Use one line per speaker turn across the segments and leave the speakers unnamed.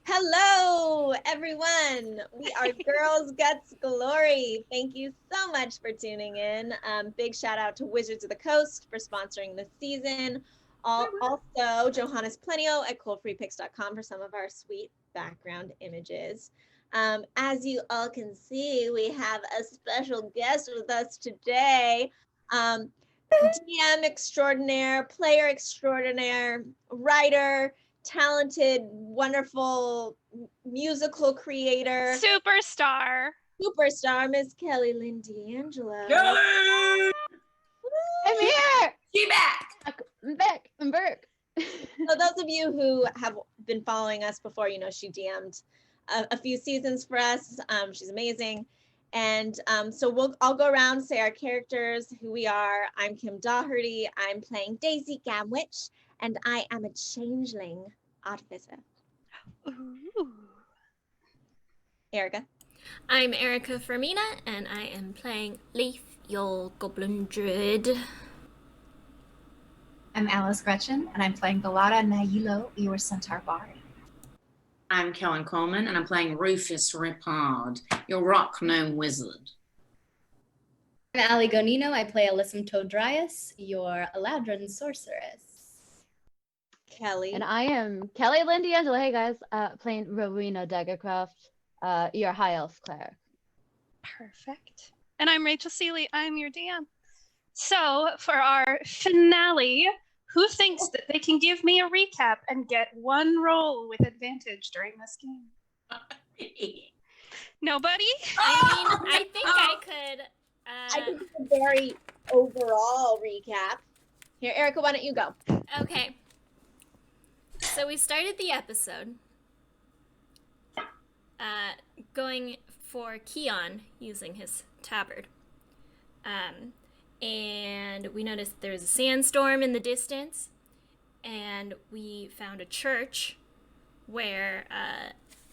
Hello, everyone. We are Girls Guts Glory. Thank you so much for tuning in. Big shout out to Wizards of the Coast for sponsoring this season. Also, Johannes Plenio at coldfreepix.com for some of our sweet background images. As you all can see, we have a special guest with us today. DM extraordinaire, player extraordinaire, writer, talented, wonderful musical creator,
Superstar.
Miss Kelly Lynn D'Angelo.
Kelly!
I'm here.
She back.
I'm back.
So those of you who have been following us before, you know she DM'd a few seasons for us. She's amazing. And so I'll go around, say our characters, who we are. I'm Kim Daugherty. I'm playing Daisy Gamwich, and I am a changeling artificer.
Ooh.
Erica.
I'm Erica Fermina, and I am playing Leaf, your goblin druid.
I'm Alice Gretchen, and I'm playing Galata Nailo, your centaur bard.
I'm Kellen Coleman, and I'm playing Rufus Ripard, your rock gnome wizard.
I'm Ali Gonino. I play Alyssum Todrias, your Eladrin sorceress.
Kelly.
And I am Kelly Lynn D'Angelo. Hey guys, playing Rowena Daggercraft, your high elf cleric.
Perfect. And I'm Rachel Seeley. I'm your DM. So for our finale, who thinks that they can give me a recap and get one roll with advantage during this game? Nobody?
I mean, I think I could.
I can do a very overall recap. Here, Erica, why don't you go?
Okay. So we started the episode going for Keon using his tabard. And we noticed there was a sandstorm in the distance, and we found a church where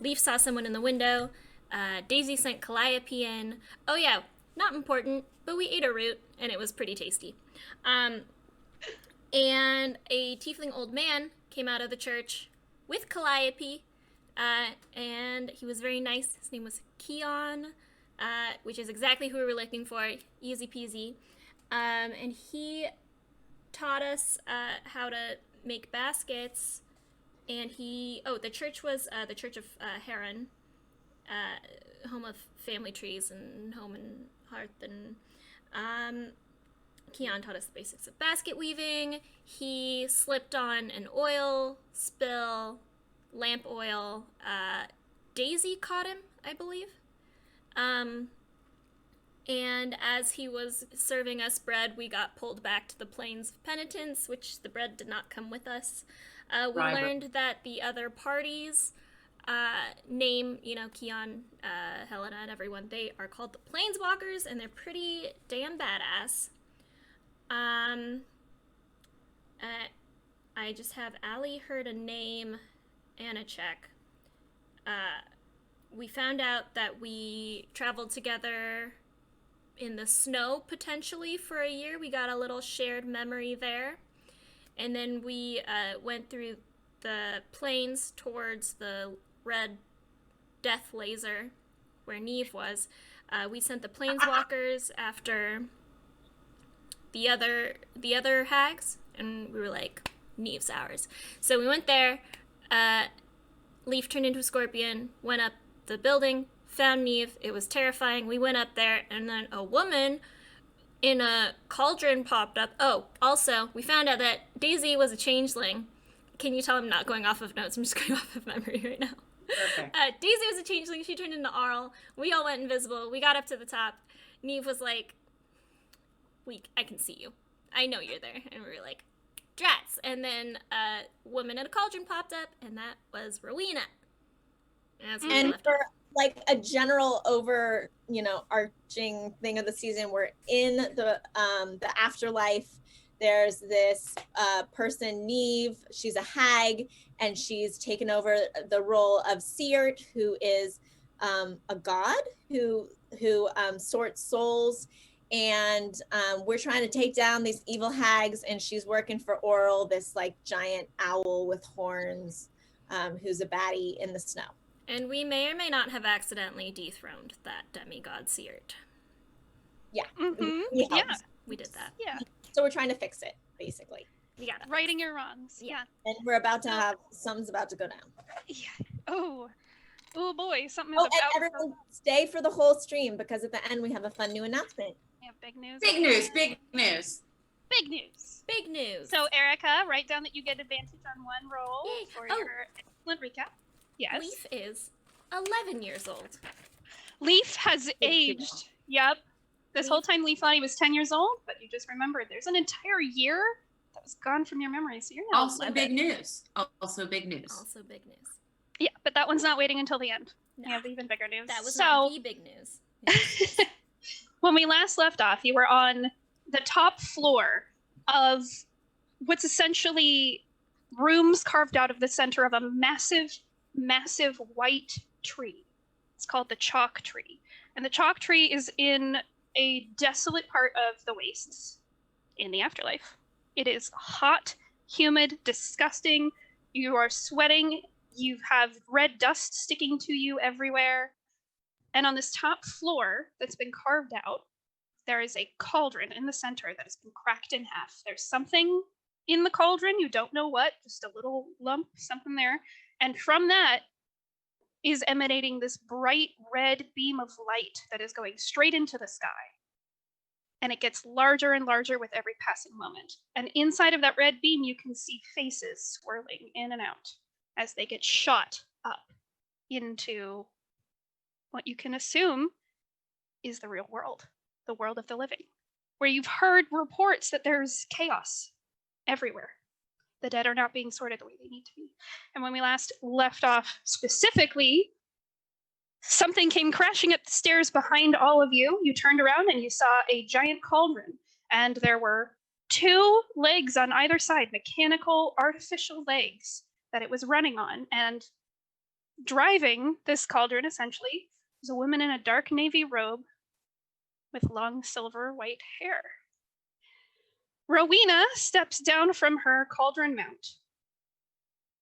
Leaf saw someone in the window. Daisy sent Calliope in. Oh yeah, not important, but we ate a root, and it was pretty tasty. And a tiefling old man came out of the church with Calliope, and he was very nice. His name was Keon, which is exactly who we were looking for. Easy peasy. And he taught us how to make baskets. And the church was the Church of Heron, home of family trees and home and hearth. And Keon taught us the basics of basket weaving. He slipped on an oil spill, lamp oil. Daisy caught him, I believe. And as he was serving us bread, we got pulled back to the plains of penitence, which the bread did not come with us. We learned that the other parties name, Keon, Helena, and everyone, they are called the Planeswalkers, and they're pretty damn badass. I just have Allie heard a name and a check. We found out that we traveled together in the snow potentially for a year. We got a little shared memory there. And then we went through the plains towards the red death laser where Neve was. We sent the planeswalkers after the other hags, and we were like, Neve's ours. So we went there. Leaf turned into a scorpion, went up the building, found Neve. It was terrifying. We went up there, and then a woman in a cauldron popped up. Oh, also, we found out that Daisy was a changeling. Can you tell I'm not going off of notes? I'm just going off of memory right now.
Okay.
Daisy was a changeling. She turned into Arl. We all went invisible. We got up to the top. Neve was like, I can see you. I know you're there. And we were like, drats. And then a woman in a cauldron popped up, and that was Rowena.
And for like a general arching thing of the season, we're in the afterlife. There's this person, Neve. She's a hag, and she's taken over the role of Seert, who is a god who sorts souls. And we're trying to take down these evil hags, and she's working for Oral, this like giant owl with horns. who's a baddie in the snow.
And we may or may not have accidentally dethroned that demigod Seert.
Yeah,
Mhm.
we
Yeah.
helped.
We did that.
Yeah.
So we're trying to fix it, basically.
We got it.
Righting your wrongs. Yeah.
And we're about to have, something's about to go down.
Yeah. Oh. Oh boy, something is
Oh,
about
and
to
everyone stay for the whole stream, because at the end we have a fun new announcement.
Yeah, big news.
Big news, big news.
Big news.
Big news.
So, Erica, write down that you get advantage on one roll
Yay.
for
Oh.
your excellent recap. Yes.
Leaf is 11 years old.
Leaf has aged. Yep. This whole time Leaf thought he was 10 years old, but you just remembered there's an entire year that was gone from your memory, so you're now
Also
11.
big news. Also big news.
Also big news.
Yeah, but that one's not waiting until the end.
No,
We have even bigger news.
that was
so,
not the big news.
when we last left off, you were on the top floor of what's essentially rooms carved out of the center of a massive, massive white tree. It's called the chalk tree. And the chalk tree is in a desolate part of the wastes in the afterlife. It is hot, humid, disgusting. You are sweating. You have red dust sticking to you everywhere. And on this top floor that's been carved out, there is a cauldron in the center that has been cracked in half. There's something in the cauldron, you don't know what, just a little lump, something there. And from that is emanating this bright red beam of light that is going straight into the sky. And it gets larger and larger with every passing moment. And inside of that red beam, you can see faces swirling in and out as they get shot up into what you can assume is the real world, the world of the living, where you've heard reports that there's chaos everywhere. The dead are not being sorted the way they need to be. And when we last left off specifically, something came crashing up the stairs behind all of you. You turned around and you saw a giant cauldron, and there were 2 legs on either side, mechanical, artificial legs that it was running on. And driving this cauldron, essentially, was a woman in a dark navy robe with long silver white hair. Rowena steps down from her cauldron mount.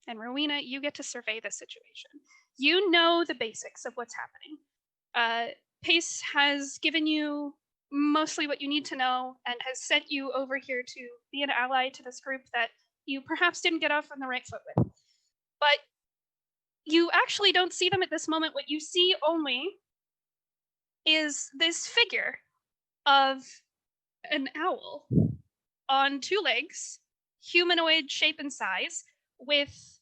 And Rowena, you get to survey the situation. You know the basics of what's happening. Pace has given you mostly what you need to know and has sent you over here to be an ally to this group that you perhaps didn't get off on the right foot with. But you actually don't see them at this moment. What you see only is this figure of an owl on 2 legs, humanoid shape and size, with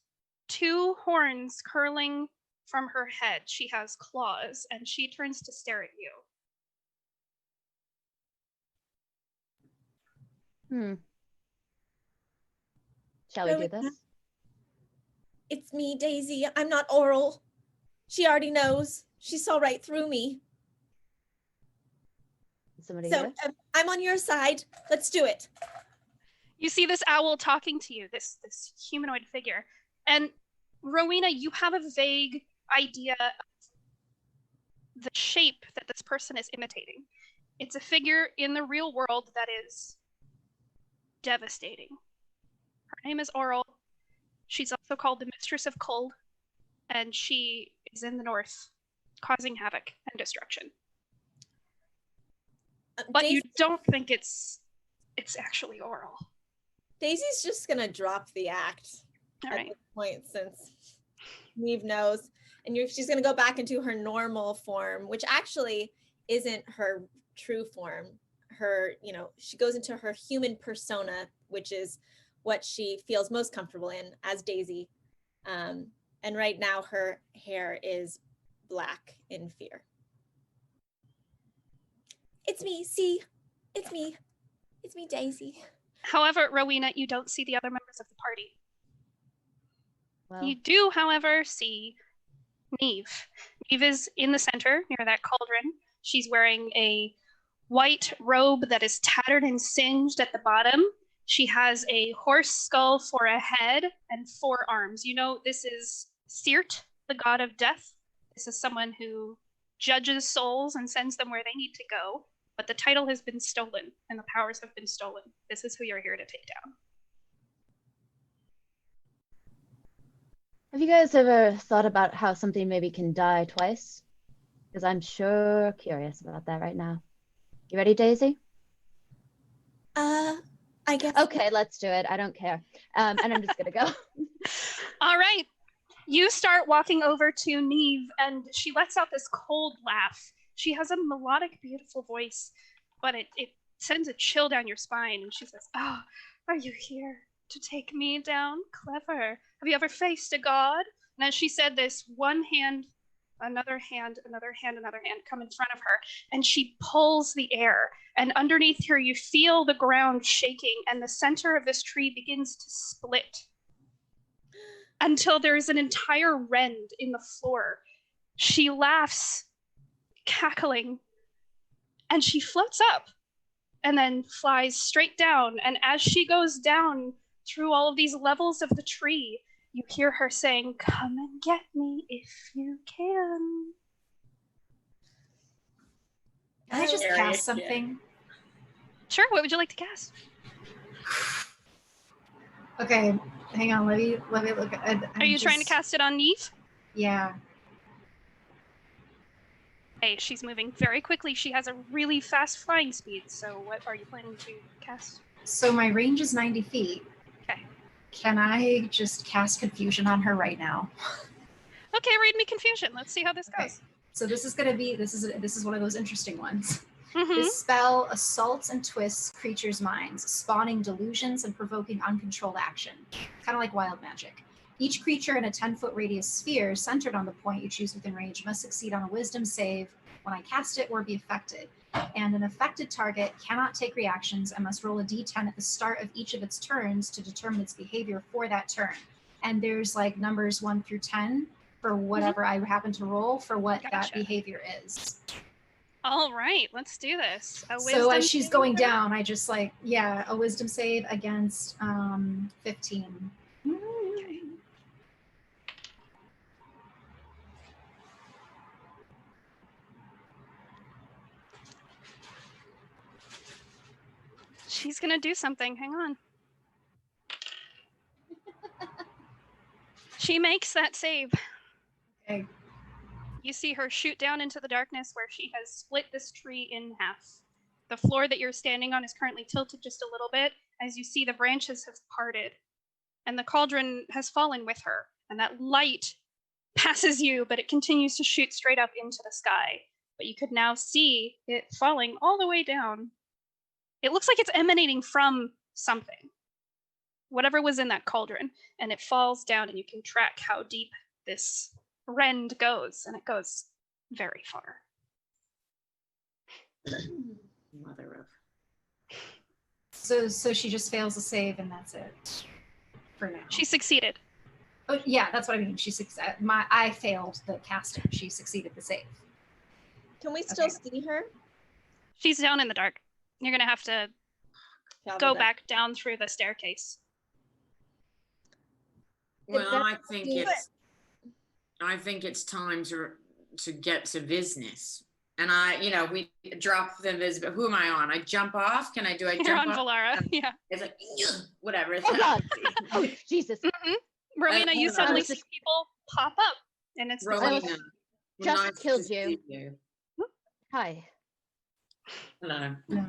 2 horns curling from her head. She has claws, and she turns to stare at you.
Shall we do this?
It's me, Daisy. I'm not Oral. She already knows. She saw right through me.
Somebody
So
here?
I'm on your side. Let's do it.
You see this owl talking to you, this humanoid figure. And Rowena, you have a vague idea of the shape that this person is imitating. It's a figure in the real world that is devastating. Her name is Oral. She's also called the Mistress of Cold, and she is in the north, causing havoc and destruction. But
Daisy,
you don't think it's actually Oral.
Daisy's just gonna drop the act
All
at
right.
this point, since Neve knows, and she's gonna go back into her normal form, which actually isn't her true form. She goes into her human persona, which is what she feels most comfortable in as Daisy. And right now her hair is black in fear. It's me, see? It's me, Daisy.
However, Rowena, you don't see the other members of the party.
Well,
You do, however, see Neve. Neve is in the center near that cauldron. She's wearing a white robe that is tattered and singed at the bottom. She has a horse skull for a head and 4 arms. You know, this is Seert, the god of death. This is someone who judges souls and sends them where they need to go. But the title has been stolen and the powers have been stolen. This is who you're here to take down.
Have you guys ever thought about how something maybe can die twice? Because I'm sure curious about that right now. You ready, Daisy?
I guess.
Okay, let's do it. I don't care. And I'm just gonna go.
All right. You start walking over to Neve, and she lets out this cold laugh. She has a melodic, beautiful voice, but it sends a chill down your spine. And she says, "Oh, are you here to take me down? Clever. Have you ever faced a god?" And as she said this, one hand, another hand, another hand, another hand come in front of her, and she pulls the air. And underneath her, you feel the ground shaking, and the center of this tree begins to split until there is an entire rend in the floor. She laughs, cackling, and she floats up and then flies straight down. And as she goes down through all of these levels of the tree, you hear her saying, "Come and get me if you can."
Can I just
Very
cast
good.
something?
Sure, what would you like to cast?
Okay, hang on. Let me look at.
Are you trying to cast it on Neve?
Yeah.
Hey, she's moving very quickly. She has a really fast flying speed. So what are you planning to cast?
So my range is 90 feet.
Okay.
Can I just cast confusion on her right now?
Okay, read me confusion. Let's see how this
Okay.
goes.
So this is gonna be this is one of those interesting ones.
Mm-hmm.
This spell assaults and twists creatures' minds, spawning delusions and provoking uncontrolled action, kind of like wild magic. Each creature in a 10-foot radius sphere centered on the point you choose within range must succeed on a wisdom save when I cast it or be affected. And an affected target cannot take reactions and must roll a d10 at the start of each of its turns to determine its behavior for that turn. And there's like numbers 1 through 10 for whatever I happen to roll for what that
Gotcha.
behavior is.
All right, let's do this. A
So
wisdom
as she's
saving
going
throw?
down, I just like, yeah, a wisdom save against 15.
Okay. She's gonna do something. Hang on. She makes that save.
Okay.
You see her shoot down into the darkness where she has split this tree in half. The floor that you're standing on is currently tilted just a little bit as you see the branches have parted. And the cauldron has fallen with her. And that light passes you, but it continues to shoot straight up into the sky. But you could now see it falling all the way down. It looks like it's emanating from something, whatever was in that cauldron, and it falls down, and you can track how deep this rend goes, and it goes very far.
Mother of.
So she just fails a save and that's it for now.
She succeeded.
Oh yeah, that's what I mean. I failed the casting. She succeeded the save.
Can we still see her?
She's down in the dark. You're gonna have to go back down through the staircase.
Well,
that
I think
do
it's time to get to business. And we drop the invisible. Who am I on? I jump off. Can I do? I
You're
jump
on
off.
Valara. Yeah.
It's like whatever.
Oh God! Oh Jesus!
Rowena, you
I
suddenly
was
see people pop up, and it's
Rowena,
just
nice
killed
to
you.
see you.
Hi.
Hello.
No.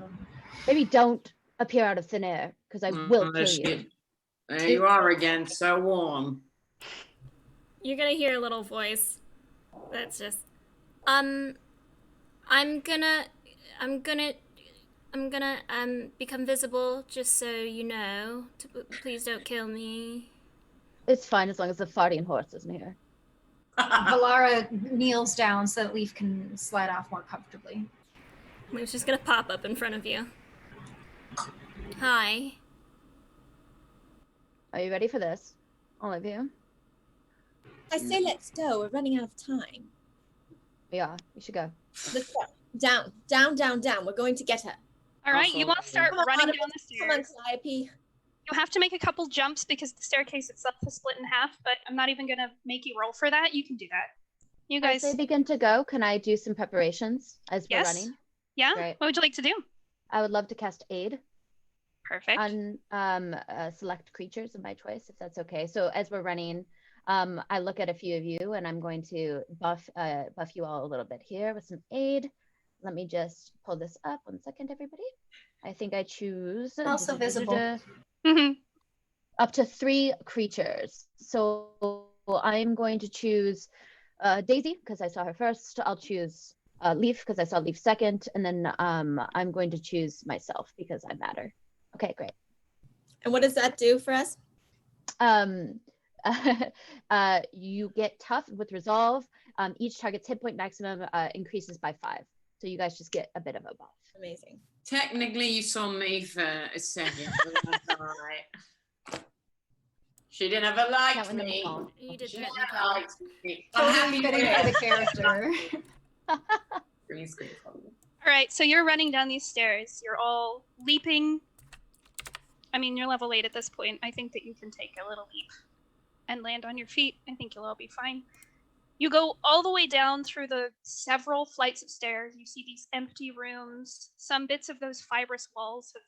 Maybe don't appear out of thin air, because I will
There
kill you.
There you are again, so warm.
You're gonna hear a little voice that's just, I'm gonna become visible just so you know. Please don't kill me.
It's fine as long as the farting horse isn't here.
Valara kneels down so that Leaf can slide off more comfortably.
Leaf's just gonna pop up in front of you. Hi.
Are you ready for this? All of you?
I say let's go. We're running out of time.
Yeah, we should go.
Let's go. Down, down, down, down. We're going to get her.
all right. You all start
Come on,
running
Audible.
down the
Come on,
stairs.
Calliope.
You have to make a couple jumps because the staircase itself is split in half. But I'm not even gonna make you roll for that. You can do that. You
As
guys.
they begin to go, can I do some preparations as we're
Yes.
running?
Yeah.
Great.
What would you like to do?
I would love to cast Aid
Perfect.
on select creatures of my choice, if that's okay. So as we're running, I look at a few of you, and I'm going to buff you all a little bit here with some aid. Let me just pull this up. 1 second, everybody. I think I choose
Also visible.
up to 3 creatures. So I'm going to choose Daisy because I saw her first. I'll choose Leaf because I saw Leaf second, and then I'm going to choose myself because I matter. Okay, great.
And what does that do for us?
You get tough with resolve. Each target's hit point maximum increases by 5. So you guys just get a bit of a buff.
Amazing.
Technically, you saw me for a second, but that's all right. She didn't ever like
Can't win them
me.
all.
You did
She
threaten
never
me.
liked me. I'm
Totally
happy
fitting
with
for the
it.
character.
All right, so you're running down these stairs. You're all leaping. I mean, you're level 8 at this point. I think that you can take a little leap and land on your feet. I think you'll all be fine. You go all the way down through the several flights of stairs. You see these empty rooms. Some bits of those fibrous walls have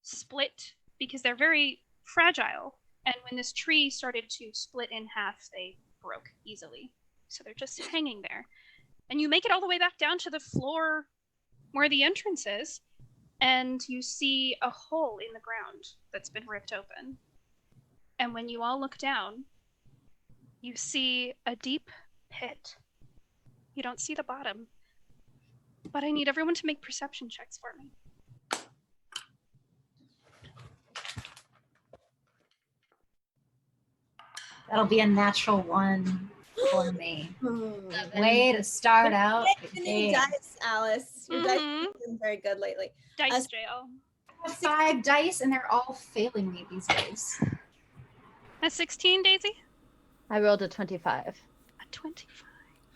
split because they're very fragile. And when this tree started to split in half, they broke easily. So they're just hanging there. And you make it all the way back down to the floor where the entrance is, and you see a hole in the ground that's been ripped open. And when you all look down, you see a deep pit. You don't see the bottom, but I need everyone to make perception checks for me.
That'll be a natural 1 for me.
Hmm.
Way to start out
Get
the
the new
game.
dice, Alice. Your dice
Mhm.
have been very good lately.
Dice jail.
I have 5 dice and they're all failing me these days.
A 16, Daisy?
I rolled a 25.
A 25.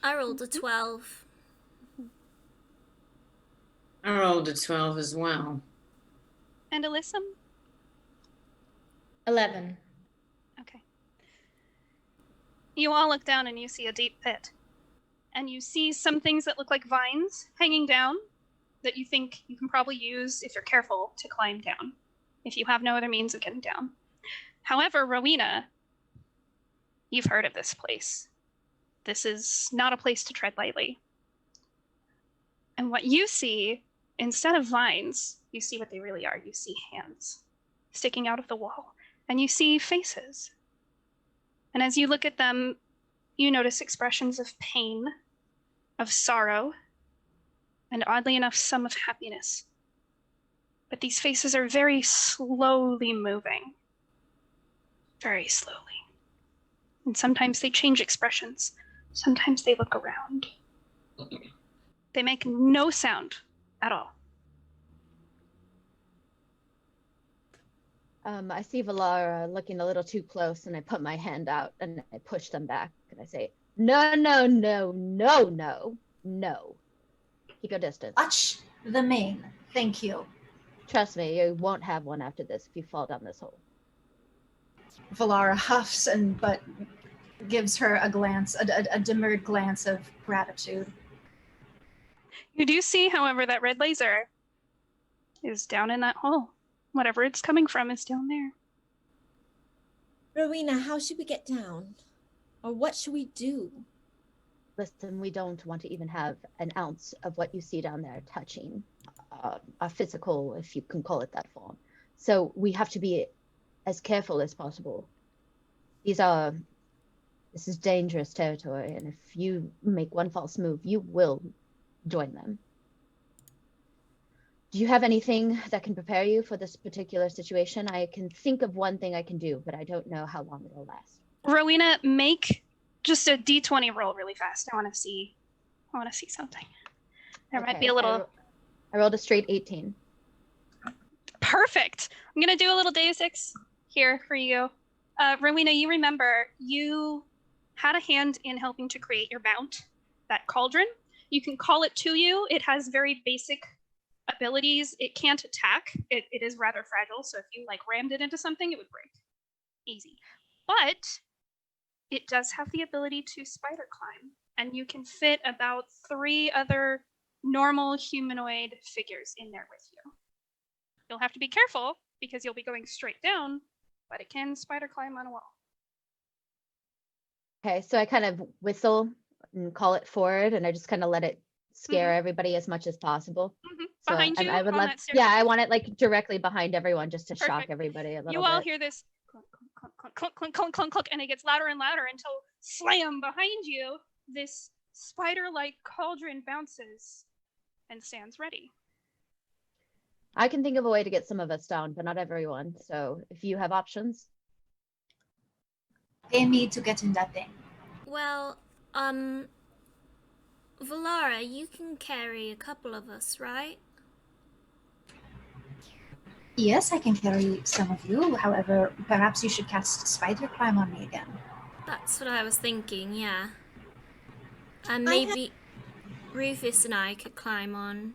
I rolled a 12.
I rolled a 12 as well.
And Alyssa?
11.
Okay. You all look down and you see a deep pit. And you see some things that look like vines hanging down that you think you can probably use, if you're careful, to climb down, if you have no other means of getting down. However, Rowena, you've heard of this place. This is not a place to tread lightly. And what you see, instead of vines, you see what they really are. You see hands sticking out of the wall, and you see faces. And as you look at them, you notice expressions of pain, of sorrow, and oddly enough, some of happiness. But these faces are very slowly moving. Very slowly. And sometimes they change expressions. Sometimes they look around. They make no sound at all.
I see Valara looking a little too close, and I put my hand out and I push them back, and I say, no, no, no, no, no, no. Keep your distance.
Watch the main. Thank you.
Trust me, you won't have one after this if you fall down this hole.
Valara huffs but gives her a glance, a demurred glance of gratitude.
You do see, however, that red laser is down in that hole. Whatever it's coming from is down there.
Rowena, how should we get down? Or what should we do?
Listen, we don't want to even have an ounce of what you see down there touching a physical, if you can call it that form. So we have to be as careful as possible. This is dangerous territory, and if you make one false move, you will join them. Do you have anything that can prepare you for this particular situation? I can think of one thing I can do, but I don't know how long it'll last.
Rowena, make just a d20 roll really fast. I want to see something. There might be a little...
I rolled a straight 18.
Perfect. I'm going to do a little Deus Ex here for you. Rowena, you remember you had a hand in helping to create your mount, that cauldron. You can call it to you. It has very basic abilities. It can't attack. It is rather fragile, so if you rammed it into something, it would break. Easy. But it does have the ability to spider climb, and you can fit about 3 other normal humanoid figures in there with you. You'll have to be careful because you'll be going straight down, but it can spider climb on a wall.
Okay, so I kind of whistle and call it forward, and I just kind of let it scare everybody as much as possible. So
Behind you
I would
on
love,
that
yeah, I
staircase.
want it like directly behind everyone just to shock
Perfect.
everybody a little
You all
bit.
hear this clunk, clunk, clunk, clunk, clunk, clunk, clunk, clunk, and it gets louder and louder until slam behind you, this spider-like cauldron bounces and stands ready.
I can think of a way to get some of us down, but not everyone. So if you have options.
Pay me to get in that thing.
Well, Valara, you can carry a couple of us, right?
Yes, I can carry some of you. However, perhaps you should cast spider climb on me again.
That's what I was thinking, yeah. And
I have-
maybe Rufus and I could climb on.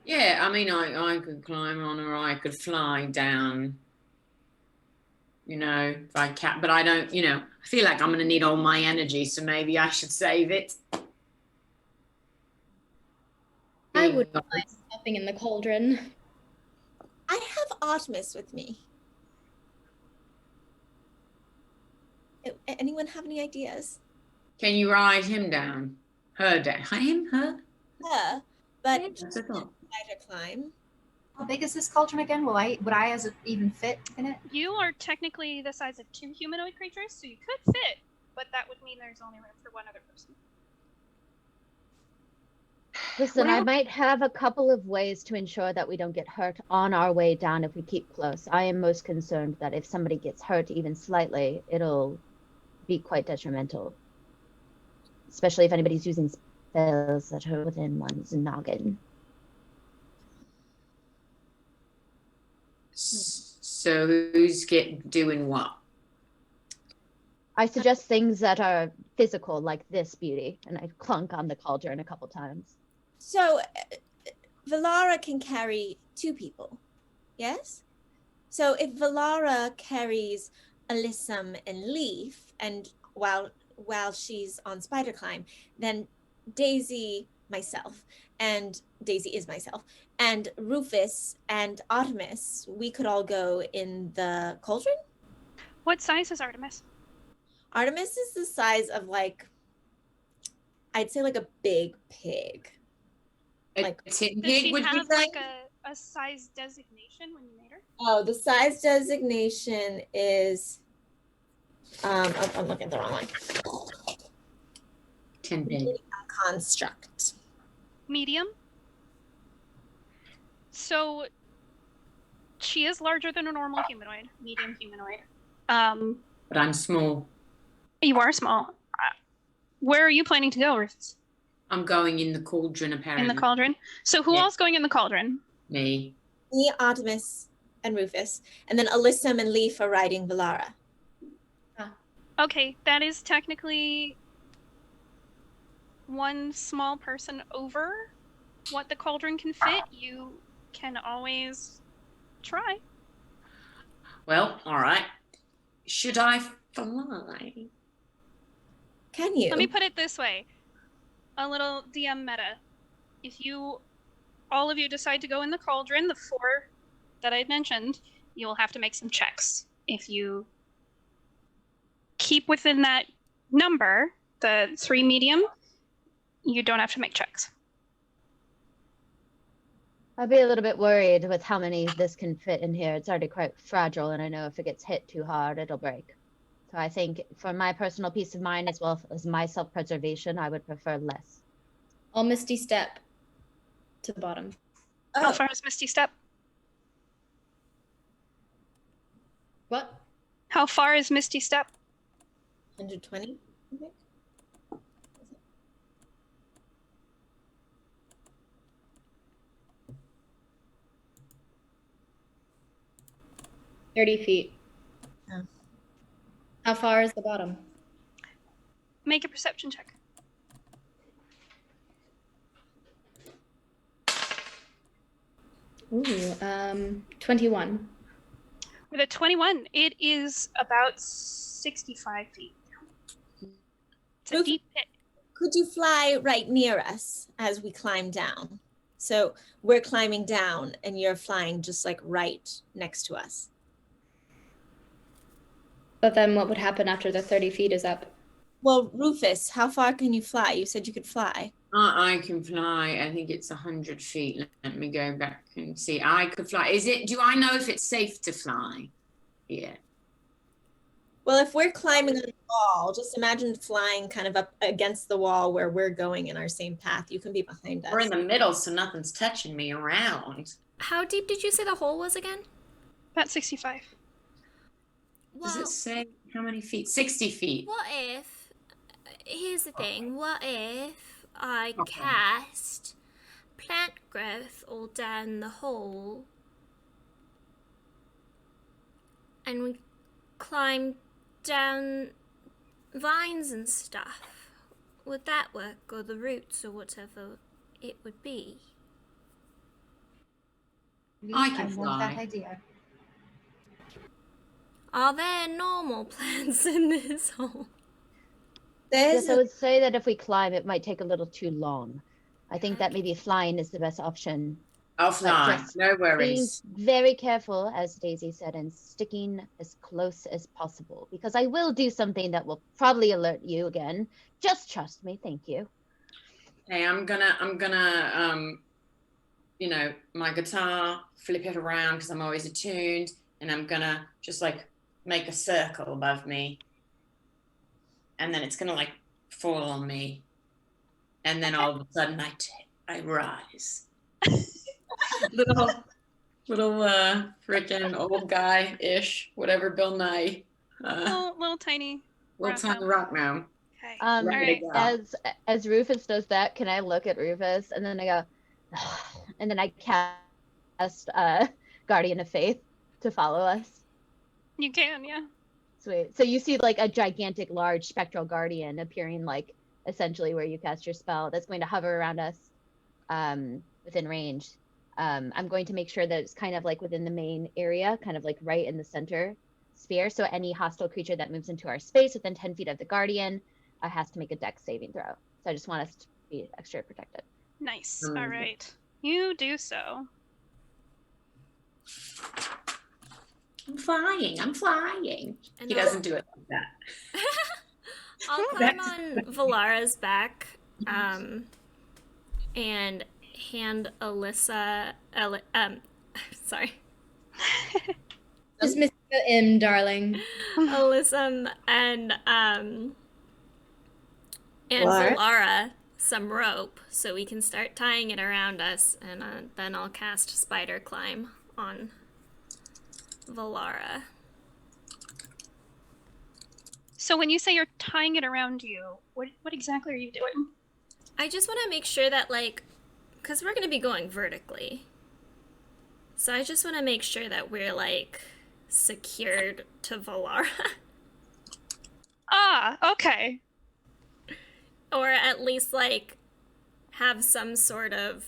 Yeah, I mean, I could climb on or I could fly down. You know, if I can, but I don't, you know, I feel like I'm going to need all my energy, so maybe I should save it.
I wouldn't mind hopping in the cauldron.
I have Artemis with me. Anyone have any ideas?
Can you ride him down? Her down? Him? Her?
Yeah, but
Yeah, that's a thought.
spider climb.
How big is this cauldron again? Would I as it even fit in it?
You are technically the size of 2 humanoid creatures, so you could fit, but that would mean there's only room for one other person.
Listen, I
Well-
might have a couple of ways to ensure that we don't get hurt on our way down if we keep close. I am most concerned that if somebody gets hurt even slightly, it'll be quite detrimental. Especially if anybody's using spells that are within one's noggin.
So who's doing what?
I suggest things that are physical, like this, Beauty, and I clunk on the cauldron a couple times.
So Valara can carry 2 people, yes? So if Valara carries Alyssum and Leaf, and while she's on spider climb, then Daisy, myself, and Daisy is myself, and Rufus and Artemis, we could all go in the cauldron.
What size is Artemis?
Artemis is the size of like, I'd say like a big pig.
A
Like-
tin
Does she
pig, would you
have
say?
like a size designation when you made her?
Oh, the size designation is, I'm looking at the wrong one.
Tin pig.
Construct.
Medium. So she is larger than a normal humanoid, medium humanoid.
But I'm small.
You are small. Where are you planning to go, Rufus?
I'm going in the cauldron, apparently.
In the cauldron. So who
Yeah.
else going in the cauldron?
Me.
Me, Artemis, and Rufus, and then Alyssum and Leaf are riding Valara.
Okay, that is technically one small person over what the cauldron can fit. You can always try.
Well, all right. Should I fly?
Can you?
Let me put it this way. A little DM meta. If all of you decide to go in the cauldron, the 4 that I mentioned, you'll have to make some checks. If you keep within that number, the 3 medium, you don't have to make checks.
I'd be a little bit worried with how many this can fit in here. It's already quite fragile, and I know if it gets hit too hard, it'll break. So I think for my personal peace of mind, as well as my self-preservation, I would prefer less.
I'll Misty Step to the bottom.
How
Oh,
far is Misty Step?
What?
How far is Misty Step?
120, I think.
30 feet.
Oh.
How far is the bottom?
Make a perception check.
Ooh, 21.
With a 21, it is about 65 feet. It's a
Oof.
deep pit.
Could you fly right near us as we climb down? So we're climbing down and you're flying just like right next to us.
But then what would happen after the 30 feet is up?
Well, Rufus, how far can you fly? You said you could fly.
I can fly. I think it's 100 feet. Let me go back and see. I could fly. Do I know if it's safe to fly? Yeah.
Well, if we're climbing on the wall, just imagine flying kind of up against the wall where we're going in our same path. You can be behind us.
We're in the middle, so nothing's touching me around.
How deep did you say the hole was again?
About 65.
Does
Well,
it say how many feet? 60 feet.
what if, here's the thing, what if I
Okay.
cast plant growth all down the hole and we climb down vines and stuff? Would that work? Or the roots or whatever it would be?
I can
love that
fly.
idea.
Are there normal plants in this hole?
There's
Yes, I would say that if we climb, it might take a little too long. I think that maybe flying is the best option.
I'll fly.
just
No
Being
worries.
very careful, as Daisy said, and sticking as close as possible, because I will do something that will probably alert you again. Just trust me. Thank you.
Hey, I'm gonna my guitar, flip it around because I'm always attuned, and I'm gonna just like make a circle above me, and then it's gonna like fall on me, and then all of a sudden I rise. little freaking old guy-ish, whatever, Bill Nye.
Little tiny.
Little tiny rock now.
Okay.
All
Ready
right.
to go.
As Rufus does that, can I look at Rufus and then I go, and then I cast Guardian of Faith to follow us.
You can, yeah.
Sweet. So you see like a gigantic, large spectral guardian appearing like essentially where you cast your spell that's going to hover around us within range. I'm going to make sure that it's kind of like within the main area, kind of like right in the center sphere. So any hostile creature that moves into our space within 10 feet of the guardian has to make a dex saving throw. So I just want us to be extra protected.
Nice. All right. You do so.
I'm flying.
And
He doesn't do it like that.
I'll climb on Valara's back and hand Alyssa. Sorry.
Just miss the M, darling.
Alyssa and
Valara?
Valara some rope so we can start tying it around us, and then I'll cast Spider Climb on Valara.
So when you say you're tying it around you, what exactly are you doing?
I just want to make sure that, like, because we're going to be going vertically. So I just want to make sure that we're, like, secured to Valara.
Ah, okay.
Or at least, like, have some sort of,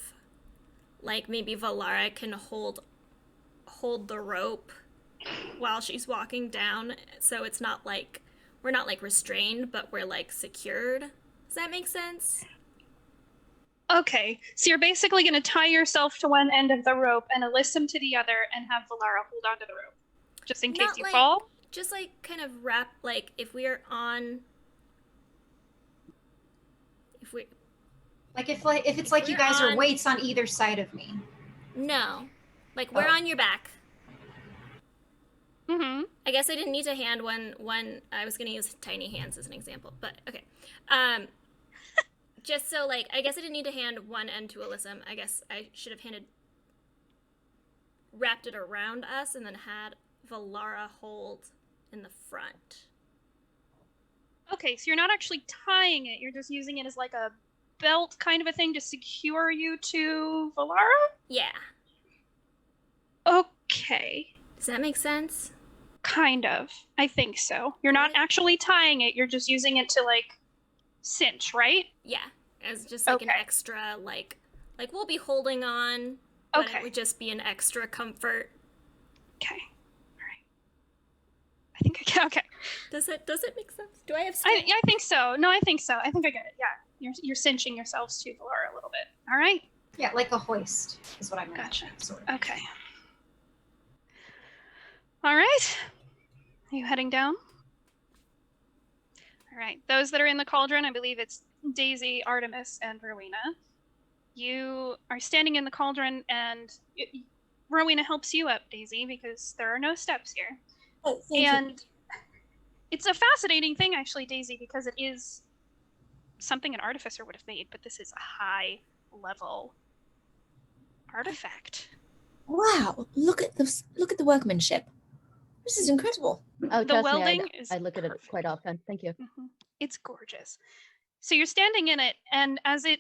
like, maybe Valara can hold the rope while she's walking down, so it's not like we're not like restrained, but we're like secured. Does that make sense?
Okay, so you're basically going to tie yourself to one end of the rope and Alyssum to the other and have Valara hold onto the rope, just in case
Not
you
like-
fall?
Just like kind of wrap, like if we're on, if
it's like you guys
We're
are
on-
weights on either side of me.
no, like we're
Oh.
on your back.
Mm-hmm.
I guess I didn't need to hand one. I was gonna use tiny hands as an example, but okay. Just so like, I guess I didn't need to hand one end to Alyssum. I guess I should have wrapped it around us, and then had Valara hold in the front.
Okay, so you're not actually tying it, you're just using it as like a belt kind of a thing to secure you to Valara?
Yeah.
Okay.
Does that make sense?
Kind of. I think so. You're not actually tying it, you're just using it to like cinch, right?
Yeah. As just like an
Okay.
extra, like we'll be holding on, but
Okay.
it would just be an extra comfort.
Okay. All right. I think I can. Okay.
Does it make sense? Do I have
I think so. No, I think so. I think I get it. Yeah. You're cinching yourselves to Valara a little bit. All right.
Yeah, like a hoist is what I meant.
Gotcha.
Sort of.
Okay. All right. Are you heading down? All right. Those that are in the cauldron, I believe it's Daisy, Artemis, and Rowena. You are standing in the cauldron, and Rowena helps you up, Daisy, because there are no steps here.
Oh, thank you.
It's a fascinating thing, actually, Daisy, because it is something an artificer would have made, but this is a high-level artifact.
Wow! Look at this! Look at the workmanship. This is incredible.
Oh,
The
trust
welding
me,
is
I look at it
perfect.
quite often. Thank you.
It's gorgeous. So you're standing in it, and as it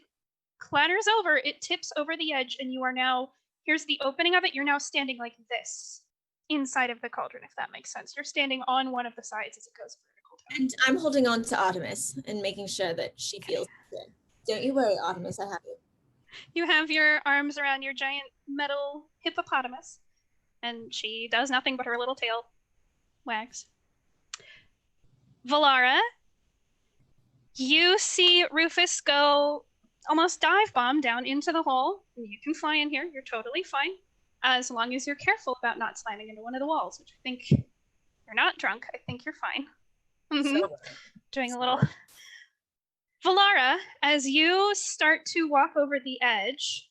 clatters over, it tips over the edge, and you are now, here's the opening of it, you're now standing like this inside of the cauldron, if that makes sense. You're standing on one of the sides as it goes vertical down.
And I'm holding on to Artemis and making sure that she feels good. Don't you worry, Artemis, I have you.
You have your arms around your giant metal hippopotamus, and she does nothing but her little tail wags. Valara, you see Rufus go almost dive bomb down into the hole. You can fly in here. You're totally fine, as long as you're careful about not slamming into one of the walls, which I think you're not drunk. I think you're fine. Doing a little... Valara, as you start to walk over the edge,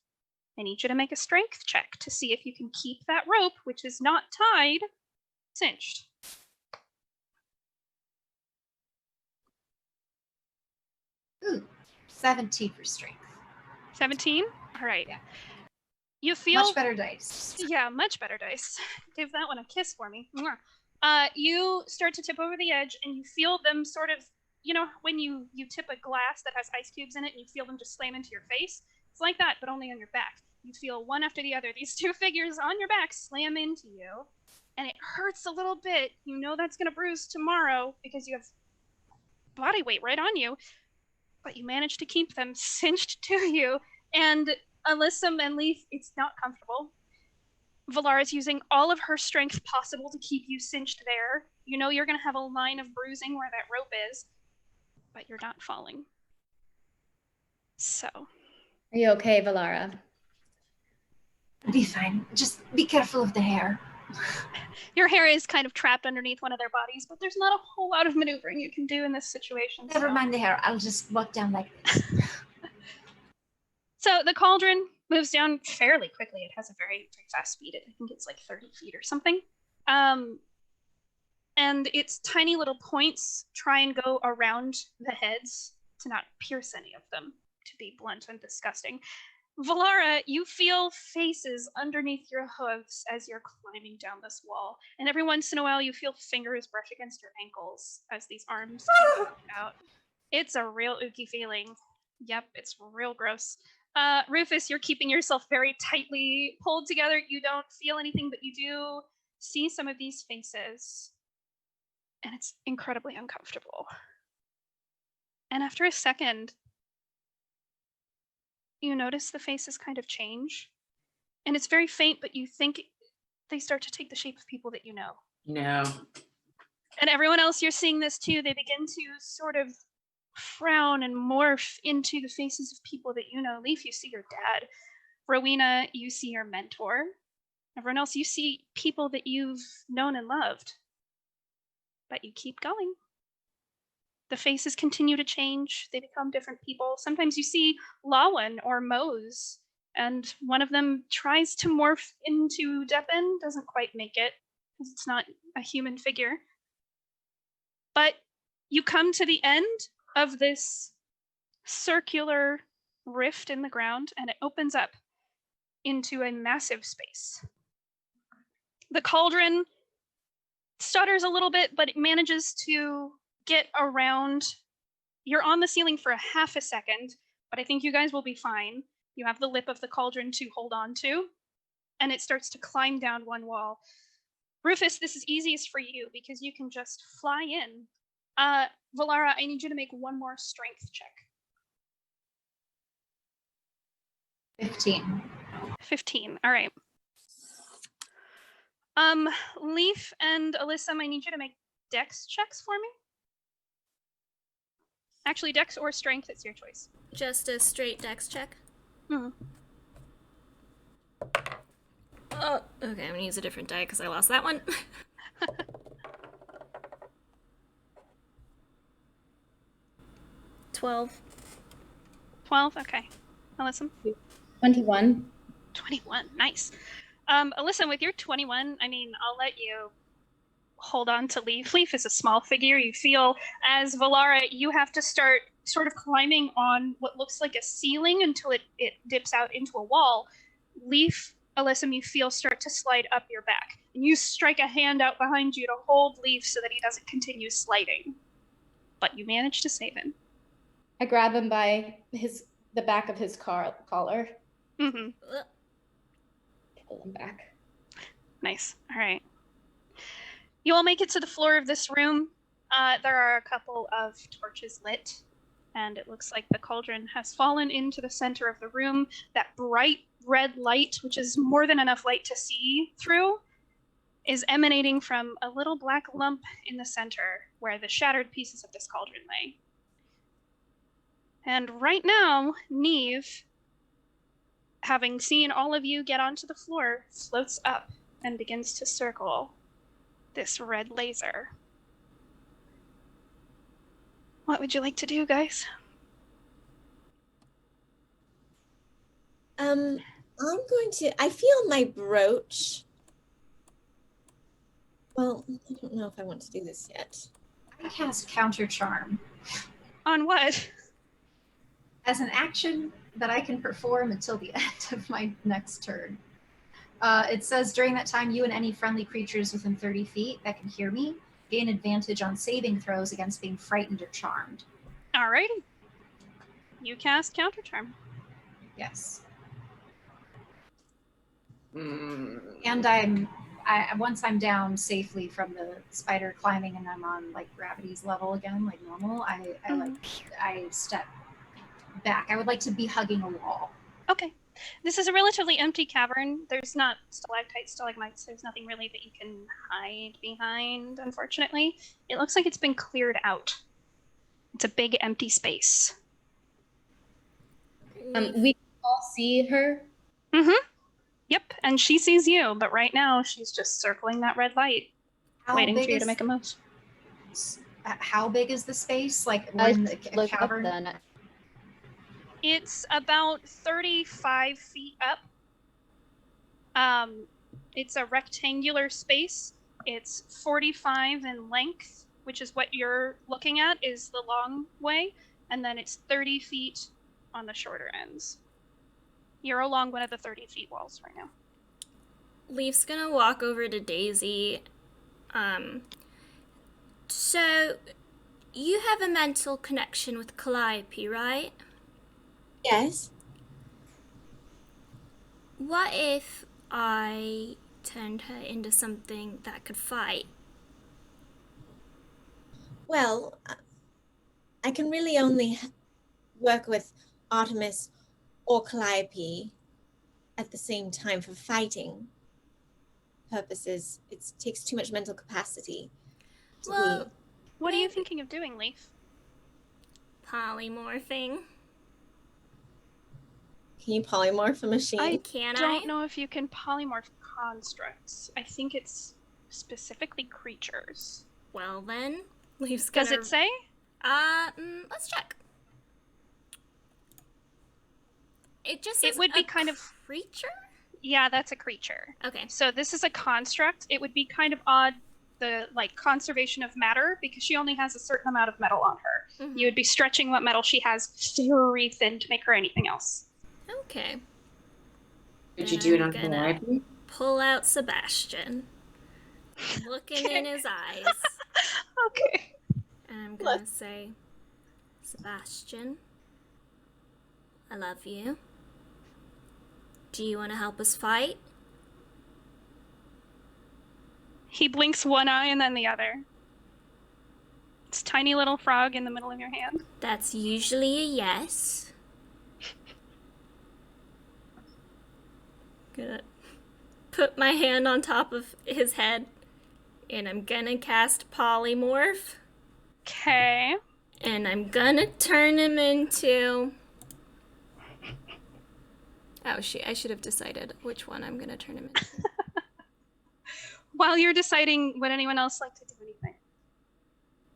I need you to make a strength check to see if you can keep that rope, which is not tied, cinched.
Ooh, 17 for strength.
17? All right.
Yeah.
You feel...
Much better dice.
Yeah, much better dice. Give that one a kiss for me. You start to tip over the edge, and you feel them sort of, you know, when you tip a glass that has ice cubes in it, and you feel them just slam into your face? It's like that, but only on your back. You feel one after the other, these two figures on your back slam into you, and it hurts a little bit. You know that's going to bruise tomorrow because you have body weight right on you, but you manage to keep them cinched to you. And Alyssa and Leaf, it's not comfortable. Valara is using all of her strength possible to keep you cinched there. You know you're going to have a line of bruising where that rope is, but you're not falling. So.
Are you okay, Valara?
Be fine. Just be careful of the hair.
Your hair is kind of trapped underneath one of their bodies, but there's not a whole lot of maneuvering you can do in this situation.
Never mind the hair. I'll just walk down like this.
So the cauldron moves down fairly quickly. It has a very, very fast speed. I think it's like 30 feet or something. And its tiny little points try and go around the heads to not pierce any of them, to be blunt and disgusting. Valara, you feel faces underneath your hooves as you're climbing down this wall. And every once in a while, you feel fingers brush against your ankles as these arms come out. It's a real ooky feeling. Yep, it's real gross. Rufus, you're keeping yourself very tightly pulled together. You don't feel anything, but you do see some of these faces. And it's incredibly uncomfortable. And after a second, you notice the faces kind of change. And it's very faint, but you think they start to take the shape of people that you know.
No.
And everyone else, you're seeing this too. They begin to sort of frown and morph into the faces of people that you know. Leaf, you see your dad. Rowena, you see your mentor. Everyone else, you see people that you've known and loved. But you keep going. The faces continue to change. They become different people. Sometimes you see Lawan or Mose, and one of them tries to morph into Deppen, doesn't quite make it, because it's not a human figure. But you come to the end of this circular rift in the ground, and it opens up into a massive space. The cauldron stutters a little bit, but it manages to get around. You're on the ceiling for a half a second, but I think you guys will be fine. You have the lip of the cauldron to hold on to, and it starts to climb down one wall. Rufus, this is easiest for you because you can just fly in. Valara, I need you to make one more strength check.
15.
15, all right. Leaf and Alyssa, I need you to make dex checks for me. Actually, dex or strength, it's your choice.
Just a straight dex check.
Hmm.
Oh, okay, I'm gonna use a different die because I lost that one. 12.
12? Okay. Alyssa?
21.
21. Nice. Alyssa, with your 21, I mean, I'll let you hold on to Leaf. Leaf is a small figure. You feel, as Valara, you have to start sort of climbing on what looks like a ceiling until it dips out into a wall. Leaf, Alyssa, you feel start to slide up your back. And you strike a hand out behind you to hold Leaf so that he doesn't continue sliding. But you manage to save him.
I grab him by the back of his collar.
Mm-hmm.
Pull him back.
Nice. All right. You all make it to the floor of this room. There are a couple of torches lit, and it looks like the cauldron has fallen into the center of the room. That bright red light, which is more than enough light to see through, is emanating from a little black lump in the center where the shattered pieces of this cauldron lay. And right now, Neve, having seen all of you get onto the floor, floats up and begins to circle this red laser. What would you like to do, guys?
I'm going to, I feel my brooch. Well, I don't know if I want to do this yet.
I cast Counter Charm
On what?
as an action that I can perform until the end of my next turn. It says during that time, you and any friendly creatures within 30 feet that can hear me gain advantage on saving throws against being frightened or charmed.
Alrighty. You cast Counter Charm.
Yes.
Mm.
And once I'm down safely from the spider climbing and I'm on like gravity's level again, like normal, I step back. I would like to be hugging a wall.
Okay. This is a relatively empty cavern. There's not stalactites, stalagmites. There's nothing really that you can hide behind, unfortunately. It looks like it's been cleared out. It's a big empty space.
We all see her.
Mm-hmm. Yep, and she sees you, but right now she's just circling that red light, waiting for you to make a move.
How big is the space? Like we're
I
in a
look
cavern?
up then.
It's about 35 feet up. It's a rectangular space. It's 45 in length, which is what you're looking at is the long way, and then it's 30 feet on the shorter ends. You're along one of the 30 feet walls right now.
Leaf's gonna walk over to Daisy. So you have a mental connection with Calliope, right?
Yes.
What if I turned her into something that could fight?
Well, I can really only work with Artemis or Calliope at the same time for fighting purposes. It takes too much mental capacity to
Well,
be.
What are you thinking of doing, Leaf?
polymorphing.
Can you polymorph a machine?
I
Can
don't
I?
know if you can polymorph constructs. I think it's specifically creatures.
Well then, Leaf's gonna...
Does it say?
Let's check. It just says
It would be
a
kind of...
creature?
Yeah, that's a creature.
Okay.
So this is a construct. It would be kind of odd, the like conservation of matter, because she only has a certain amount of metal on her.
Mhm.
You would be stretching what metal she has very thin to make her anything else.
Okay.
Did you do it on
gonna
Calliope?
pull out Sebastian. Looking in his eyes.
Okay.
And I'm gonna say, Sebastian, I love you. Do you want to help us fight?
He blinks one eye and then the other. It's a tiny little frog in the middle of your hand.
That's usually a yes. Gonna put my hand on top of his head, and I'm gonna cast polymorph,
Okay.
and I'm gonna turn him into... Oh, I should have decided which one I'm gonna turn him into.
While you're deciding, would anyone else like to do anything?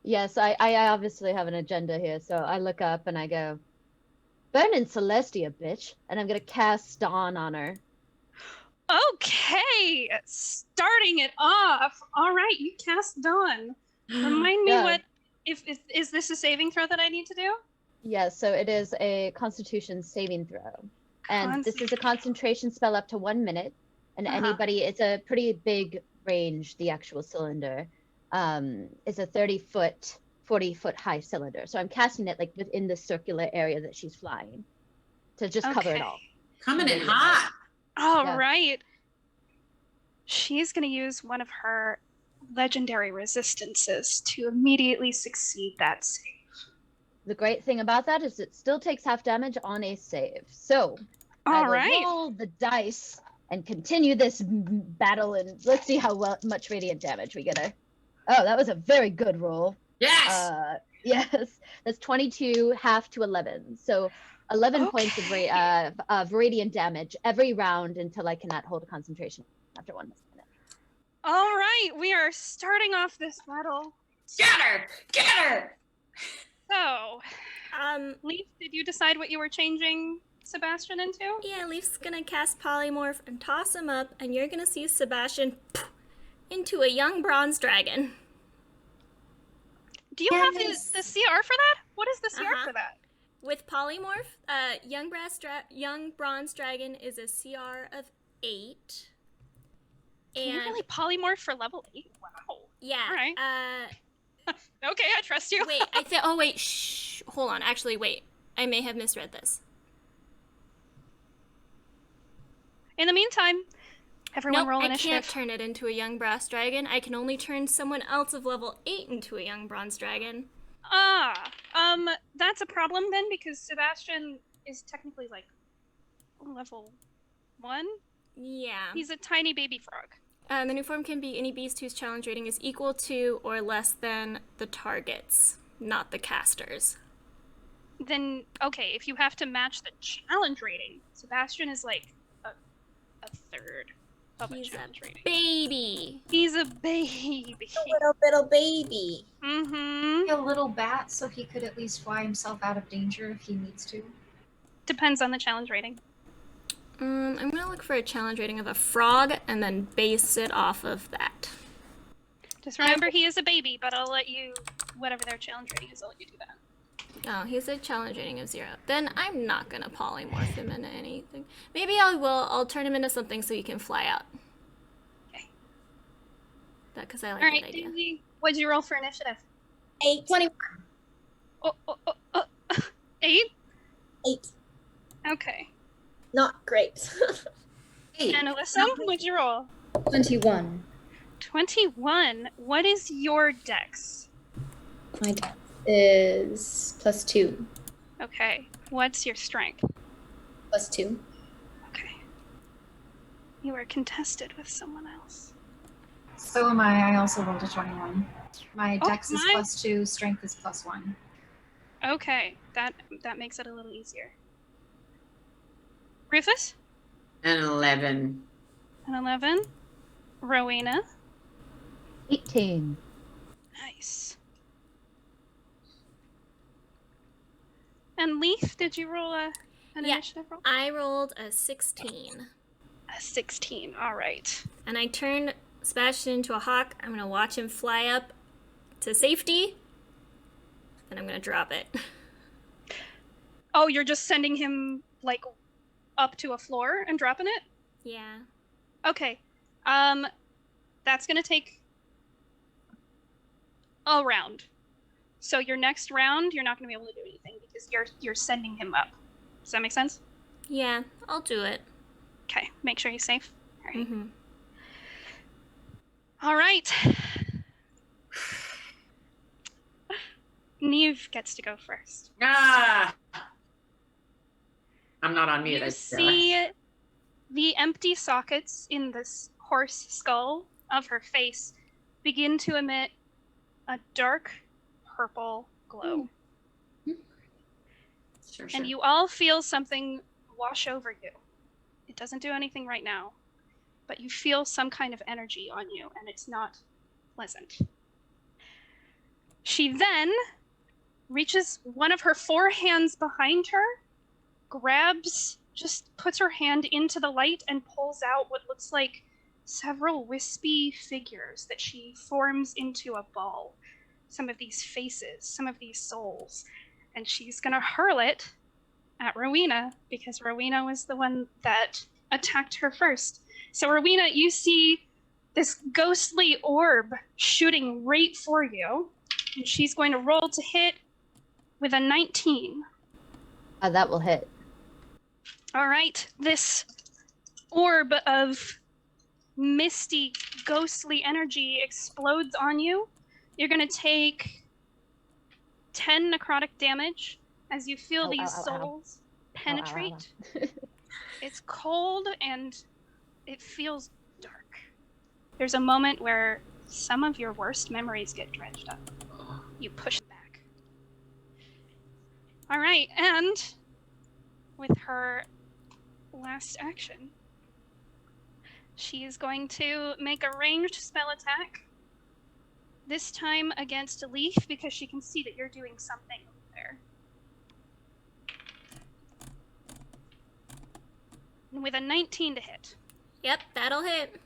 Yes, I obviously have an agenda here, so I look up and I go, "Burnin' Celestia, bitch," and I'm gonna cast Dawn on her.
Okay, starting it off. All right, you cast Dawn. Remind me
Yeah.
what if is this a saving throw that I need to do?
Yes, so it is a Constitution saving throw, and this is a concentration spell up to 1 minute, and anybody. It's a pretty big range. The actual cylinder, is a 30-foot, 40-foot high cylinder. So I'm casting it like within the circular area that she's flying, to just cover it all.
Coming in
Radiant
hot.
All
Yeah.
right. She's going to use one of her legendary resistances to immediately succeed that save.
The great thing about that is it still takes half damage on a save. So I
All
will
right.
roll the dice and continue this battle, and let's see how much radiant damage we get. Oh, that was a very good roll.
Yes.
Yes, that's 22, half to 11. So 11 points of radiant damage every round until I cannot hold a concentration after 1 minute.
All right, we are starting off this battle.
Get her! Get her!
So, Leaf, did you decide what you were changing Sebastian into?
Yeah, Leaf's gonna cast Polymorph and toss him up, and you're gonna see Sebastian into a young bronze dragon.
Do you have the CR for that? What is the CR for that?
With Polymorph, young bronze dragon is a CR of 8.
Can you really polymorph for level 8? Wow.
Yeah.
All right. Okay, I trust you.
Wait, shh. Hold on. Actually, wait. I may have misread this.
In the meantime, everyone roll
I
initiative.
can't turn it into a young brass dragon. I can only turn someone else of level 8 into a young bronze dragon.
That's a problem then, because Sebastian is technically like level 1?
Yeah.
He's a tiny baby frog.
The new form can be any beast whose challenge rating is equal to or less than the targets, not the casters.
Then, okay, if you have to match the challenge rating, Sebastian is like a third of a challenge rating.
Baby!
He's a baby.
A little baby.
Mm-hmm.
A little bat, so he could at least fly himself out of danger if he needs to.
Depends on the challenge rating.
I'm gonna look for a challenge rating of a frog and then base it off of that.
Just remember he is a baby, but I'll let you, whatever their challenge rating is, I'll let you do that.
Oh, he's a challenge rating of 0. Then I'm not gonna polymorph him into anything. Maybe I will. I'll turn him into something so he can fly out.
Okay.
That because I like
All right,
that idea.
Daisy, what'd you roll for initiative?
8.
21.
8?
8.
Okay.
Not great.
And Alyssa, what'd you roll?
21.
21. What is your dex?
My dex is +2.
Okay. What's your strength?
+2.
Okay. You are contested with someone else.
So am I. I also rolled a 21. My
Oh,
dex is
mine-
+2, strength is +1.
Okay. That makes it a little easier. Rufus?
An 11.
An 11. Rowena?
18.
Nice. And Leaf, did you roll an initiative roll?
I rolled a 16.
A 16. All right.
And I turned Sebastian into a hawk. I'm gonna watch him fly up to safety. Then I'm gonna drop it.
Oh, you're just sending him, like, up to a floor and dropping it?
Yeah.
Okay. That's gonna take a round. So your next round, you're not gonna be able to do anything because you're sending him up. Does that make sense?
Yeah, I'll do it.
Okay. Make sure he's safe. All right.
Mm-hmm.
All right. Neve gets to go first.
Ah! I'm not on mute.
You
I
see the empty sockets in this horse skull of her face begin to emit a dark purple glow.
Sure.
And you all feel something wash over you. It doesn't do anything right now, but you feel some kind of energy on you, and it's not pleasant. She then reaches one of her 4 hands behind her, just puts her hand into the light and pulls out what looks like several wispy figures that she forms into a ball. Some of these faces, some of these souls. And she's going to hurl it at Rowena, because Rowena was the one that attacked her first. So Rowena, you see this ghostly orb shooting right for you, and she's going to roll to hit with a 19.
That will hit.
All right, this orb of misty, ghostly energy explodes on you. You're going to take 10 necrotic damage as you feel these souls penetrate. It's cold and it feels dark. There's a moment where some of your worst memories get dredged up. You push back. All right, and with her last action, she is going to make a ranged spell attack. This time against Leaf, because she can see that you're doing something over there. And with a 19 to hit.
Yep, that'll hit.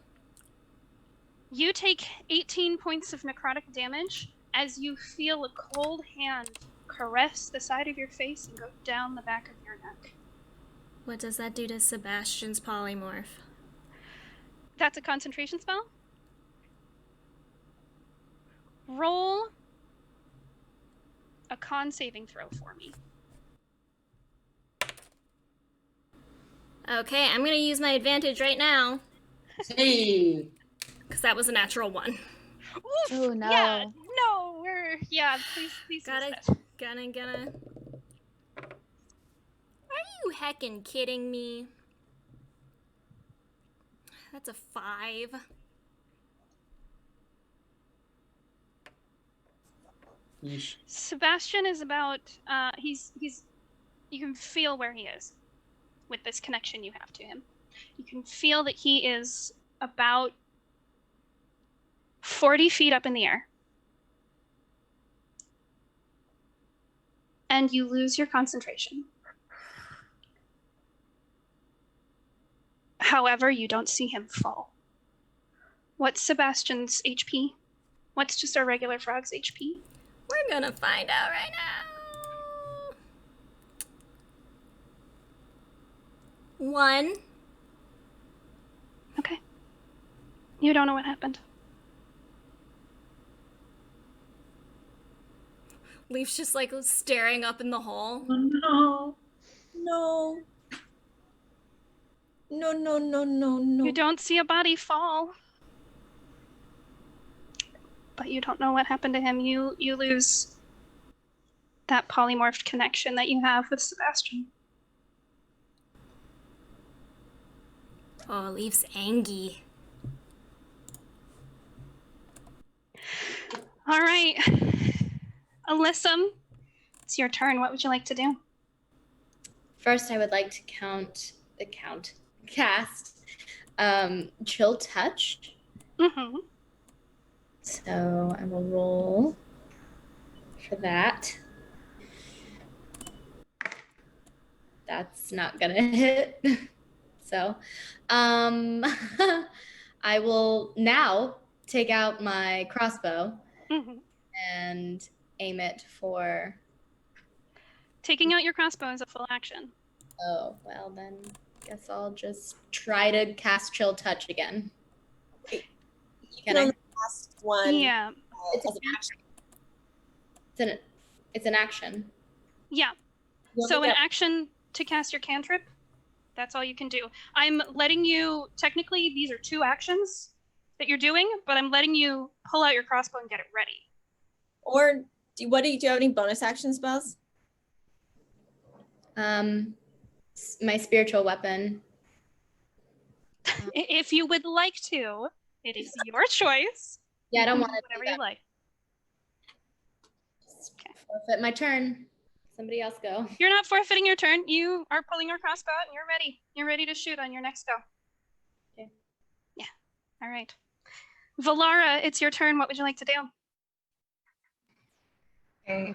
You take 18 points of necrotic damage as you feel a cold hand caress the side of your face and go down the back of your neck.
What does that do to Sebastian's polymorph?
That's a concentration spell. Roll a con saving throw for me.
Okay, I'm gonna use my advantage right now.
Hey.
Because that was a natural 1.
Oof,
Oh no.
Yeah, no, please.
Gonna. Are you heckin' kidding me? That's a 5.
Yeesh.
Sebastian is about, he's, you can feel where he is with this connection you have to him. You can feel that he is about 40 feet up in the air. And you lose your concentration. However, you don't see him fall. What's Sebastian's HP? What's just a regular frog's HP?
We're gonna find out right now. 1.
Okay. You don't know what happened.
Leaf's just like staring up in the hole.
Oh no.
No. No.
You don't see a body fall. But you don't know what happened to him. You lose that polymorphed connection that you have with Sebastian.
Oh, Leaf's angry.
All right. Alyssum, it's your turn. What would you like to do?
First, I would like to cast Chill Touch.
Mm-hmm.
So I will roll for that. That's not gonna hit. So I will now take out my crossbow and aim it for...
Taking out your crossbow is a full action.
Oh, well then, guess I'll just try to cast Chill Touch again. Can I?
Last one.
Yeah.
It's an action. It's an action.
Yeah. So an action to cast your cantrip, that's all you can do. I'm letting you, technically these are 2 actions that you're doing, but I'm letting you pull out your crossbow and get it ready.
Or do you have any bonus action spells?
My spiritual weapon.
If you would like to, it is your choice.
Yeah, I don't want to
whatever you like.
forfeit my turn. Somebody else go.
You're not forfeiting your turn. You are pulling your crossbow out and you're ready. You're ready to shoot on your next go.
Okay.
Yeah. All right. Valara, it's your turn. What would you like to do?
Okay.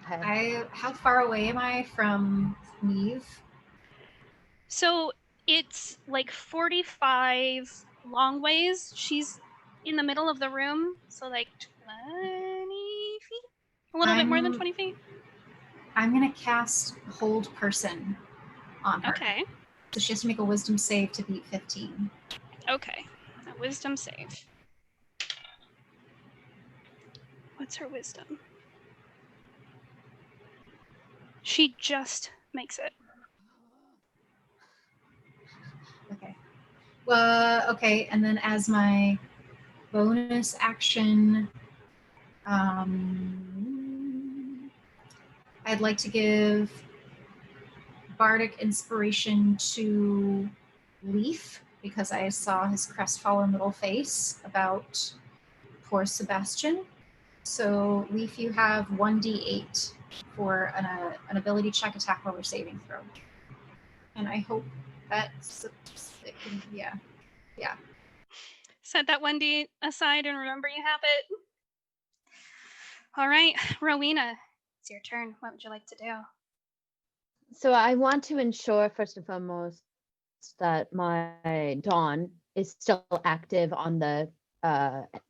How far away am I from Neve?
So it's like 45 long ways. She's in the middle of the room, so like 20 feet? A little bit more than 20 feet?
I'm gonna cast Hold Person on her.
Okay.
So she has to make a wisdom save to beat 15.
Okay. A wisdom save. What's her wisdom? She just makes it.
Okay. Well, okay, and then as my bonus action, I'd like to give Bardic Inspiration to Leaf because I saw his crestfallen little face about poor Sebastian. So, Leaf, you have 1d8 for an ability check, attack, roll, or saving throw. And I hope that's yeah.
Set that 1d aside and remember you have it. All right, Rowena, it's your turn. What would you like to do?
So I want to ensure, first and foremost, that my Dawn is still active on the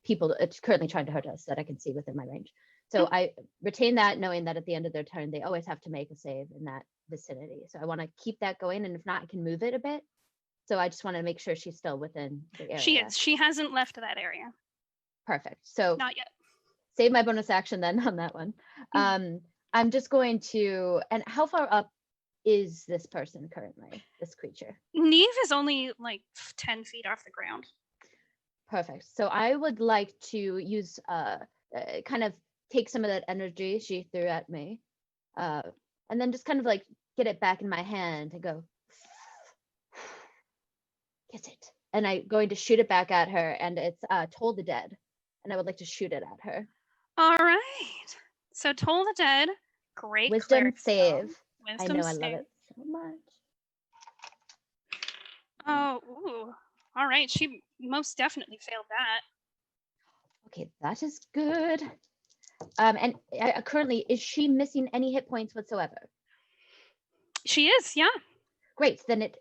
people it's currently trying to hurt us that I can see within my range. So I retain that, knowing that at the end of their turn, they always have to make a save in that vicinity. So I want to keep that going, and if not, I can move it a bit. So I just want to make sure she's still within the area.
She is. She hasn't left that area.
Perfect. So
not yet.
Save my bonus action then on that one. I'm just going to, and how far up is this person currently, this creature?
Neve is only like 10 feet off the ground.
Perfect. So I would like to use, kind of take some of that energy she threw at me, and then just kind of like get it back in my hand and go, get it. And I'm going to shoot it back at her, and it's Toll the Dead. And I would like to shoot it at her.
All right. So Toll the Dead, great
Wisdom save.
Wisdom
I know,
save.
I love it so much.
Oh, ooh. All right. She most definitely failed that.
Okay, that is good. And currently, is she missing any hit points whatsoever?
She is, yeah.
Great. Then it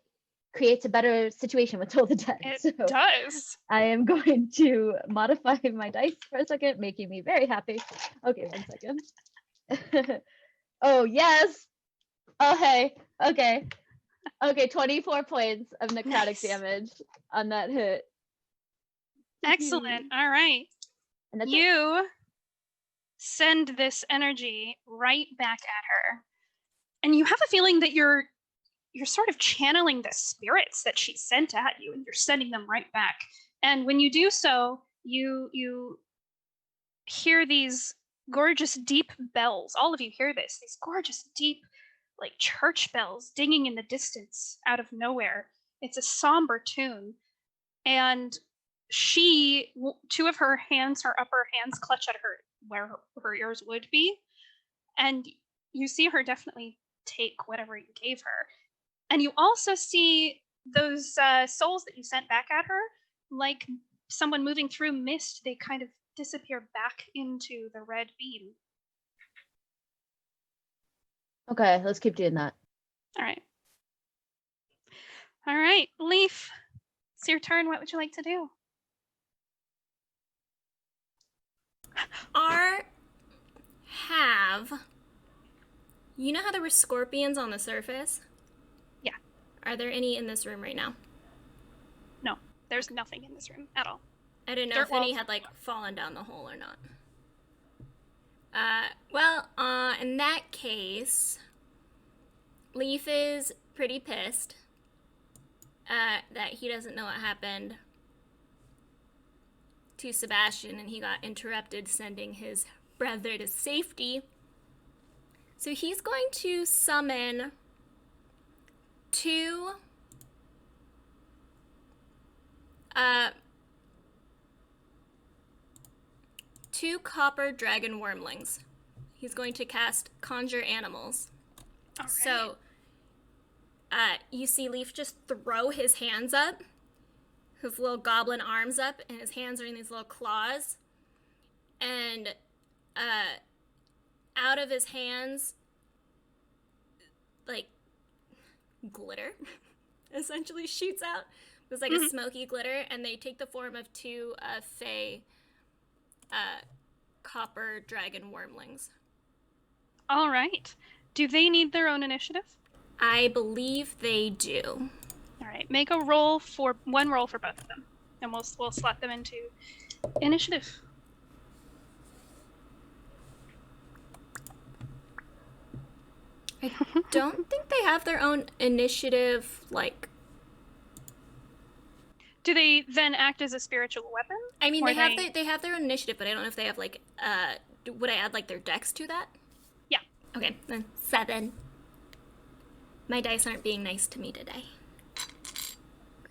creates a better situation with Toll the Dead.
It does.
I am going to modify my dice for a second, making me very happy. Okay, 1 second. Oh, yes. Oh, hey. Okay. Okay, 24 points of necrotic damage on that hit.
Excellent. All right.
And that's
you send this energy right back at her. And you have a feeling that you're sort of channeling the spirits that she sent at you, and you're sending them right back. And when you do so, you hear these gorgeous deep bells. All of you hear this, these gorgeous deep, like church bells dinging in the distance out of nowhere. It's a somber tune. And two of her hands, her upper hands, clutch at her where her ears would be. And you see her definitely take whatever you gave her. And you also see those souls that you sent back at her, like someone moving through mist, they kind of disappear back into the red beam.
Okay, let's keep doing that.
All right. All right, Leaf, it's your turn. What would you like to do?
You know how there were scorpions on the surface?
Yeah.
Are there any in this room right now?
No, there's nothing in this room at all.
I didn't know if any had like fallen down the hole or not. In that case, Leaf is pretty pissed that he doesn't know what happened to Sebastian and he got interrupted sending his brother to safety. So he's going to summon two copper dragon wormlings. He's going to cast Conjure Animals.
All right.
So you see Leaf just throw his hands up, his little goblin arms up, and his hands are in these little claws. And out of his hands, like, glitter essentially shoots out. It's like a smoky glitter, and they take the form of two fey copper dragon wormlings.
All right. Do they need their own initiative?
I believe they do.
All right. Make a roll for one roll for both of them, and we'll slot them into initiative.
I don't think they have their own initiative, like...
Do they then act as a spiritual weapon?
I mean, they have their own initiative, but I don't know if they have, like, would I add, like, their dex to that?
Yeah.
Okay, then 7. My dice aren't being nice to me today.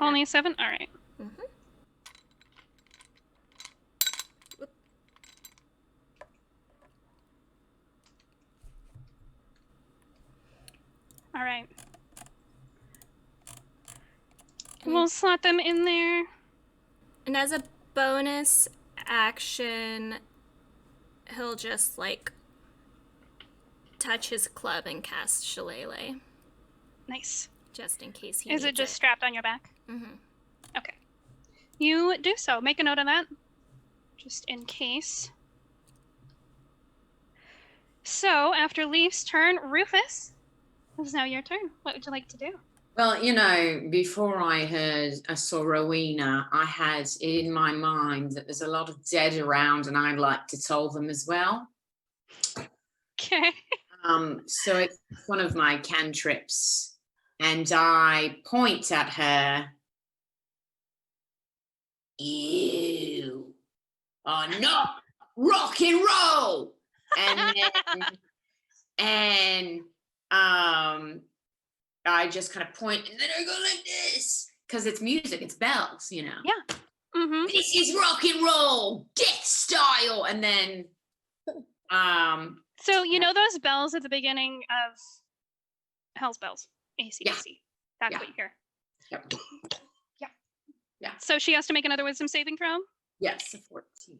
Only 7? All right.
Mm-hmm.
All right. We'll slot them in there.
And as a bonus action, he'll just, like, touch his club and cast Shillelagh.
Nice.
Just in case he
Is it
needs
just strapped on your back?
Mm-hmm.
Okay. You do so. Make a note of that. Just in case. So, after Leaf's turn, Rufus, it is now your turn. What would you like to do?
Well, you know, before I saw Rowena, I had in my mind that there's a lot of dead around and I'd like to toll them as well.
Okay.
So it's one of my cantrips, and I point at her. You are not rock and roll. And I just kind of point, and then I go like this because it's music, it's bells, you know.
Yeah. Mm-hmm.
This is rock and roll, death style, and then
So you know those bells at the beginning of Hell's Bells, AC/DC.
Yeah.
That's
Yeah.
what you hear.
Yep.
Yeah.
Yeah.
So she has to make another wisdom saving throw
Yes, a 14.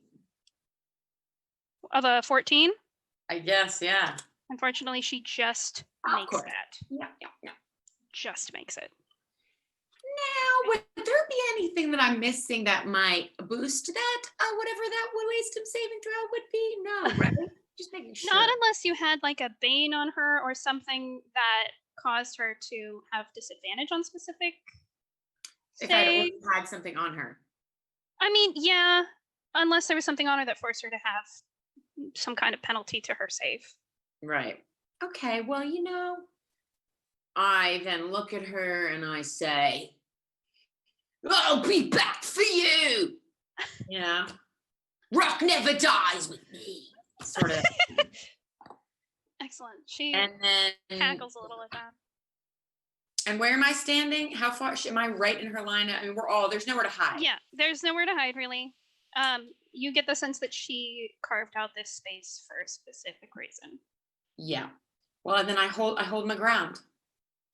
of a 14.
I guess, yeah.
Unfortunately, she just
Of
makes
course.
that.
Yeah.
Just makes it.
Now, would there be anything that I'm missing that might boost that, whatever that wisdom saving throw would be? No, right? Just making sure.
Not unless you had like a bane on her or something that caused her to have disadvantage on specific
if I'd
saves.
already had something on her.
I mean, yeah, unless there was something on her that forced her to have some kind of penalty to her save.
Right. Okay, well, you know, I then look at her and I say, I'll be back for you. Yeah. Rock never dies with me. Sort of.
Excellent. She
And then
cackles a little at that.
And where am I standing? How far am I right in her line? I mean, there's nowhere to hide.
Yeah, there's nowhere to hide really. You get the sense that she carved out this space for a specific reason.
Yeah. Well, then I hold my ground.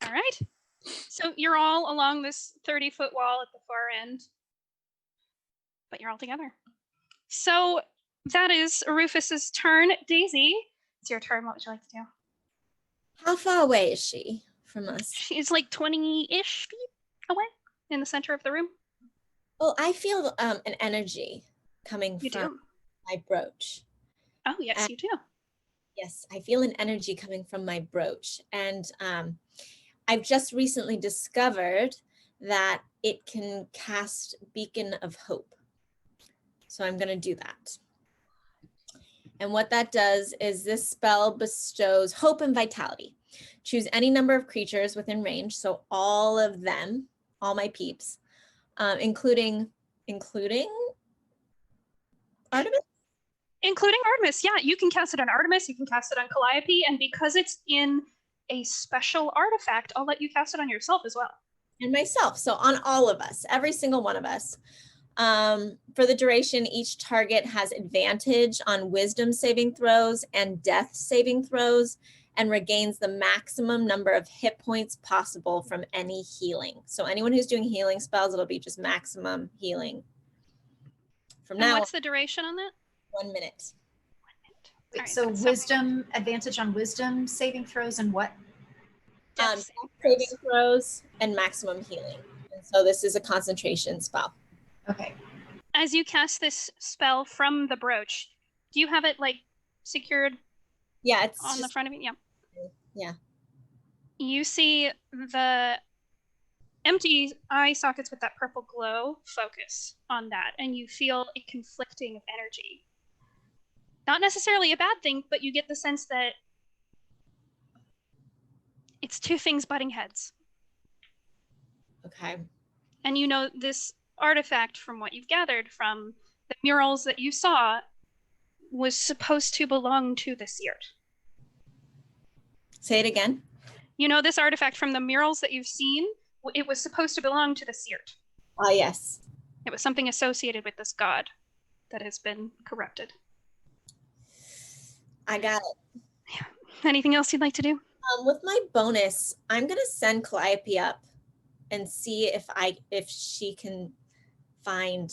All right. So you're all along this 30-foot wall at the far end, but you're all together. So that is Rufus's turn. Daisy, it's your turn. What would you like to do?
How far away is she from us?
She's like 20-ish feet away in the center of the room.
Well, I feel an energy coming
You
from
do?
my brooch.
Oh, yes, you do.
Yes, I feel an energy coming from my brooch. And I've just recently discovered that it can cast Beacon of Hope. So I'm going to do that. And what that does is this spell bestows hope and vitality. Choose any number of creatures within range. So all of them, all my peeps, including Artemis?
Including Artemis, yeah. You can cast it on Artemis, you can cast it on Calliope, and because it's in a special artifact, I'll let you cast it on yourself as well.
And myself. So on all of us, every single one of us. For the duration, each target has advantage on wisdom saving throws and death saving throws and regains the maximum number of hit points possible from any healing. So anyone who's doing healing spells, it'll be just maximum healing. From
And
now
what's the duration on that?
1 minute.
Wait,
Alright,
so
that's
wisdom, advantage on wisdom saving throws and what?
death
Saving throws and maximum healing. And so this is a concentration spell.
Okay.
As you cast this spell from the brooch, do you have it like secured
Yeah, it's
on the
just,
front of you? Yeah.
yeah.
You see the empty eye sockets with that purple glow focus on that, and you feel a conflicting of energy. Not necessarily a bad thing, but you get the sense that it's two things butting heads.
Okay.
And you know this artifact, from what you've gathered from the murals that you saw, was supposed to belong to the Seert.
Say it again.
You know this artifact from the murals that you've seen, it was supposed to belong to the Seert.
Ah, yes.
It was something associated with this god that has been corrupted.
I got it.
Anything else you'd like to do?
With my bonus, I'm gonna send Calliope up and see if she can find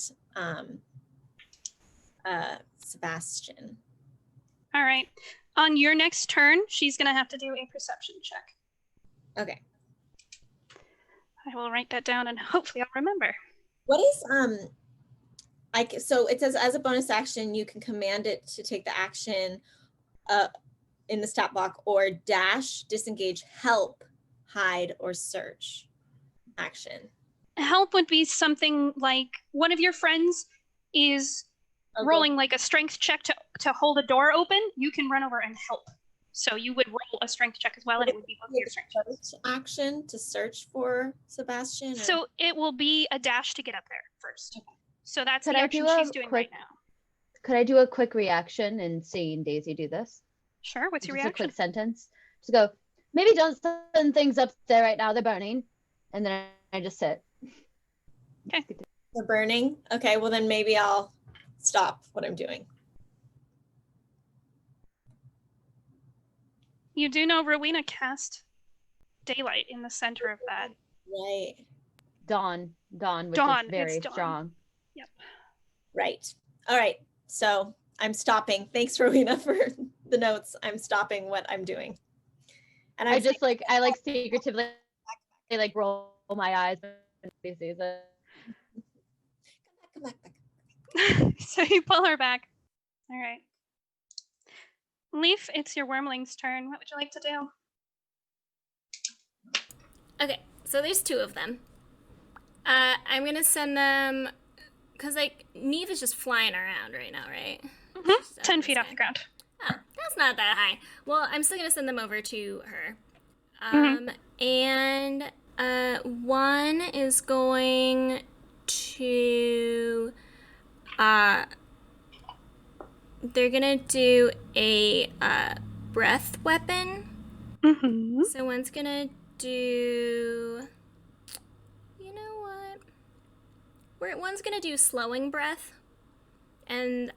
Sebastian.
All right. On your next turn, she's going to have to do a perception check.
Okay.
I will write that down and hopefully I'll remember.
What is so it says as a bonus action you can command it to take the action in the stat block or dash, disengage, help, hide, or search action.
Help would be something like one of your friends is rolling like a strength check to hold a door open. You can run over and help. So you would roll a strength check as well, and it would be both your strength checks.
Action to search for Sebastian. Or?
So it will be a dash to get up there first. So that's
Could
the
I
action
do
she's
a
doing
quick-
right now.
Could I do a quick reaction and seeing Daisy do this?
Sure. What's your
Just a
reaction?
quick sentence. Just go, maybe don't send things up there right now. They're burning. And then I just sit.
Okay.
They're burning. Okay, well then maybe I'll stop what I'm doing.
You do know Rowena cast daylight in the center of that.
Right.
Dawn, which
Dawn,
is very
it's dawn.
strong.
Yep.
Right. All right. So I'm stopping. Thanks, Rowena, for the notes. I'm stopping what I'm doing. And
I just like, I like secretively like roll my eyes when she sees it.
Come back.
So you pull her back. All right. Leaf, it's your wormling's turn. What would you like to do?
Okay, so there's two of them. I'm gonna send them, cause like Neve is just flying around right now, right? She's up
10
in
feet
the
off
sky.
the ground.
Oh, that's not that high. Well, I'm still gonna send them over to her. And one is going to they're gonna do a breath weapon.
Mm-hmm.
So one's gonna do, you know what? One's gonna do slowing breath, and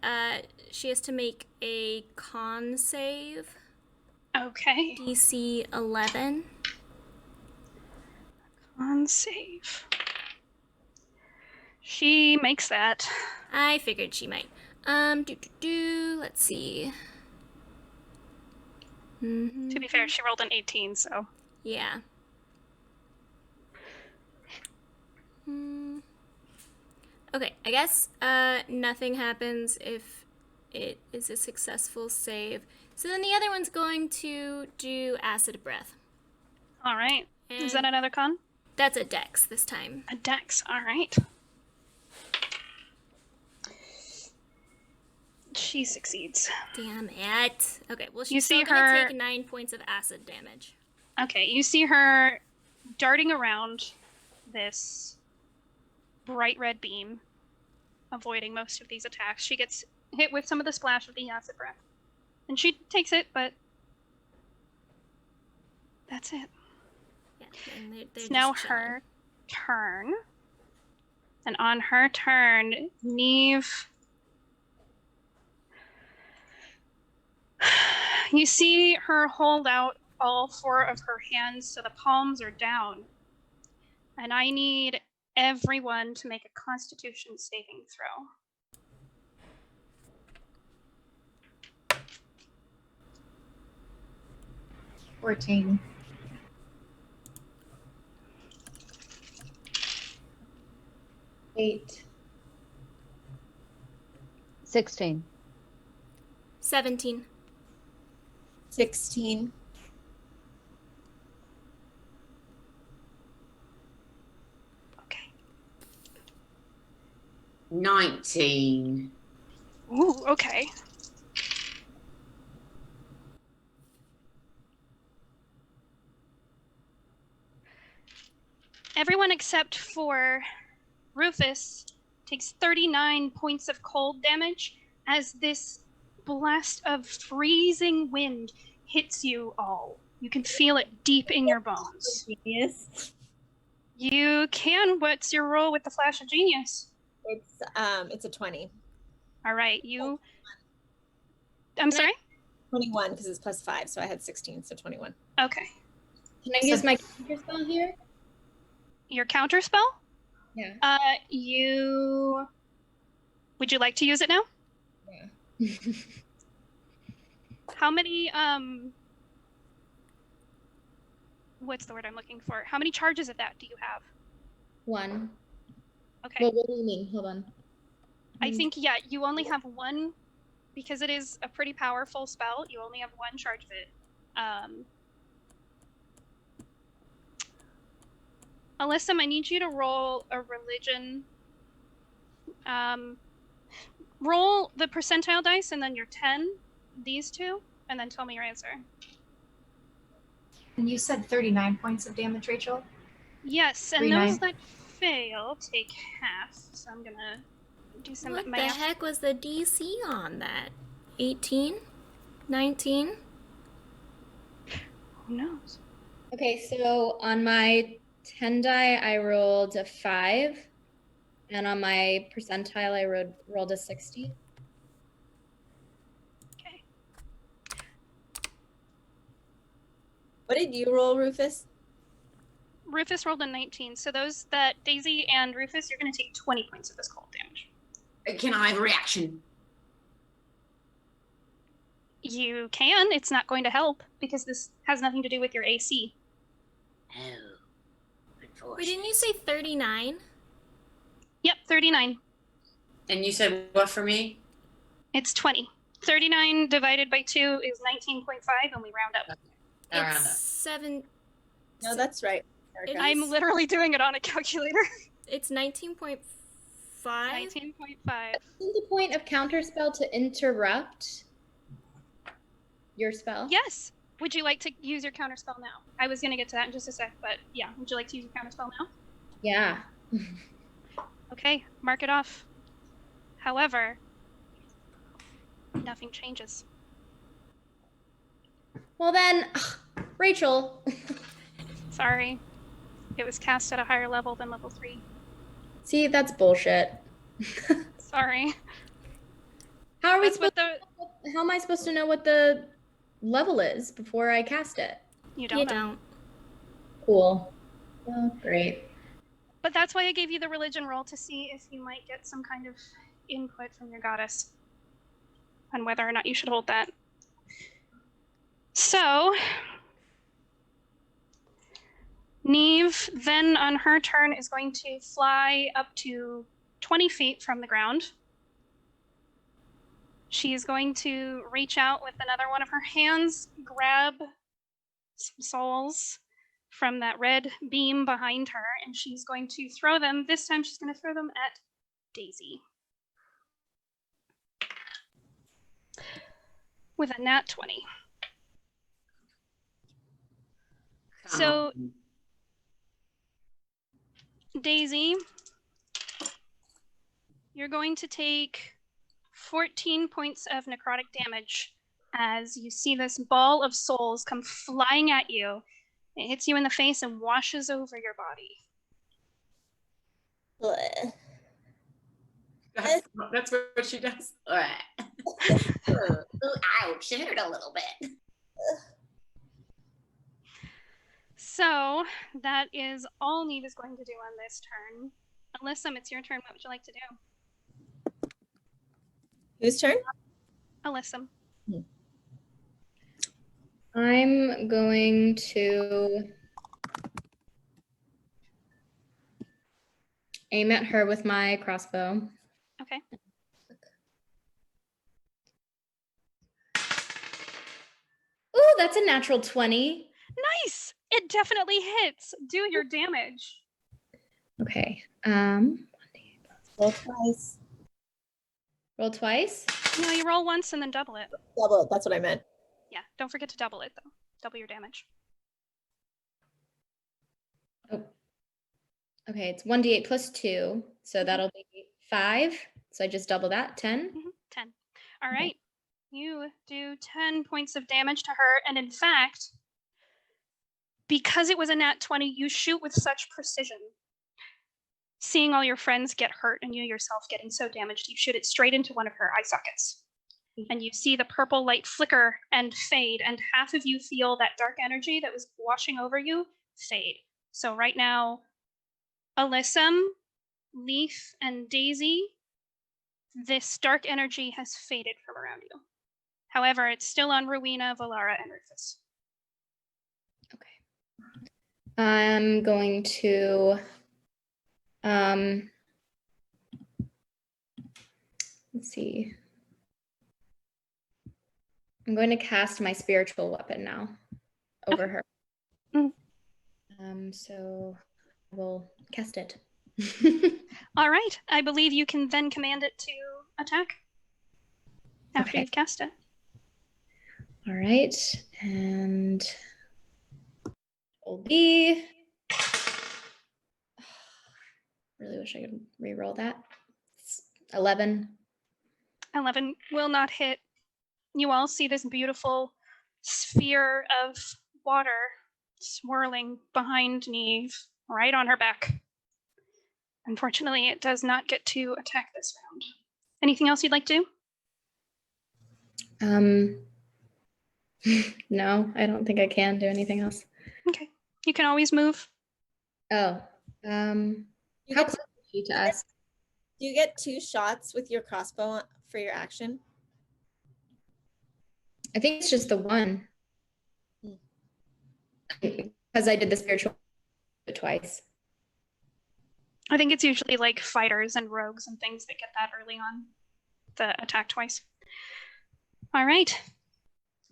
she has to make a con save.
Okay.
DC 11.
On save. She makes that.
I figured she might. Let's see.
To be fair, she rolled an 18, so.
Yeah. Okay, I guess nothing happens if it is a successful save. So then the other one's going to do acid breath.
All right. Is that
And
another con?
that's a dex this time.
A dex. All right. She succeeds.
Damn it. Okay, well,
You
she's
see
still gonna
her-
take 9 points of acid damage.
Okay, you see her darting around this bright red beam, avoiding most of these attacks. She gets hit with some of the splash of the acid breath. And she takes it, but that's it.
Yeah, and they're
It's now
just chilling.
her turn. And on her turn, Neve. You see her hold out all 4 of her hands so the palms are down. And I need everyone to make a Constitution saving throw.
14.
8.
16.
17.
16.
Okay.
19.
Ooh, okay. Everyone except for Rufus takes 39 points of cold damage as this blast of freezing wind hits you all. You can feel it deep in your bones.
Genius.
You can. What's your roll with the flash of genius?
It's a 20.
All right, I'm sorry?
21 because it's plus 5, so I had 16, so 21.
Okay.
Can I use my counter spell here?
Your counter spell?
Yeah.
Would you like to use it now?
Yeah.
How many, what's the word I'm looking for? How many charges of that do you have?
1.
Okay.
Well, what do you mean? Hold on.
I think, yeah, you only have one, because it is a pretty powerful spell. You only have one charge of it. Alyssa, I need you to roll a religion. Roll the percentile dice and then your 10, these two, and then tell me your answer.
And you said 39 points of damage, Rachel?
Yes, and
39.
those that fail take half. So I'm gonna do some
What the
math.
heck was the DC on that? 18? 19?
Who knows?
Okay, so on my 10 die, I rolled a 5. And on my percentile, I rolled a 60.
Okay.
What did you roll, Rufus?
Rufus rolled a 19. So those that Daisy and Rufus, you're gonna take 20 points of this cold damage.
Can I have a reaction?
You can. It's not going to help because this has nothing to do with your AC.
Oh,
Wait,
unfortunate.
didn't you say 39?
Yep, 39.
And you said what for me?
It's 20. 39 divided by 2 is 19.5, and we round up.
Around
It's
up.
7.
No, that's right.
It
I'm
is-
literally doing it on a calculator.
It's 19.5.
19.5.
Isn't the point of counterspell to interrupt your spell?
Yes. Would you like to use your counterspell now? I was going to get to that in just a sec, but yeah. Would you like to use your counterspell now?
Yeah.
Okay, mark it off. However, nothing changes.
Well then, Rachel.
Sorry. It was cast at a higher level than level 3.
See, that's bullshit.
Sorry.
How are we
That's what
supposed How am I supposed to know what the level is before I cast it?
You don't
You
know.
don't.
Cool. Oh, great.
But that's why I gave you the religion roll, to see if you might get some kind of input from your goddess on whether or not you should hold that. So, Neve then on her turn is going to fly up to 20 feet from the ground. She is going to reach out with another one of her hands, grab some souls from that red beam behind her, and she's going to throw them. This time she's going to throw them at Daisy. With a nat 20. So, Daisy, you're going to take 14 points of necrotic damage as you see this ball of souls come flying at you. It hits you in the face and washes over your body.
Bleh.
That's what she does. Ouch, it hurt a little bit.
So that is all Neve is going to do on this turn. Alyssa, it's your turn. What would you like to do?
Whose turn?
Alyssa.
I'm going to aim at her with my crossbow.
Okay.
Ooh, that's a natural 20.
Nice! It definitely hits. Do your damage.
Okay.
Roll twice.
Roll twice.
No, you roll once and then double it.
Double it. That's what I meant.
Yeah, don't forget to double it, though. Double your damage.
Oh. Okay, it's 1d8 plus 2, so that'll be 5. So I just double that, 10.
10. All right. You do 10 points of damage to her, and in fact, because it was a nat 20, you shoot with such precision. Seeing all your friends get hurt and you yourself getting so damaged, you shoot it straight into one of her eye sockets. And you see the purple light flicker and fade, and half of you feel that dark energy that was washing over you fade. So right now, Alyssum, Leaf, and Daisy, this dark energy has faded from around you. However, it's still on Rowena, Valara, and Rufus.
Okay. I'm going to let's see. I'm going to cast my spiritual weapon now over her. So I will cast it.
All right. I believe you can then command it to attack after you've cast it.
All right. And will be. Really wish I could re-roll that. It's 11.
11 will not hit. You all see this beautiful sphere of water swirling behind Neve, right on her back. Unfortunately, it does not get to attack this round. Anything else you'd like to do?
No, I don't think I can do anything else.
Okay. You can always move.
Oh. How close is she to us?
Do you get 2 shots with your crossbow for your action?
I think it's just the one. Because I did the spiritual twice.
I think it's usually like fighters and rogues and things that get that early on. The attack twice. All right.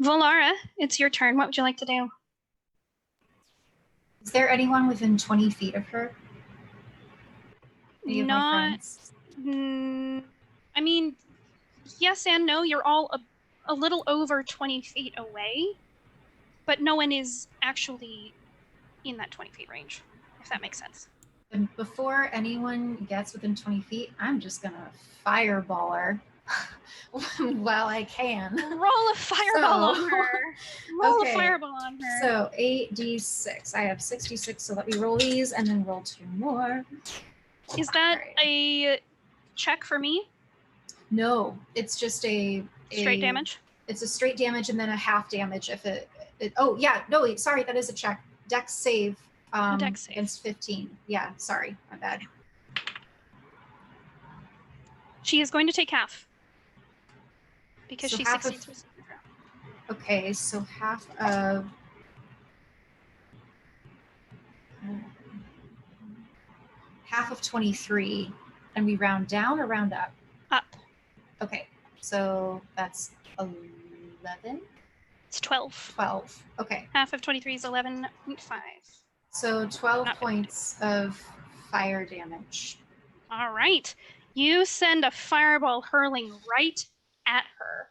Valara, it's your turn. What would you like to do?
Is there anyone within 20 feet of her? Any of my friends?
I mean, yes and no. You're all a little over 20 feet away, but no one is actually in that 20 feet range, if that makes sense.
And before anyone gets within 20 feet, I'm just going to fireball her while I can.
Roll a fireball on her. Roll a fireball on her.
So 8d6. I have 66, so let me roll these and then roll 2 more.
Is that a check for me?
No, it's just a
straight damage.
It's a straight damage and then a half damage if it oh yeah, no wait, sorry, that is a check. Dex save against 15. Yeah, sorry, my bad.
She is going to take half because
so
she succeeds.
Okay, so half of half of 23, and we round down or round up?
Up.
Okay, so that's 11?
It's 12.
12, okay.
Half of 23 is 11.5.
So 12 points of fire damage.
All right. You send a fireball hurling right at her,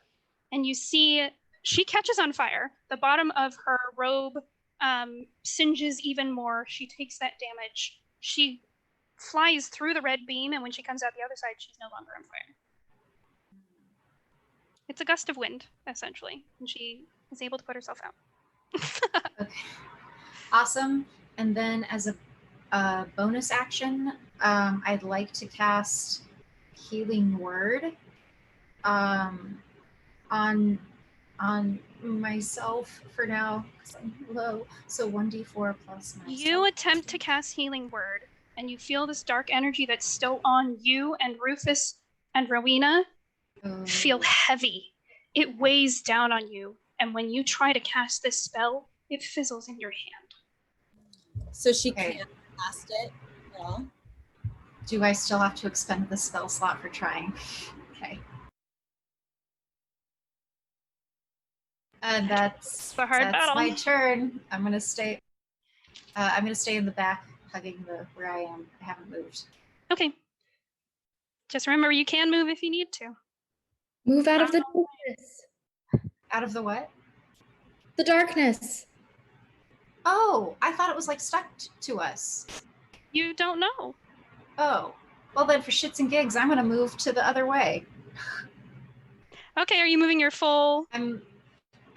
and you see she catches on fire. The bottom of her robe singes even more. She takes that damage. She flies through the red beam, and when she comes out the other side, she's no longer on fire. It's a gust of wind, essentially, and she is able to put herself out.
Okay. Awesome. And then as a bonus action, I'd like to cast Healing Word on myself for now because I'm low. So 1d4 plus myself.
You attempt to cast Healing Word, and you feel this dark energy that's still on you, and Rufus and Rowena feel heavy. It weighs down on you. and when you try to cast this spell, it fizzles in your hand.
So she
Okay.
can't cast it at all.
Do I still have to expend the spell slot for trying? Okay. And that's
a hard battle.
my turn. I'm gonna stay. I'm gonna stay in the back, hugging where I am. I haven't moved.
Okay. Just remember, you can move if you need to.
Move out of the darkness.
Out of the what?
The darkness.
Oh, I thought it was like stuck to us.
You don't know.
Oh, well then for shits and gigs, I'm gonna move to the other way.
Okay, are you moving your full?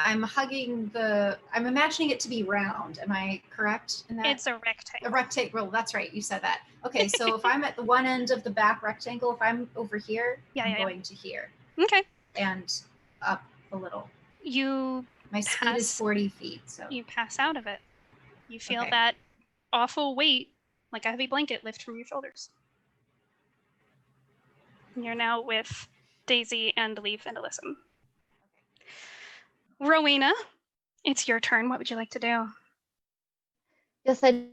I'm hugging I'm imagining it to be round. Am I correct in that?
It's a rectangle.
A rectangle. That's right. You said that. Okay, so if I'm at the one end of the back rectangle, if I'm over here, I'm going to here.
Okay.
And up a little.
You
My speed is 40 feet, so.
You pass out of it. You feel
Okay.
that awful weight, like a heavy blanket, lift from your shoulders. You're now with Daisy and Leaf and Alyssum. Rowena, it's your turn. What would you like to do?
Yes, I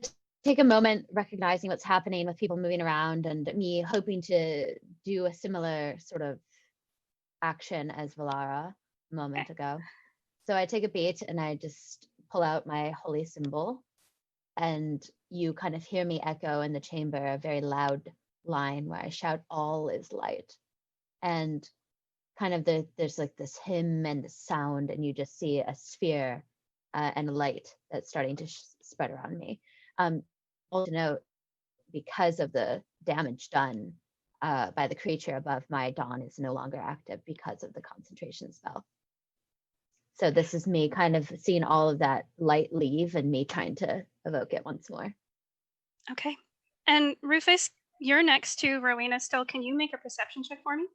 take a moment recognizing what's happening with people moving around and me hoping to do a similar sort of action as Valara a moment ago. So I take a beat and I just pull out my holy symbol, and you kind of hear me echo in the chamber a very loud line where I shout, "All is light." And kind of there's like this hymn and the sound, and you just see a sphere and a light that's starting to spread around me. Also note, because of the damage done by the creature above, my dawn is no longer active because of the concentration spell. So this is me kind of seeing all of that light leave and me trying to evoke it once more.
Okay. And Rufus, you're next to Rowena still. Can you make a perception check for me?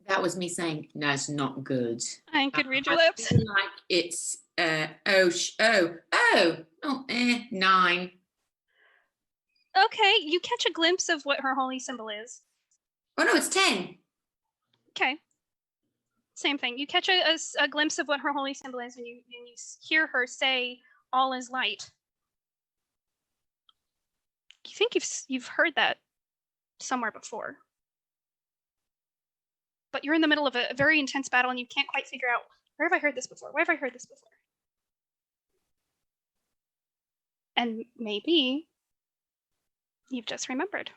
That was me saying, no, it's not good.
I could read your
I
lips.
feel like it's, 9.
Okay, you catch a glimpse of what her holy symbol is.
Oh, no, it's 10.
Okay. Same thing. You catch a glimpse of what her holy symbol is, and you hear her say, "All is light." You think you've heard that somewhere before. But you're in the middle of a very intense battle, and you can't quite figure out, where have I heard this before? Where have I heard this before? And maybe you've just remembered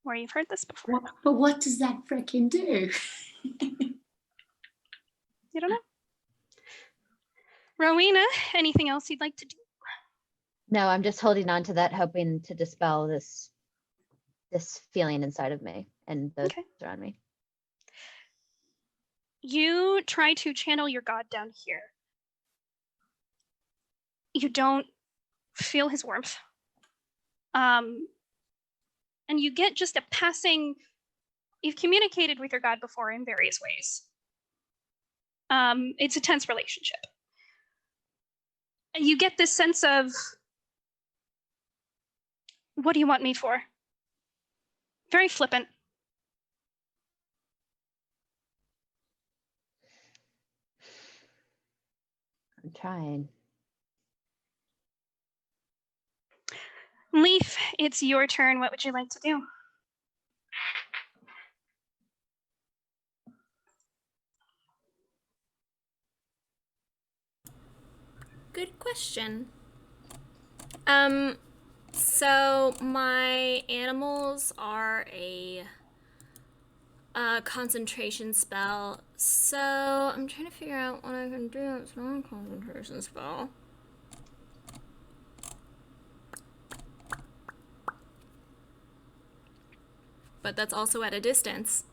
where you've heard this before.
But what does that frickin' do?
You don't know? Rowena, anything else you'd like to do?
No, I'm just holding on to that, hoping to dispel this feeling inside of me and those around me.
You try to channel your god down here. You don't feel his warmth. And you get just a passing. You've communicated with your god before in various ways. It's a tense relationship. And you get this sense of, what do you want me for? Very flippant.
I'm trying.
Leaf, it's your turn. What would you like to do?
Good question. So my animals are a concentration spell. So I'm trying to figure out what I can do. It's not a concentration spell. But that's also at a distance.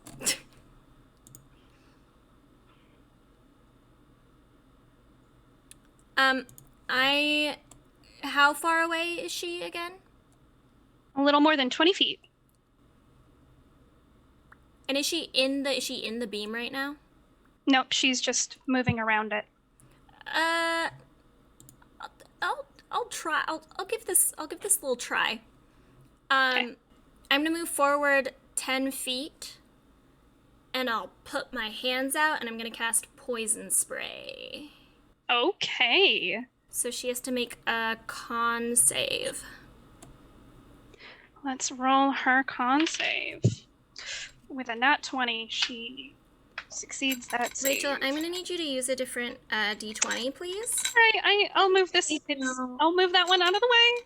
How far away is she again?
A little more than 20 feet.
And is she in the beam right now?
Nope, she's just moving around it.
I'll try. I'll give this a little try.
Okay.
I'm gonna move forward 10 feet, and I'll put my hands out, and I'm gonna cast poison spray.
Okay.
So she has to make a con save.
Let's roll her con save. With a nat 20, she succeeds that save.
Rachel, I'm gonna need you to use a different d20, please.
I'll move this. I'll move that one out of the way,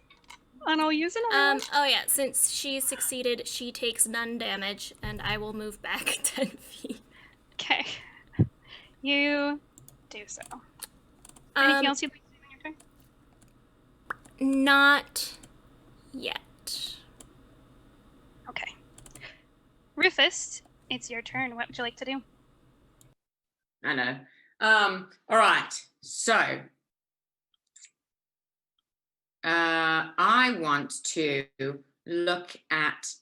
and I'll use another one.
Oh yeah, since she succeeded, she takes none damage, and I will move back 10 feet.
Okay. You do so. Anything else you'd like to do on your turn?
Not yet.
Okay. Rufus, it's your turn. What would you like to do?
I know. All right. So, I want to look at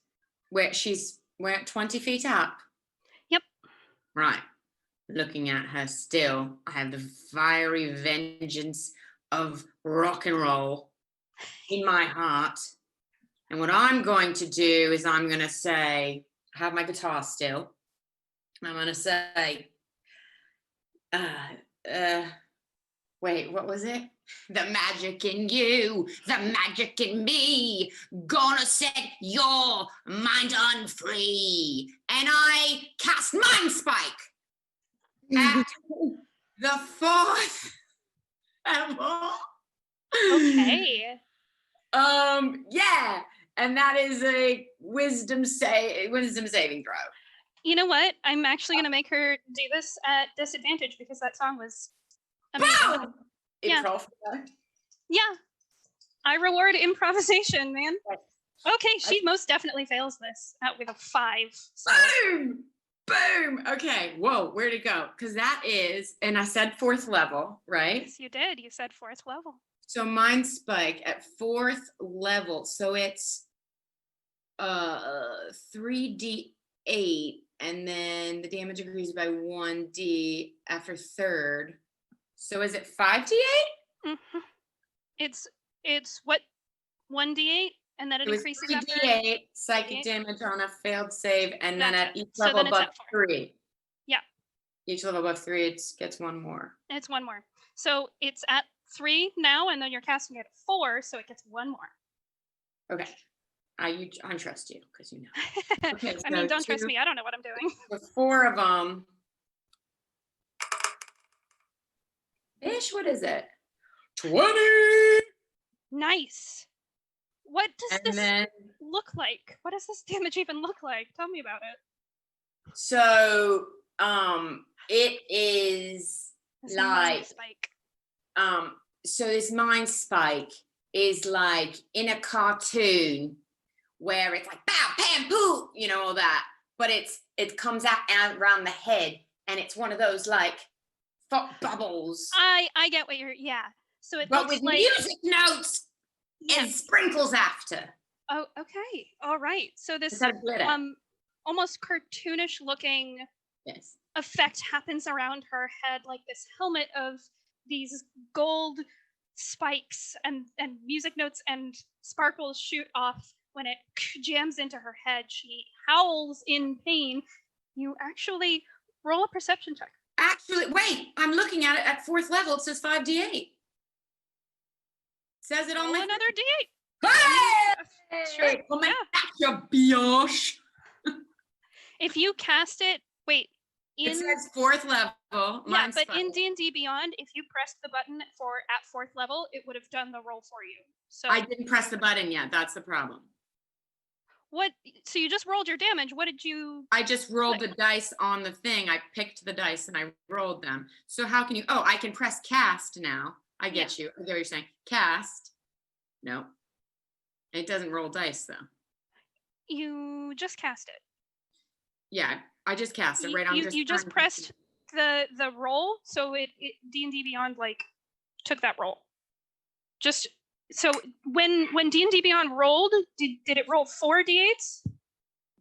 we're at 20 feet up.
Yep.
Right. Looking at her still. I have the fiery vengeance of rock and roll in my heart. And what I'm going to do is I'm going to say, I have my guitar still. I'm going to say, wait, what was it? The magic in you, the magic in me, gonna set your mind unfree. And I cast Mind Spike at the 4th level.
Okay.
Yeah, and that is a wisdom saving throw.
You know what? I'm actually going to make her do this at disadvantage because that song was amazing.
Boom!
Yeah.
Improv.
Yeah. I reward improvisation, man. Okay, she most definitely fails this with a 5. So.
Boom! Boom! Okay, whoa, where'd it go? Because that is, and I said 4th level, right?
Yes, you did. You said 4th level.
So Mind Spike at 4th level. So it's 3d8, and then the damage increases by 1d after 3rd. So is it 5d8?
Mm-hmm. It's what, 1d8, and then it increases after
3d8 psychic damage on a failed save, and then at each level
then it's
above
at 4.
3.
Yeah.
Each level above 3, it gets 1 more.
It's 1 more. So it's at 3 now, and then you're casting it at 4, so it gets 1 more.
Okay. I trust you because you know. Okay,
I mean, don't trust me. I don't know what I'm doing.
The 4 of them. Ish, what is it? 20.
Nice. What does this look like? What does this damage even look like? Tell me about it.
So, it is
This
like
mind spike.
So this Mind Spike is like in a cartoon where it's like bow, pam, poo, you know, all that, but it comes out around the head, and it's one of those like bubbles.
I get what you're. Yeah. So it
but
looks
with
like
music notes and sprinkles after.
Oh, okay. All right. So this
Instead of glitter.
almost cartoonish looking
Yes.
effect happens around her head, like this helmet of these gold spikes and music notes and sparkles shoot off. When it jams into her head, she howls in pain. You actually roll a perception check.
Actually, wait, I'm looking at it at 4th level. It says 5d8. Says it on
Roll
my
another d8.
Hey!
Sure.
Come
Yeah.
back, your biatch.
If you cast it, wait.
It says 4th level.
Yeah, but in D&D Beyond, if you pressed the button at 4th level, it would have done the roll for you. So
I didn't press the button yet. That's the problem.
What? So you just rolled your damage. What did you?
I just rolled the dice on the thing. I picked the dice and I rolled them. So how can you? Oh, I can press cast now. I get you. I get what you're saying. Cast. No. It doesn't roll dice though.
You just cast it.
Yeah, I just cast it. Right.
You just pressed the roll, so it D&D Beyond like took that roll. Just so when D&D Beyond rolled, did it roll 4 d8s?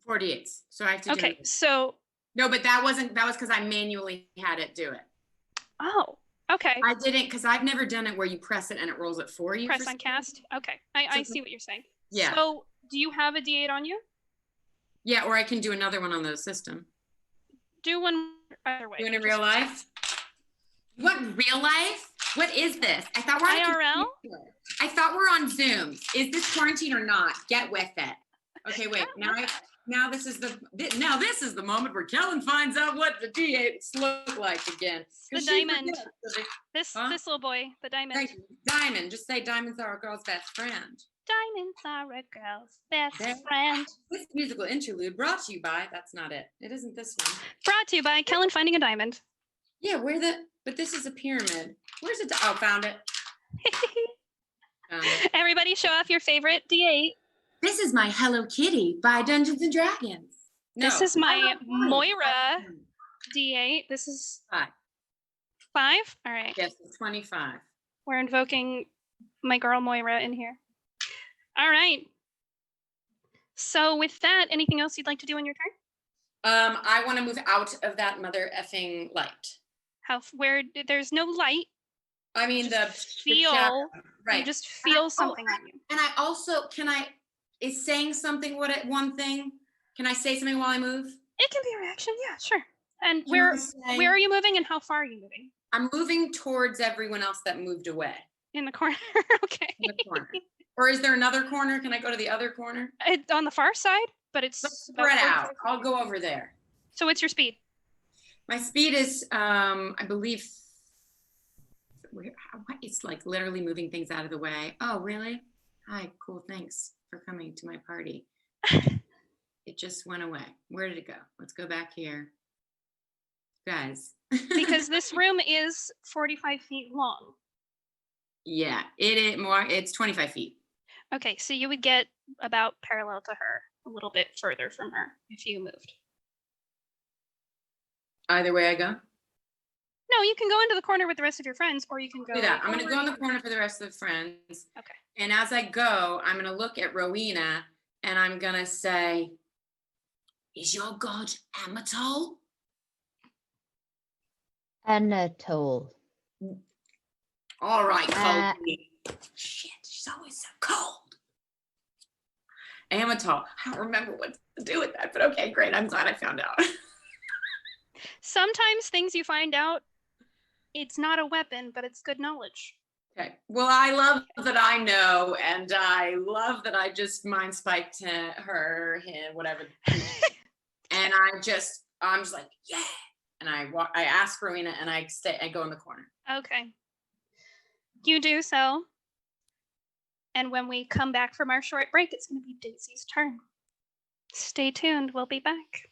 4 d8s. So I have to do
Okay, so
no, but that was because I manually had it do it.
Oh, Okay.
I didn't, because I've never done it where you press it and it rolls it for you.
Press on cast. Okay. I
So-
see what you're saying.
Yeah.
So do you have a D8 on you?
Yeah, or I can do another one on the system.
Do one either way.
Doing in real life? What, real life? What is this? I thought we're on a
IRL?
computer. I thought we're on Zoom. Is this quarantine or not? Get with it. Okay, wait. Now this is the moment where Kellen finds out what the D8s look like again.
The
'Cause she
diamond.
forgets.
This
Huh?
this little boy, the diamond.
Thank you. Diamond. Just say diamonds are a girl's best friend.
Diamonds are a girl's best
There.
friend.
This musical interlude brought to you by, that's not it. It isn't this one.
Brought to you by Kellen finding a diamond.
Yeah, but this is a pyramid. Where's it? Oh, found it. Found it.
Everybody show off your favorite D8.
This is my Hello Kitty by Dungeons and Dragons.
This is my Moira D8. This is
5.
5? All right.
Yes, it's 25.
We're invoking my girl Moira in here. All right. So with that, anything else you'd like to do on your turn?
I want to move out of that mother effing light.
Where there's no light,
I mean the
feel,
shadow, right?
you just feel something on you.
And I also is saying something one thing? Can I say something while I move?
It can be a reaction, yeah, sure. And
Can
where
I say-
are you moving and how far are you moving?
I'm moving towards everyone else that moved away
In the corner. Okay.
in the corner. Or is there another corner? Can I go to the other corner?
On the far side, but it's
Let's
about
spread
45
out. I'll go over there.
So what's your speed?
My speed is, I believe, it's like literally moving things out of the way. Oh, really? Hi, cool. Thanks for coming to my party. It just went away. Where did it go? Let's go back here. Guys.
Because this room is 45 feet long.
Yeah, it's 25 feet.
Okay, so you would get about parallel to her, a little bit further from her if you moved.
Either way I go?
No, you can go into the corner with the rest of your friends, or you can go.
Do that. I'm going to
over
go in the
here.
corner for the rest of the friends.
Okay.
And as I go, I'm going to look at Rowena and I'm going to say, is your god Amatol?
Anatole.
All right, cold. Shit, she's always so cold. Amatol. I don't remember what to do with that, but okay, great. I'm glad I found out.
Sometimes things you find out, it's not a weapon, but it's good knowledge.
Okay. Well, I love that I know, and I love that I just mind spiked her, him, whatever. And I'm just like, yeah. And I ask Rowena, and I go in the corner.
Okay. You do so. And when we come back from our short break, it's going to be Daisy's turn. Stay tuned. We'll be back.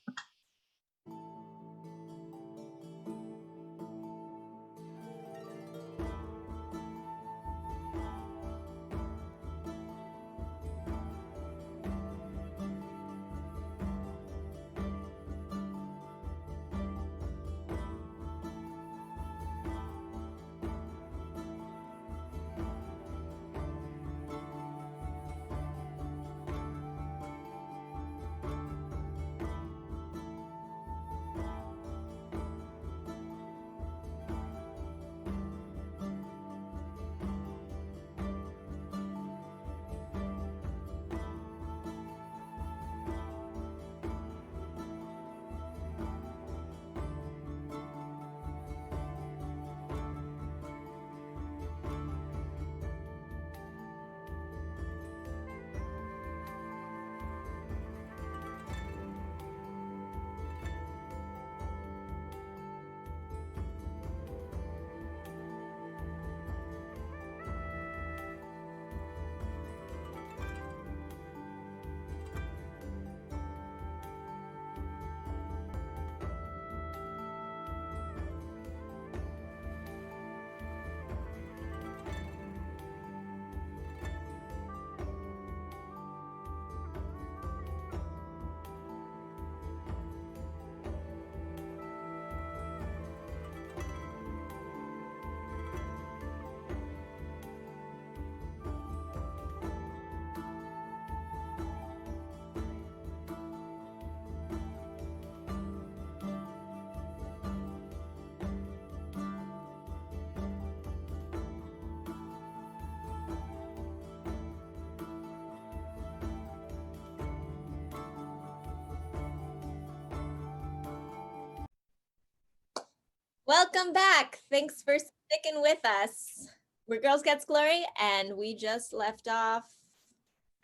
Welcome back. Thanks for sticking with us. We're Girls Gets Glory, and we just left off.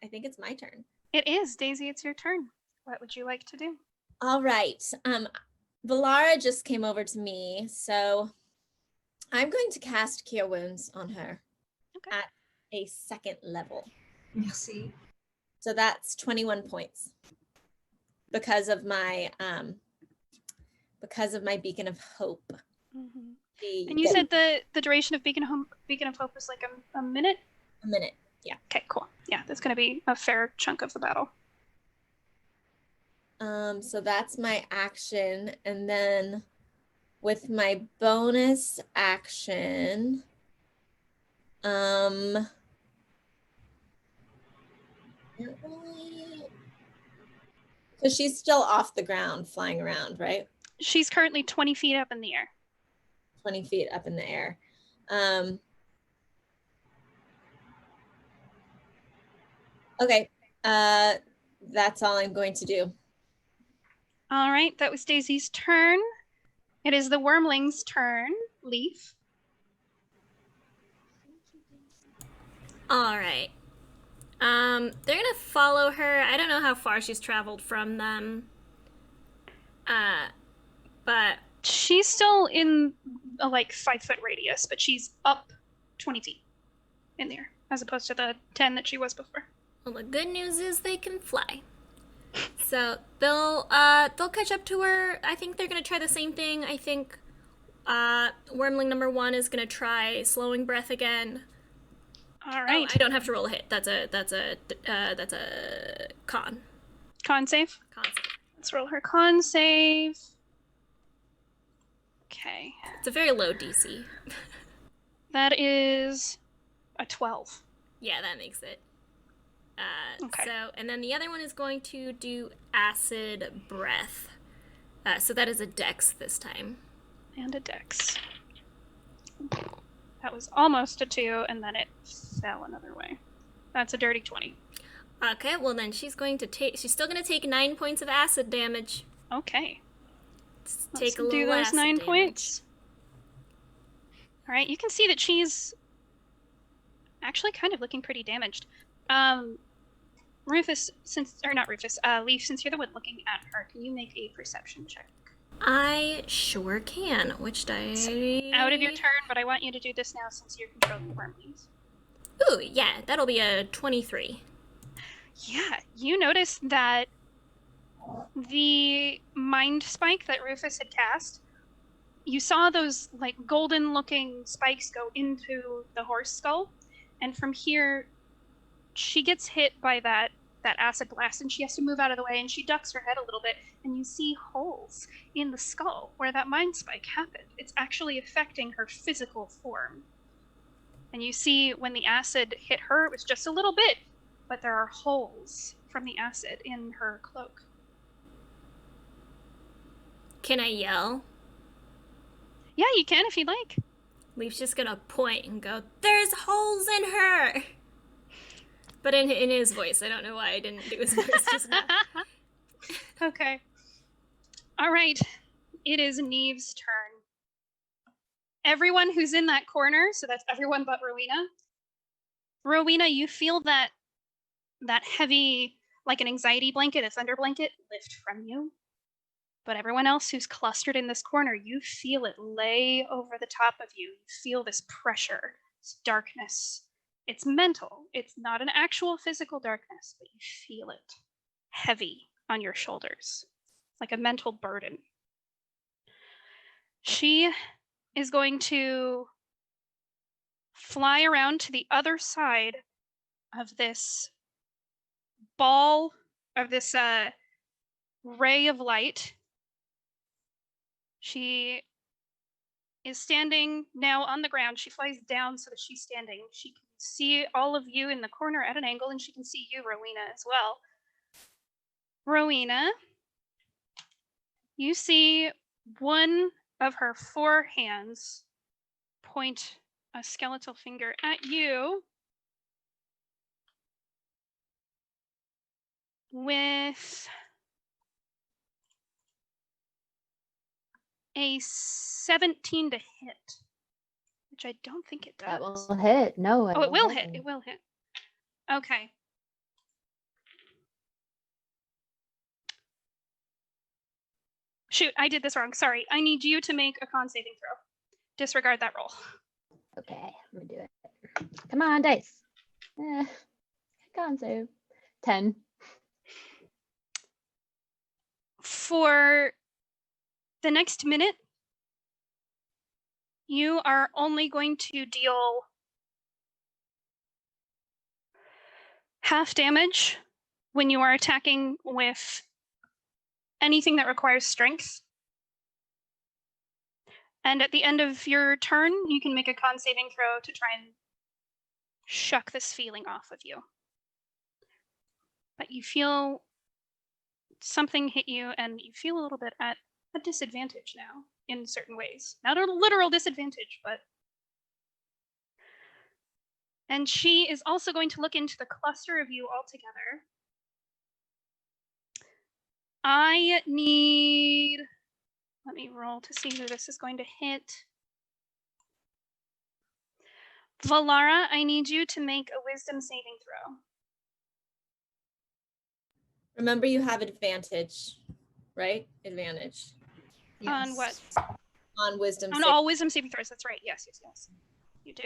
I think it's my turn.
It is. Daisy, it's your turn. What would you like to do?
All right. Valara just came over to me, so I'm going to cast Cure Wounds on her
Okay.
at a 2nd level.
Merci.
So that's 21 points because of my beacon of hope.
Mm-hmm. And you said the duration of Beacon of Hope is like a minute?
A minute, yeah.
Okay, cool. Yeah, that's going to be a fair chunk of the battle.
So that's my action, and then with my bonus action, so she's still off the ground, flying around, right?
She's currently 20 feet up in the air.
20 feet up in the air. Okay, that's all I'm going to do.
All right, that was Daisy's turn. It is the Wormling's turn. Leaf.
All right. They're gonna follow her. I don't know how far she's traveled from them. But
She's still in a 5-foot radius, but she's up 20 feet in the air, as opposed to the 10 that she was before.
well, the good news is they can fly. So they'll catch up to her. I think they're gonna try the same thing. I think Wormling number 1 is gonna try slowing breath again.
All right.
Oh, I don't have to roll a hit. That's a con.
Con save.
Con save.
Let's roll her con save. Okay.
It's a very low DC.
That is a 12.
Yeah, that makes it.
Okay.
So, and then the other one is going to do acid breath. So that is a dex this time.
And a dex. That was almost a 2, and then it fell another way. That's a dirty 20.
Okay, well then she's still going to take 9 points of acid damage.
Okay.
Let's
Let's
take a little
do those
acid
9
damage.
points. All right, you can see that she's actually kind of looking pretty damaged. Rufus, Leaf, since you're the one looking at her, can you make a perception check?
I sure can. Which die?
Out of your turn, but I want you to do this now since you're controlling the wormlings.
Ooh, yeah, that'll be a 23.
Yeah, you notice that the mind spike that Rufus had cast, you saw those golden looking spikes go into the horse skull, and from here she gets hit by that acid blast, and she has to move out of the way, and she ducks her head a little bit, and you see holes in the skull where that mind spike happened. It's actually affecting her physical form. And you see when the acid hit her, it was just a little bit, but there are holes from the acid in her cloak.
Can I yell?
Yeah, you can if you'd like.
Leaf's just gonna point and go, "There's holes in her!" But in his voice. I don't know why I didn't do his voice just now.
Okay. All right. It is Neve's turn. Everyone who's in that corner, so that's everyone but Rowena. Rowena, you feel that heavy, like an anxiety blanket, a thunder blanket, lift from you. But everyone else who's clustered in this corner, you feel it lay over the top of you. You feel this pressure, this darkness. It's mental. It's not an actual physical darkness, but you feel it heavy on your shoulders, like a mental burden. She is going to fly around to the other side of this ball, of this ray of light. She is standing now on the ground. She flies down so that she's standing. She can see all of you in the corner at an angle, and she can see you, Rowena, as well. Rowena, you see one of her 4 hands point a skeletal finger at you with a 17 to hit, which I don't think it does.
That will hit. No,
Oh, it will hit. It will hit. Okay. Shoot, I did this wrong. Sorry. I need you to make a con saving throw. Disregard that roll.
Okay, I'm gonna do it. Come on, dice. Con save. 10.
For the next minute, you are only going to deal half damage when you are attacking with anything that requires strength. And at the end of your turn, you can make a con saving throw to try and shuck this feeling off of you. But you feel something hit you, and you feel a little bit at a disadvantage now in certain ways. Not a literal disadvantage, but... And she is also going to look into the cluster of you all together. I need... Let me roll to see who this is going to hit. Valara, I need you to make a wisdom saving throw.
Remember, you have advantage, right? Advantage
On what?
on wisdom.
On all wisdom saving throws, that's right. Yes. You do.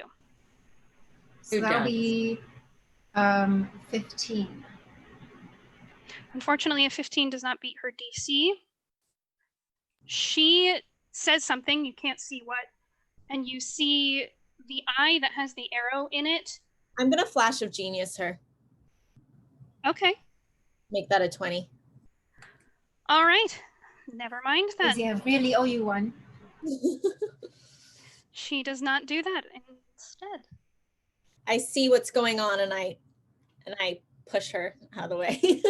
So that'll be 15.
Unfortunately, a 15 does not beat her DC. She says something, you can't see what, and you see the eye that has the arrow in it.
I'm gonna flash of genius her.
Okay.
Make that a 20.
All right. Never mind then.
Yeah, really owe you one.
She does not do that instead.
I see what's going on, and I push her out of the way.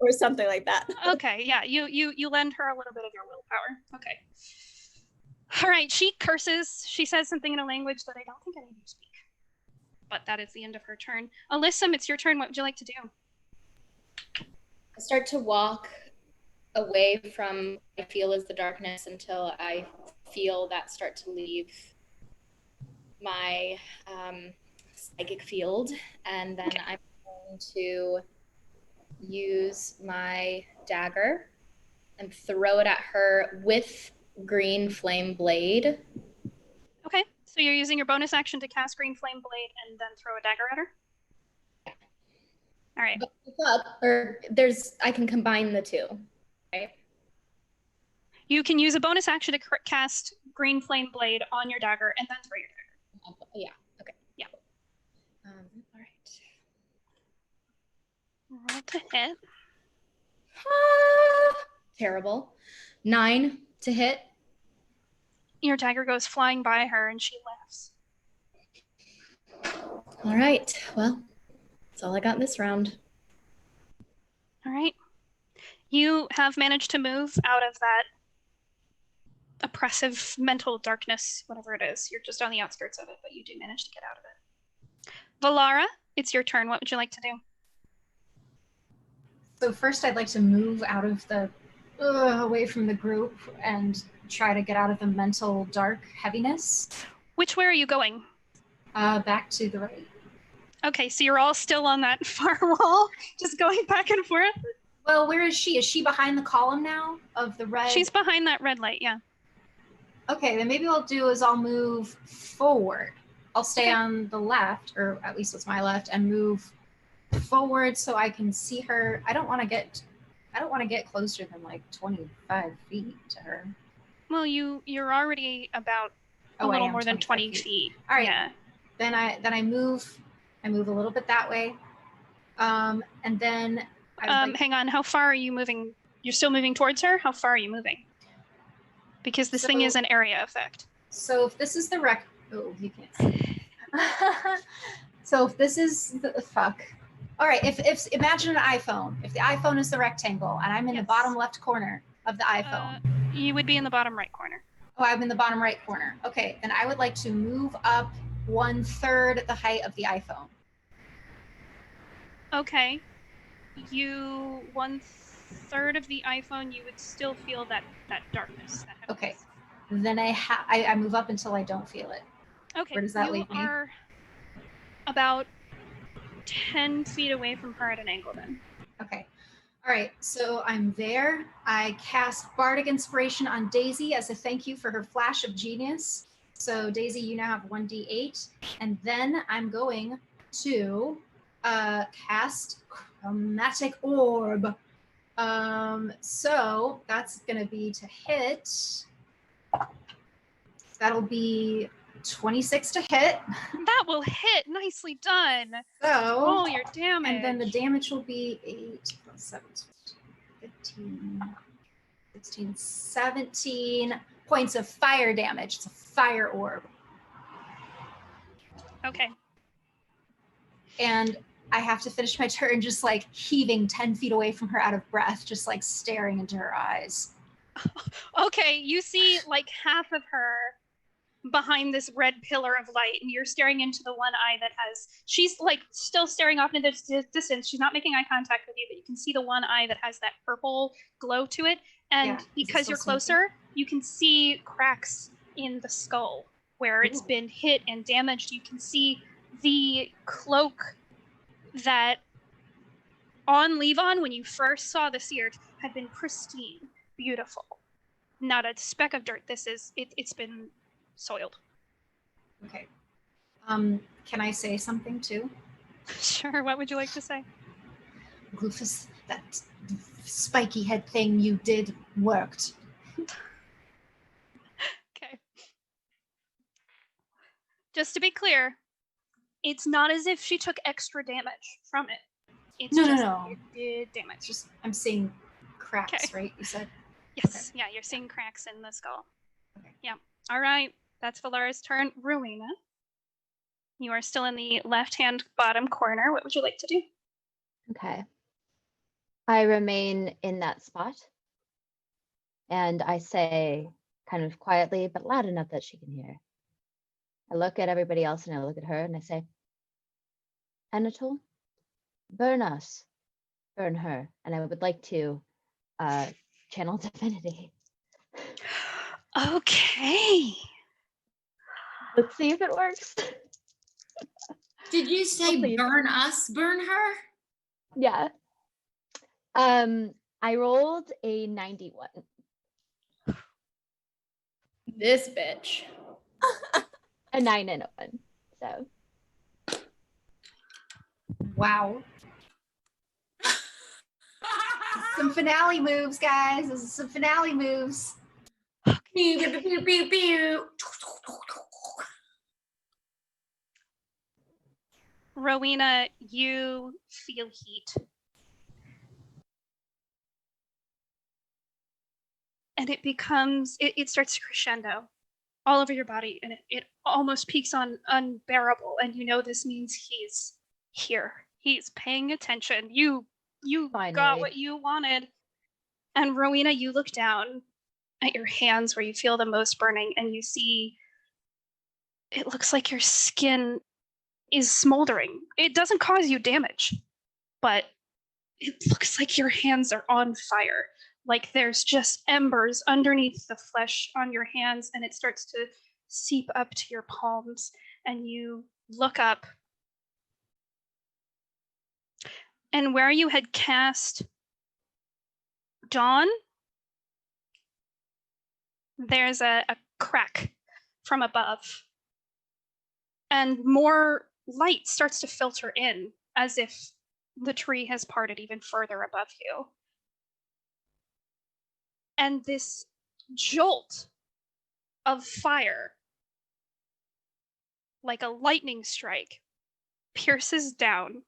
Or something like that.
Okay, yeah, you lend her a little bit of your willpower. Okay. All right, she curses. She says something in a language that I don't think any of you speak. But that is the end of her turn. Alyssum, it's your turn. What would you like to do?
I start to walk away from what I feel is the darkness until I feel that start to leave my psychic field. And then I'm going to use my dagger and throw it at her with green flame blade.
Okay, so you're using your bonus action to cast green flame blade and then throw a dagger at her? All right.
I can combine the two, right?
You can use a bonus action to cast green flame blade on your dagger and then throw your dagger.
Yeah, okay.
Yeah.
All right.
Roll to hit.
Terrible. 9 to hit.
Your dagger goes flying by her and she laughs.
All right. Well, that's all I got this round.
All right. You have managed to move out of that oppressive mental darkness, whatever it is. You're just on the outskirts of it, but you do manage to get out of it. Valara, it's your turn. What would you like to do?
So first I'd like to move out of the away from the group and try to get out of the mental dark heaviness.
Which way are you going?
Back to the right.
Okay, so you're all still on that far wall, just going back and forth?
Well, where is she? Is she behind the column now of the red?
She's behind that red light, yeah.
Okay, then maybe what I'll do is I'll move forward. I'll stay on the left, or at least it's my left, and move forward so I can see her. I don't want to get closer than like 25 feet to her.
Well, you're already about a little more than 20 feet.
All right.
Yeah.
Then I move a little bit that way. And then
hang on, how far are you moving? You're still moving towards her? How far are you moving? Because this thing is an area effect.
So if this is the oh, you can't see. So if this is the fuck. All right, if imagine an iPhone. If the iPhone is the rectangle and I'm in the bottom left corner of the iPhone.
You would be in the bottom right corner.
Oh, I'm in the bottom right corner. Okay, then I would like to move up 1/3 the height of the iPhone.
Okay. You 1/3. third of the iPhone, you would still feel that darkness. That
Okay.
heaviness.
Then I move up until I don't feel it.
Okay.
Where does that
you
leave me?
are about 10 feet away from her at an angle then.
Okay. All right, so I'm there. I cast Bardic Inspiration on Daisy as a thank you for her flash of genius. So Daisy, you now have 1d8. And then I'm going to cast Chromatic Orb. So that's going to be to hit. That'll be 26 to hit.
That will hit. Nicely done.
So
Roll your damage.
and then the damage will be 8 plus 7, 15, 16, 17 points of fire damage. It's a fire orb.
Okay.
And I have to finish my turn just like heaving 10 feet away from her out of breath, just like staring into her eyes.
Okay, you see like half of her behind this red pillar of light, and you're staring into the one eye that has, she's like still staring off into the distance. She's not making eye contact with you, but you can see the one eye that has that purple glow to it. And
Yeah,
because you're closer, you can see cracks in the skull where it's been hit and damaged. You can see the cloak that on Levon, when you first saw the seared, had been pristine, beautiful. Not a speck of dirt. This is, it's been soiled.
Okay. Can I say something too?
Sure, what would you like to say?
Rufus, that spiky head thing you did worked.
Okay. Just to be clear, it's not as if she took extra damage from it. It's
No.
it did damage.
It's just I'm seeing cracks,
Okay.
right? You said?
Yes, yeah, you're seeing cracks in the skull.
Okay.
Yeah. All right, that's Valara's turn. Rowena, you are still in the left-hand bottom corner. What would you like to do?
Okay. I remain in that spot. And I say, kind of quietly, but loud enough that she can hear. I look at everybody else and I look at her and I say, Anatole, burn us, burn her. And I would like to channel divinity.
Okay.
Let's see if it works.
Did you say
Please.
burn us, burn her?
Yeah. I rolled a 91.
This bitch.
A 9 and a 1. So
Wow. Some finale moves, guys. This is some finale moves.
Pew, pew, pew, pew, pew.
Rowena, you feel heat. And it becomes, it starts to crescendo all over your body, and it almost peaks on unbearable. And you know this means he's here. He's paying attention. You got
Finally.
what you wanted. And Rowena, you look down at your hands where you feel the most burning, and you see it looks like your skin is smoldering. It doesn't cause you damage, but it looks like your hands are on fire. Like there's just embers underneath the flesh on your hands, and it starts to seep up to your palms, and you look up. And where you had cast Dawn, there's a crack from above. And more light starts to filter in, as if the tree has parted even further above you. And this jolt of fire, like a lightning strike, pierces down.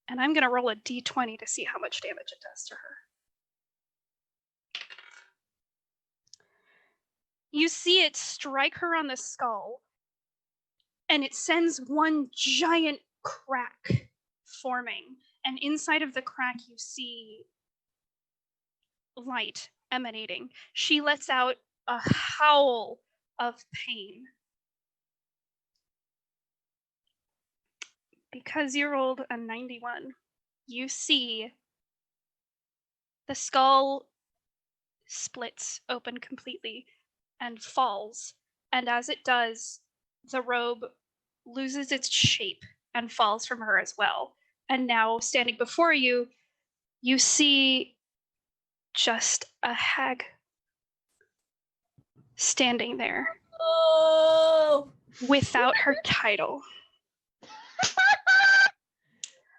And I'm going to roll a d20 to see how much damage it does to her. You see it strike her on the skull, and it sends one giant crack forming. And inside of the crack, you see light emanating. She lets out a howl of pain. because you rolled a 91, you see the skull splits open completely and falls. And as it does, the robe loses its shape and falls from her as well. And now, standing before you, you see just a hag standing there
Oh,
without her title.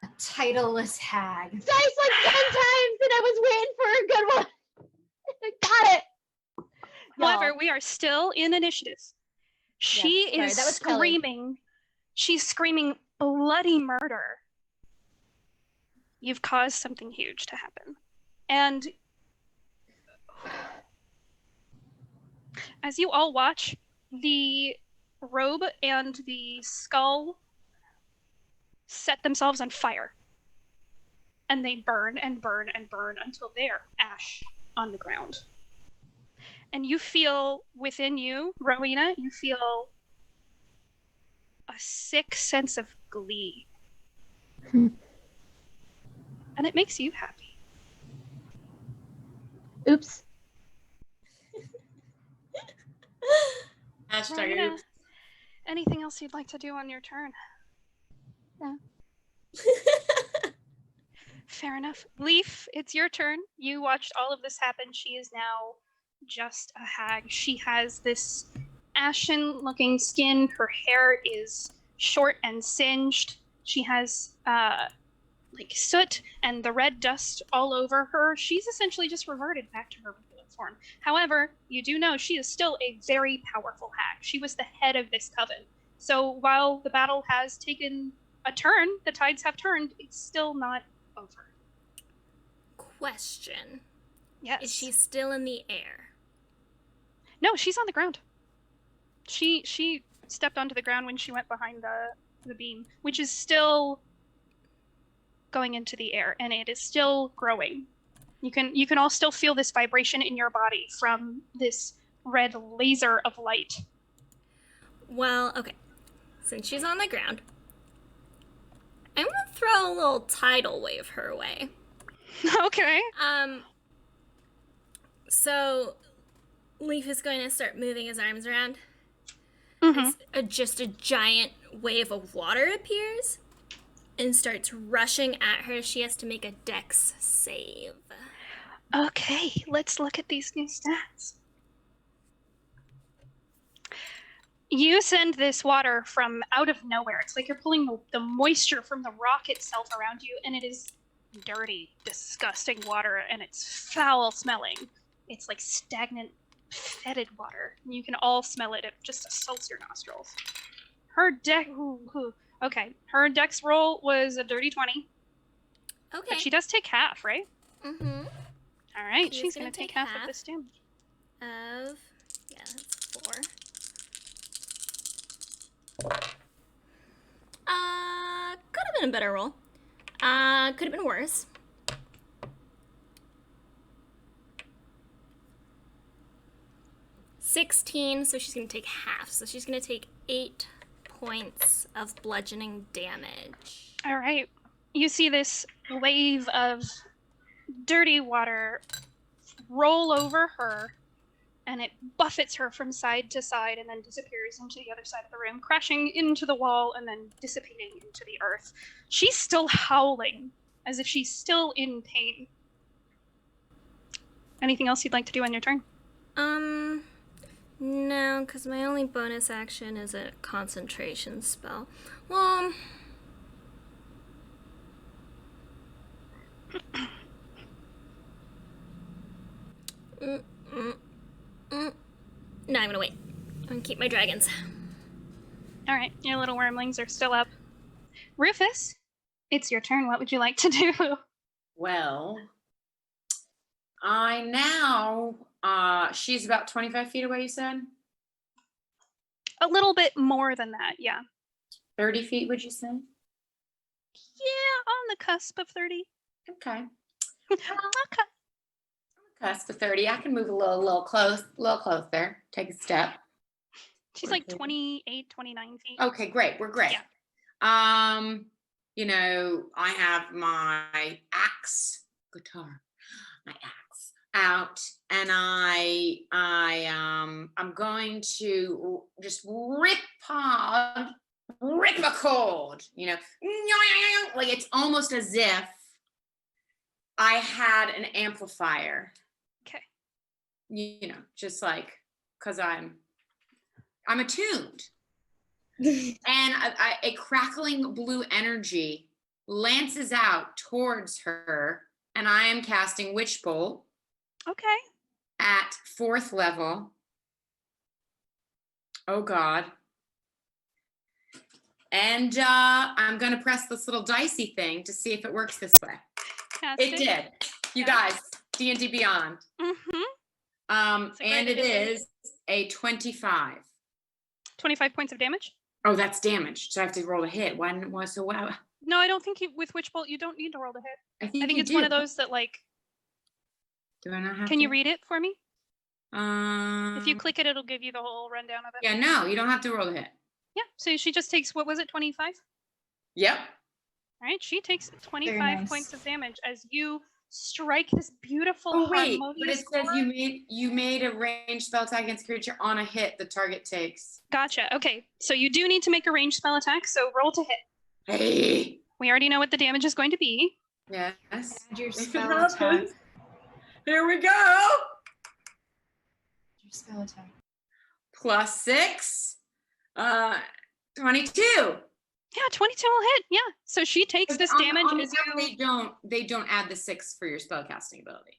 A titleless hag.
Dice like 10 times and I was waiting for a good one. I got it.
However,
Y'all.
we are still in initiative. She
Yes, sorry,
is
that was Kelly.
screaming. She's screaming bloody murder. You've caused something huge to happen. And as you all watch, the robe and the skull set themselves on fire. And they burn and burn and burn until they're ash on the ground. And you feel within you, Rowena, you feel a sick sense of glee. And it makes you happy.
Oops.
Hashtag
Rowena,
oops.
anything else you'd like to do on your turn?
No.
Fair enough. Leaf, it's your turn. You watched all of this happen. She is now just a hag. She has this ashen-looking skin. Her hair is short and singed. She has like soot and the red dust all over her. She's essentially just reverted back to her regular form. However, you do know she is still a very powerful hag. She was the head of this coven. So while the battle has taken a turn, the tides have turned, it's still not over.
Question.
Yes.
Is she still in the air?
No, she's on the ground. She stepped onto the ground when she went behind the beam, which is still going into the air, and it is still growing. You can all still feel this vibration in your body from this red laser of light.
Well, okay. Since she's on the ground, I'm gonna throw a little tidal wave her way.
Okay.
So Leaf is going to start moving his arms around.
Mm-hmm.
Just a giant wave of water appears and starts rushing at her. She has to make a dex save.
Okay, let's look at these new stats. You send this water from out of nowhere. It's like you're pulling the moisture from the rock itself around you, and it is dirty, disgusting water, and it's foul smelling. It's like stagnant, fetid water. You can all smell it. It just assaults your nostrils. Her dex roll was a dirty 20.
Okay.
But she does take half, right?
Mm-hmm.
All right,
She's
she's
gonna
going to take
take
half
half.
of this damage.
That's 4. Could have been a better roll. Could have been worse. $16, so she's gonna take half. So she's gonna take 8 points of bludgeoning damage.
All right. You see this wave of dirty water roll over her, and it buffets her from side to side and then disappears into the other side of the room, crashing into the wall and then dissipating into the earth. She's still howling, as if she's still in pain. Anything else you'd like to do on your turn?
No, because my only bonus action is a concentration spell. Well, no, I'm gonna wait. I'm gonna keep my dragons.
All right, your little wormlings are still up. Rufus, it's your turn. What would you like to do?
Well, I now, she's about 25 feet away, you said?
A little bit more than that, yeah.
30 feet, would you say?
Yeah, on the cusp of 30.
Okay.
Okay.
Cusp of 30. I can move a little close there. Take a step.
She's like 28, 29 feet.
Okay, great. We're great.
Yeah.
you know, I have my axe guitar, my axe out, and I'm going to just rip a chord, you know, like it's almost as if I had an amplifier.
Okay.
You know, just like, because I'm attuned. And a crackling blue energy lances out towards her, and I am casting Witch Bolt.
Okay.
At 4th level. Oh God. And I'm going to press this little dicey thing to see if it works this way. It did. You guys, D&D Beyond.
Mm-hmm.
And it is a 25.
25 points of damage?
Oh, that's damage. So I have to roll a hit. Why? So wow.
No, I don't think with Witch Bolt you don't need to roll to hit.
I think
it's one of those that like.
Do I not have
Can
to?
you read it for me? If you click it, it'll give you the whole rundown of it.
Yeah, no, you don't have to roll a hit.
Yeah, so she just takes, what was it, 25?
Yep.
All right, she takes 25
nice.
points of damage as you strike this beautiful
harmonious but it says
chord.
you made a ranged spell attack against a creature on a hit the target takes.
Gotcha. Okay, so you do need to make a ranged spell attack, so roll to hit.
Hey.
We already know what the damage is going to be.
Yes.
Add your spell attack.
Here we go.
Your spell attack.
+6. 22.
Yeah, 22 will hit. Yeah. So she takes this damage as you.
They don't add the 6 for your spellcasting ability.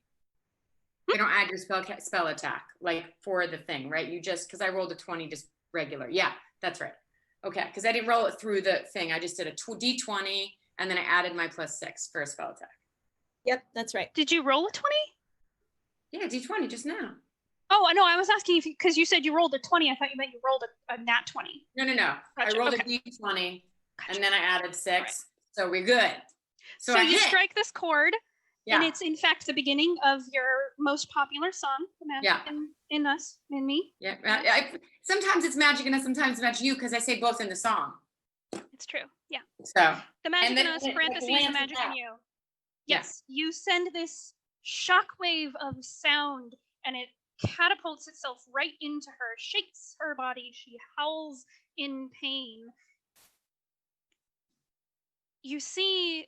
They don't add your spell attack like for the thing, right? You just, because I rolled a 20 just regular. Yeah, that's right. Okay, because I didn't roll it through the thing. I just did a d20 and then I added my +6 for a spell attack.
Yep, that's right.
Did you roll a 20?
Yeah, d20 just now.
Oh, no, I was asking if because you said you rolled a 20. I thought you meant you rolled a nat 20.
No.
Gotcha.
I rolled
Okay.
a d20
Gotcha.
and then I added 6.
Right.
So we're good.
So you strike this chord, and
Yeah.
it's in fact the beginning of your most popular song, The Magic in Us, in Me.
Yeah. Sometimes it's Magic in Us, sometimes it's Magic You, because I say both in the song.
It's true. Yeah.
So
The Magic
then
in Us,
it,
parentheses,
like,
The Magic in
lands
You. Yes. You send this shockwave of sound, and it catapults itself right into her, shakes her body. She howls in pain. You see,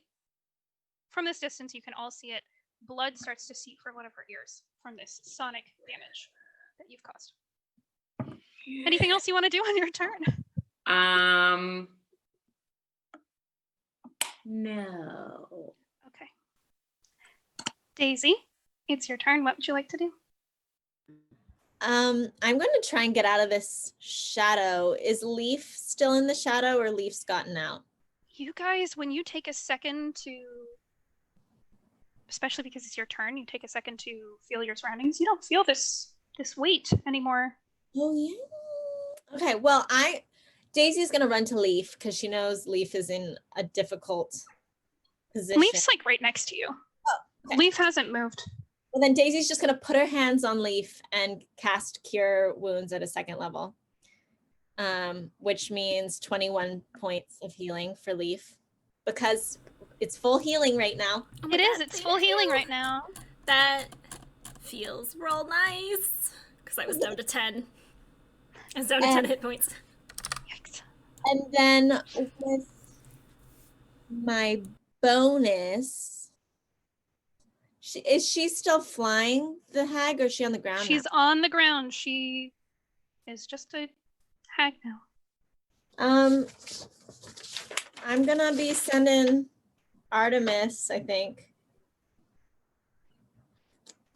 from this distance, you can all see it. Blood starts to seep from one of her ears from this sonic damage that you've caused. Anything else you want to do on your turn?
No.
Okay. Daisy, it's your turn. What would you like to do?
I'm going to try and get out of this shadow. Is Leaf still in the shadow or Leaf's gotten out?
You guys, when you take a second to, especially because it's your turn, you take a second to feel your surroundings. You don't feel this weight anymore.
Oh yeah. Okay. Well, Daisy's gonna run to Leaf because she knows Leaf is in a difficult position.
Leaf's like right next to you.
Oh, okay.
Leaf hasn't moved.
Well, then Daisy's just gonna put her hands on Leaf and cast Cure Wounds at a 2nd level. Which means 21 points of healing for Leaf because it's full healing right now.
Oh
it is. It's full healing right now.
That feels real nice because I was down to 10. I was down to 10 hit points.
Yikes.
And then with my bonus, is she still flying, the hag, or is she on the ground?
She's on the ground. She is just a hag now.
I'm gonna be sending Artemis, I think.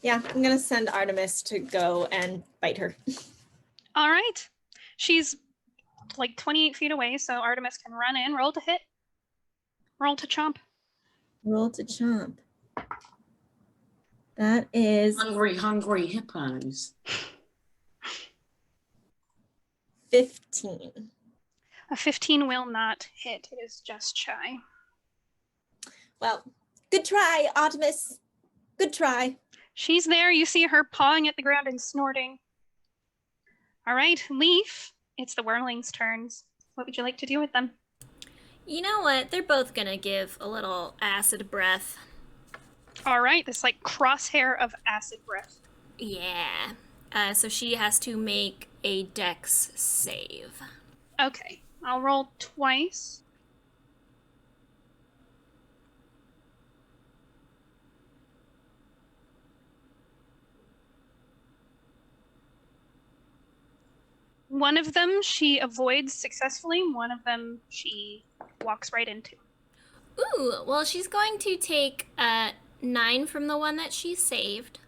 Yeah, I'm gonna send Artemis to go and bite her.
All right. She's like 28 feet away, so Artemis can run in. Roll to hit. Roll to chomp.
Roll to chomp. That is
hungry hippos.
15.
A 15 will not hit. It is just shy.
Well, good try, Artemis. Good try.
She's there. You see her pawing at the ground and snorting. All right, Leaf, it's the Whirling's turns. What would you like to do with them?
You know what? They're both gonna give a little acid breath.
All right, this like crosshair of acid breath.
Yeah. So she has to make a dex save.
Okay, I'll roll twice. One of them she avoids successfully, one of them she walks right into.
Ooh, well, she's going to take 9 from the one that she saved.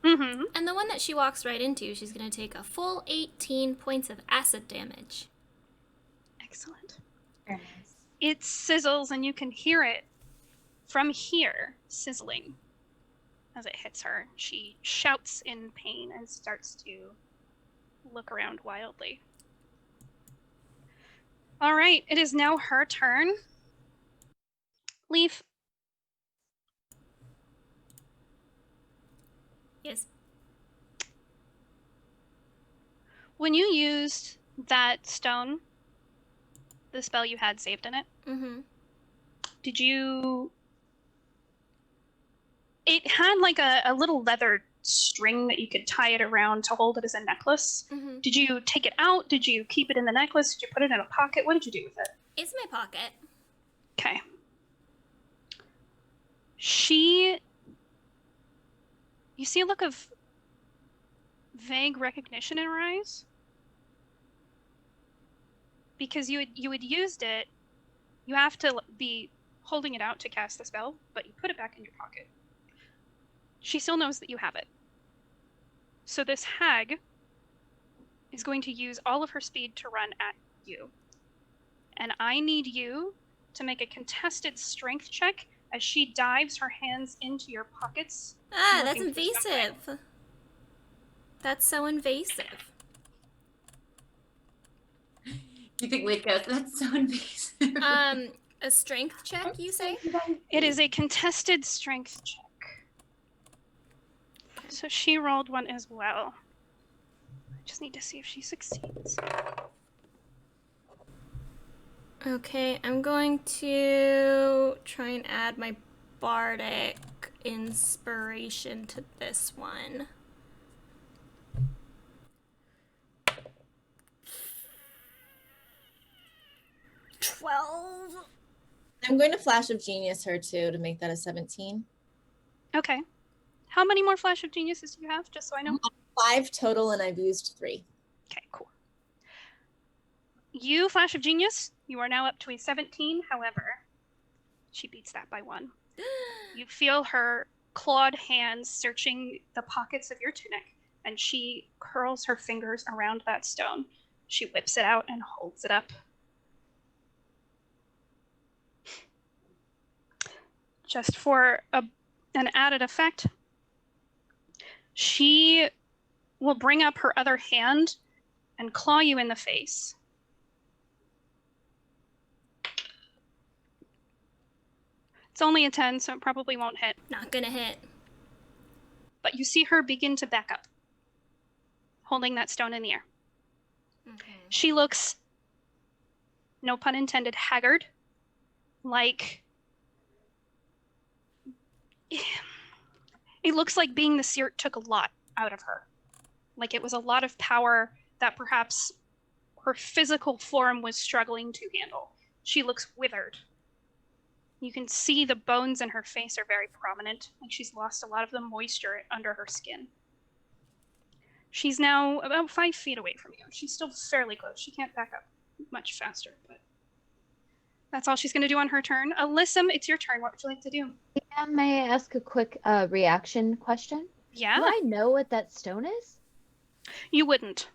Mm-hmm.
And the one that she walks right into, she's going to take a full 18 points of acid damage.
Excellent.
Very nice.
It sizzles and you can hear it from here, sizzling. As it hits her, she shouts in pain and starts to look around wildly. All right, it is now her turn. Leaf.
Yes.
When you used that stone, the spell you had saved in it,
Mm-hmm.
did you... It had like a little leather string that you could tie it around to hold it as a necklace.
Mm-hmm.
Did you take it out? Did you keep it in the necklace? Did you put it in a pocket? What did you do with it?
It's my pocket.
Okay. You see a look of vague recognition in her eyes? Because you had used it, you have to be holding it out to cast the spell, but you put it back in your pocket. She still knows that you have it. So this hag is going to use all of her speed to run at you. And I need you to make a contested strength check as she dives her hands into your pockets.
Ah, that's
looking for
invasive.
something.
That's so invasive.
You think we're girls? That's so invasive.
A strength check, you say?
It is a contested strength check. So she rolled one as well. I just need to see if she succeeds.
Okay, I'm going to try and add my bardic inspiration to this one. $12.
I'm going to Flash of Genius her too to make that a 17.
Okay. How many more Flash of Geniuses do you have, just so I know?
5 total, and I've used 3.
Okay, cool. You, Flash of Genius, you are now up to a 17. However, she beats that by 1. You feel her clawed hands searching the pockets of your tunic, and she curls her fingers around that stone. She whips it out and holds it up. Just for an added effect, she will bring up her other hand and claw you in the face. It's only a 10, so it probably won't hit.
Not gonna hit.
But you see her begin to back up, holding that stone in the air.
Okay.
She looks, no pun intended, haggard. Like... It looks like being the Seert took a lot out of her. Like it was a lot of power that perhaps her physical form was struggling to handle. She looks withered. You can see the bones in her face are very prominent, like she's lost a lot of the moisture under her skin. She's now about 5 feet away from you. She's still fairly close. She can't back up much faster, but that's all she's going to do on her turn. Alyssum, it's your turn. What would you like to do?
Yeah, may I ask a quick reaction question?
Yeah?
Do I know what that stone is?
You wouldn't.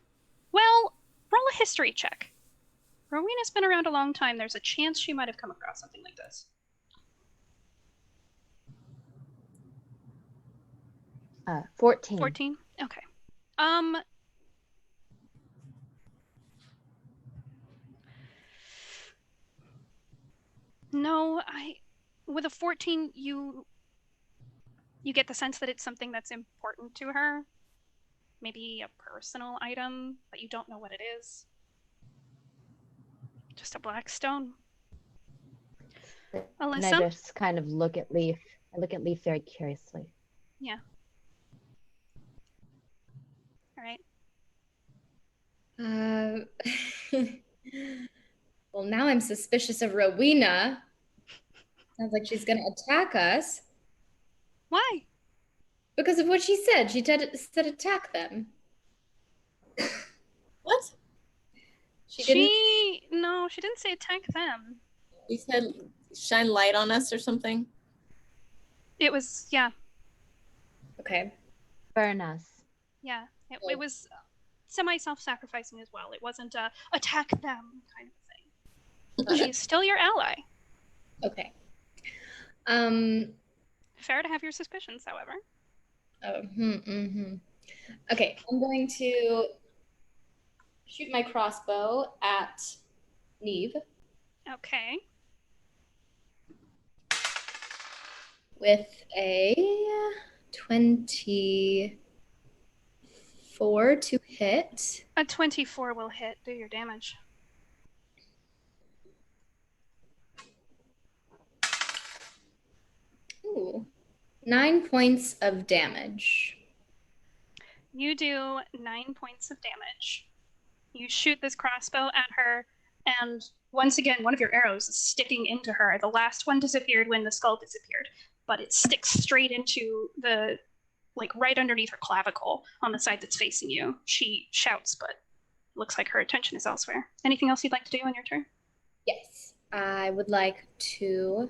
Well, roll a history check. Rowena's been around a long time. There's a chance she might have come across something like this.
14.
14? Okay. No, with a 14, you get the sense that it's something that's important to her. Maybe a personal item, but you don't know what it is. Just a black stone.
And I
Alyssa?
just kind of look at Leaf. I look at Leaf very curiously.
Yeah. All right.
Well, now I'm suspicious of Rowena. Sounds like she's gonna attack us
Why?
because of what she said. She said attack them.
What?
She didn't.
No, she didn't say attack them.
You said shine light on us or something?
It was, yeah,
Okay.
Burn us.
yeah. It was semi-self-sacrificing as well. It wasn't a attack them kind of thing. She's still your ally.
Okay.
Fair to have your suspicions, however.
Okay, I'm going to shoot my crossbow at Neve
Okay.
with a 24 to hit.
A 24 will hit. Do your damage.
Ooh. 9 points of damage.
You do 9 points of damage. You shoot this crossbow at her, and once again, one of your arrows is sticking into her. The last one disappeared when the skull disappeared, but it sticks straight into the, like, right underneath her clavicle on the side that's facing you. She shouts, but looks like her attention is elsewhere. Anything else you'd like to do on your turn?
Yes, I would like to,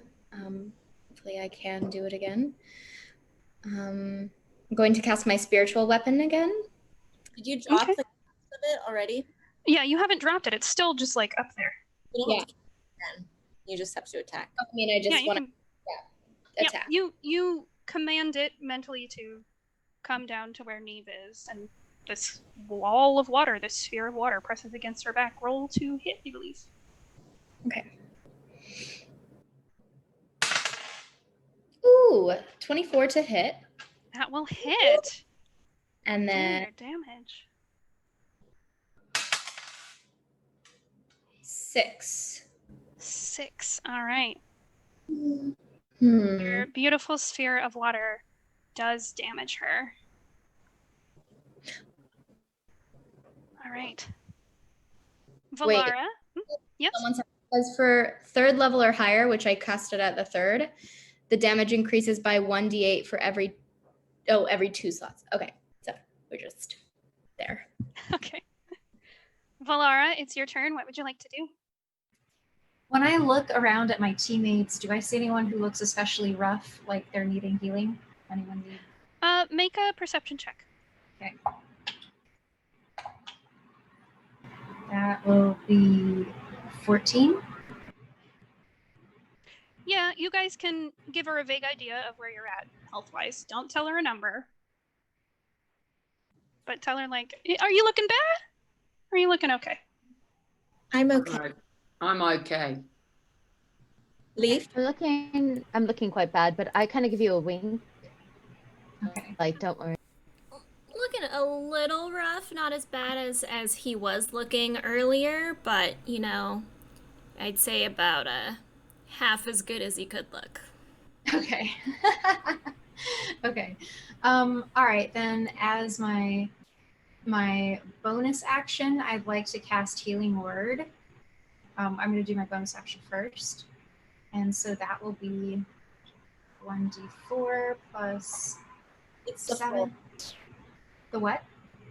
hopefully I can do it again. I'm going to cast my spiritual weapon again.
Did you drop
Okay.
the cast of it already?
Yeah, you haven't dropped it. It's still just, like, up there.
You don't have to again. You just have to attack.
I mean, I just
you
want to
can-
attack.
Yeah, you command it mentally to come down to where Neve is, and this wall of water, this sphere of water, presses against her back. Roll to hit, I believe.
Okay. Ooh, 24 to hit.
That will hit.
And
Do
then
your damage.
6.
6. All right.
Hmm.
Your beautiful sphere of water does damage her. All right.
Wait.
Valara? Yes?
Someone said, as for 3rd level or higher, which I casted at the 3rd, the damage increases by 1d8 for every 2 slots. Okay, so we're just there.
Okay. Valara, it's your turn. What would you like to do?
When I look around at my teammates, do I see anyone who looks especially rough, like they're needing healing? Anyone need?
Make a perception check.
Okay. That will be 14.
Yeah, you guys can give her a vague idea of where you're at health-wise. Don't tell her a number. But tell her, like, are you looking bad? Or are you looking okay?
I'm okay.
Right. I'm okay.
Leaf?
I'm looking quite bad, but I kind of give you a wink.
Okay.
Like, don't worry.
Looking a little rough, not as bad as he was looking earlier, but you know, I'd say about half as good as he could look.
Okay. Okay. All right, then as my bonus action, I'd like to cast Healing Word. I'm going to do my bonus action first. And so that will be 1d4 plus
It's the
7.
full.
The what?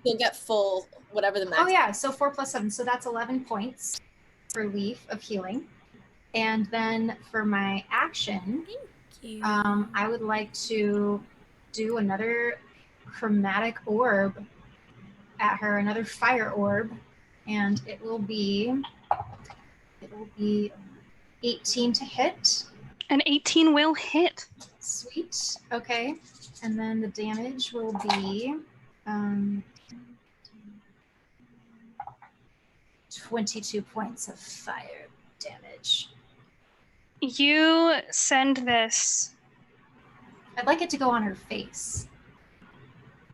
You'll get full, whatever the max.
Oh, yeah. So 4 plus 7. So that's 11 points for Leaf of healing. And then for my action,
Thank you.
I would like to do another chromatic orb at her, another fire orb. And it will be 18 to hit.
An 18 will hit.
Sweet. Okay. And then the damage will be 22 points of fire damage.
You send this.
I'd like it to go on her face.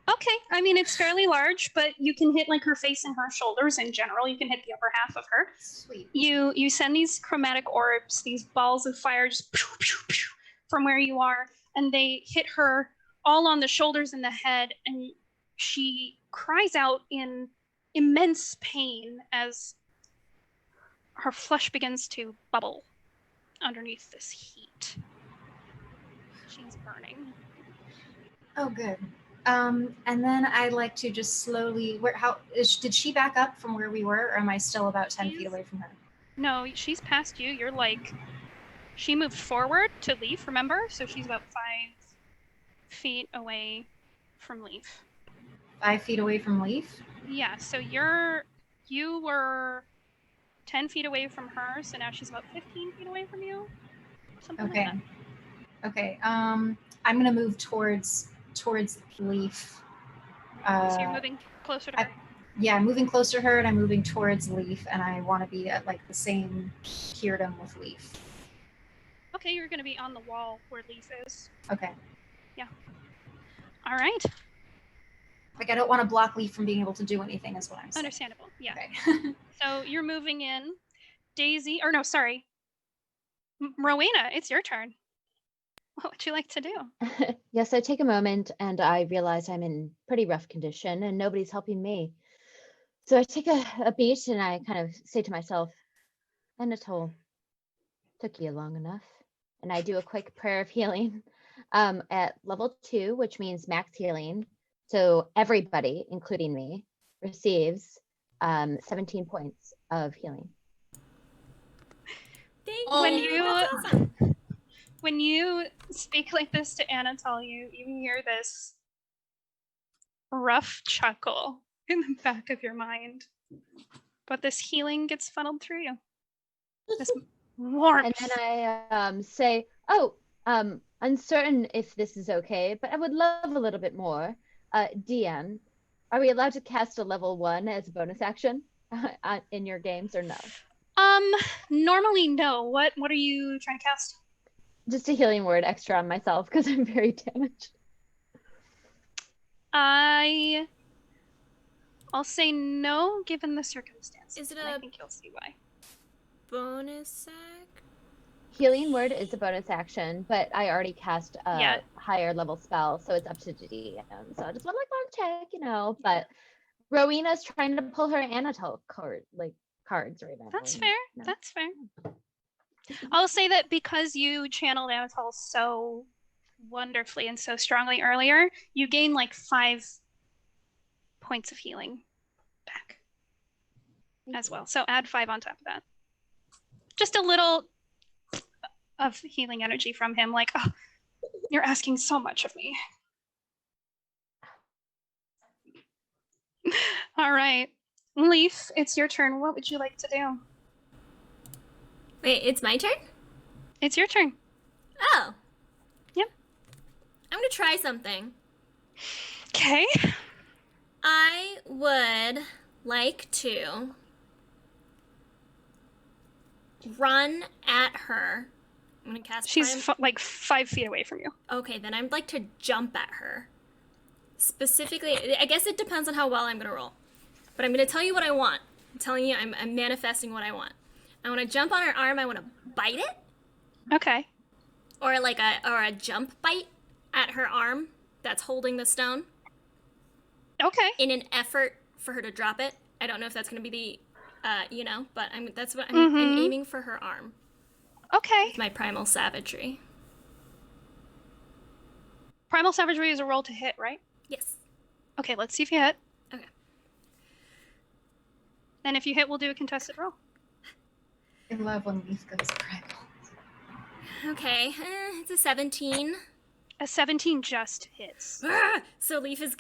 Okay, I mean, it's fairly large, but you can hit like her face and her shoulders in general. You can hit the upper half of her.
Sweet.
You send these chromatic orbs, these balls of fire, just from where you are, and they hit her all on the shoulders and the head, and she cries out in immense pain as her flesh begins to bubble underneath this heat. She's burning.
Oh, good. And then I'd like to just slowly. Did she back up from where we were, or am I still about 10 feet away from her?
No, she's past you. You're like, she moved forward to Leaf, remember? So she's about 5 feet away from Leaf.
5 feet away from Leaf?
Yeah, so you were 10 feet away from her, so now she's about 15 feet away from you. Something
Okay.
like that.
Okay. I'm gonna move towards Leaf.
So you're moving closer to her.
Yeah, I'm moving closer to her, and I'm moving towards Leaf, and I want to be at like the same Kirdom with Leaf.
Okay, you're going to be on the wall where Leaf is.
Okay.
Yeah. All right.
Like, I don't want to block Leaf from being able to do anything, is what I'm saying.
Understandable. Yeah.
Okay.
So you're moving in. Daisy, or no, sorry. Rowena, it's your turn. What would you like to do?
Yes, I take a moment and I realize I'm in pretty rough condition and nobody's helping me. So I take a beat and I kind of say to myself, Anatole, took you long enough. And I do a quick prayer of healing at level 2, which means max healing. So everybody, including me, receives 17 points of healing.
Thank
When
you.
you
That's awesome.
when you speak like this to Anatole, you hear this rough chuckle in the back of your mind. But this healing gets funneled through you. This warmth.
And then I say, uncertain if this is okay, but I would love a little bit more. DM, are we allowed to cast a level 1 as a bonus action in your games or no?
Normally no. What are you trying to cast?
Just a healing word extra on myself because I'm very damaged.
I'll say no, given the circumstances.
Is it
I
a
think you'll see why.
bonus act?
Healing word is a bonus action, but I already cast a higher level spell, so it's up to DM. So I just want to check, But Rowena's trying to pull her Anatole cards right now.
That's fair. No. That's fair. I'll say that because you channeled Anatole so wonderfully and so strongly earlier, you gain like 5 points of healing back as well. So add 5 on top of that. Just a little of healing energy from him, like, oh, you're asking so much of me. All right. Leaf, it's your turn. What would you like to do?
Wait, it's my turn?
It's your turn.
Oh.
Yep.
I'm gonna try something.
Okay.
I would like to run at her. I'm gonna cast.
She's like 5 feet away from you.
Okay, then I'd like to jump at her. Specifically, I guess it depends on how well I'm gonna roll. But I'm gonna tell you what I want. I'm telling you, I'm manifesting what I want. I want to jump on her arm. I want to bite it.
Okay.
Or like a jump bite at her arm that's holding the stone.
Okay.
In an effort for her to drop it. I don't know if that's gonna be the, but that's what I'm aiming for her arm.
Okay.
With my primal savagery.
Primal savagery is a roll to hit, right?
Yes.
Okay, let's see if you hit.
Okay.
And if you hit, we'll do a contested roll.
I love when Leaf goes primal.
Okay, it's a 17.
A 17 just hits.
So Leaf is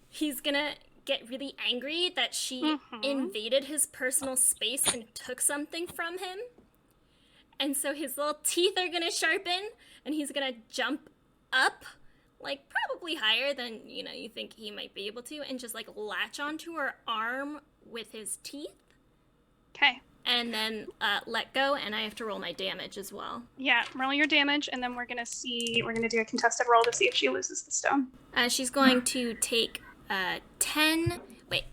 he's gonna get really angry that she invaded his personal space and took something from him. And so his little teeth are gonna sharpen and he's gonna jump up, like probably higher than, you think he might be able to, and just like latch onto her arm with his teeth.
Okay.
and then let go, and I have to roll my damage as well.
Yeah, roll your damage, and then we're gonna do a contested roll to see if she loses the stone.
She's going to take 10. Wait.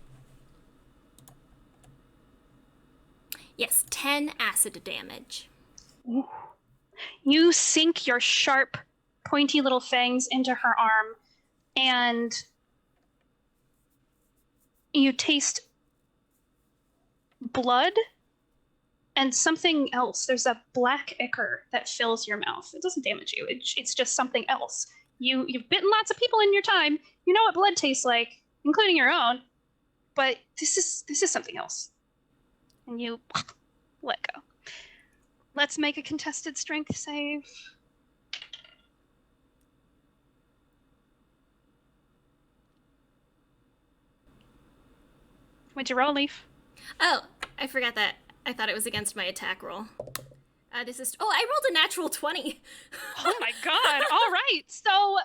Yes, 10 acid damage.
Ooh. You sink your sharp, pointy little fangs into her arm, and you taste blood and something else. There's a black ichor that fills your mouth. It doesn't damage you. It's just something else. You've bitten lots of people in your time. You know what blood tastes like, including your own. But this is something else. And you let go. Let's make a contested strength save. What'd you roll, Leaf?
Oh, I forgot that. I thought it was against my attack roll. I rolled a natural 20.
Oh my god. All right. So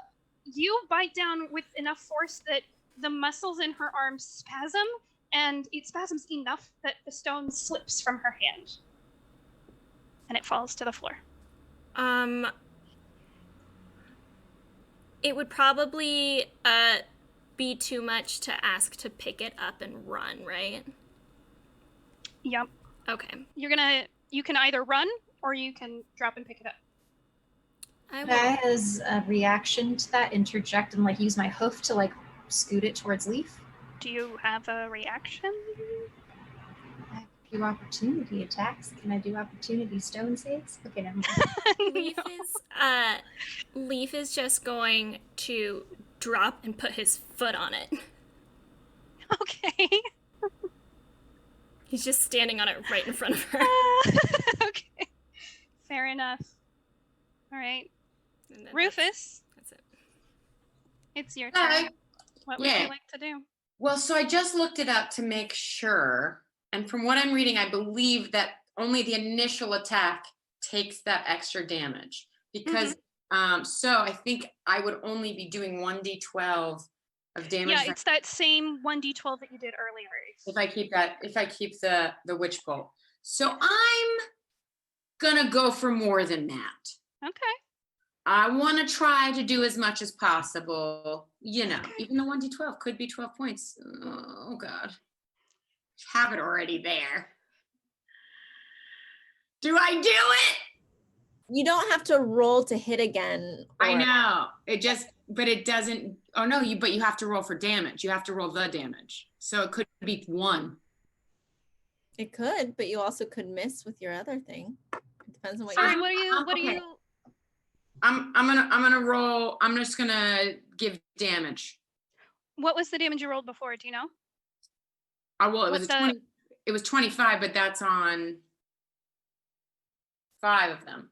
you bite down with enough force that the muscles in her arm spasm, and it spasms enough that the stone slips from her hand. And it falls to the floor.
It would probably be too much to ask to pick it up and run, right?
Yep.
Okay.
You can either run or you can drop and pick it up.
Could I, as a reaction to that, interject and like use my hoof to like scoot it towards Leaf?
Do you have a reaction?
I have a few opportunity attacks. Can I do opportunity stone saves? Okay, never mind.
Leaf is just going to drop and put his foot on it.
Okay.
He's just standing on it right in front of her.
Okay. Fair enough. All right. Rufus.
That's it.
It's your turn.
Hi.
What would you like to do?
Well, so I just looked it up to make sure. And from what I'm reading, I believe that only the initial attack takes that extra damage. Because, so I think I would only be doing 1d12 of damage.
Yeah, it's that same 1d12 that you did earlier.
If I keep the witch bolt. So I'm gonna go for more than that.
Okay.
I want to try to do as much as possible. You know, even the 1d12 could be 12 points. Oh God, have it already there. Do I do it?
You don't have to roll to hit again.
I know. But it doesn't. Oh no, but you have to roll for damage. You have to roll the damage. So it could be 1.
It could, but you also could miss with your other thing. It depends on what
Sorry,
you.
what do you?
I'm gonna roll. I'm just gonna give damage.
What was the damage you rolled before? Do you know?
It was 25, but that's on 5 of them.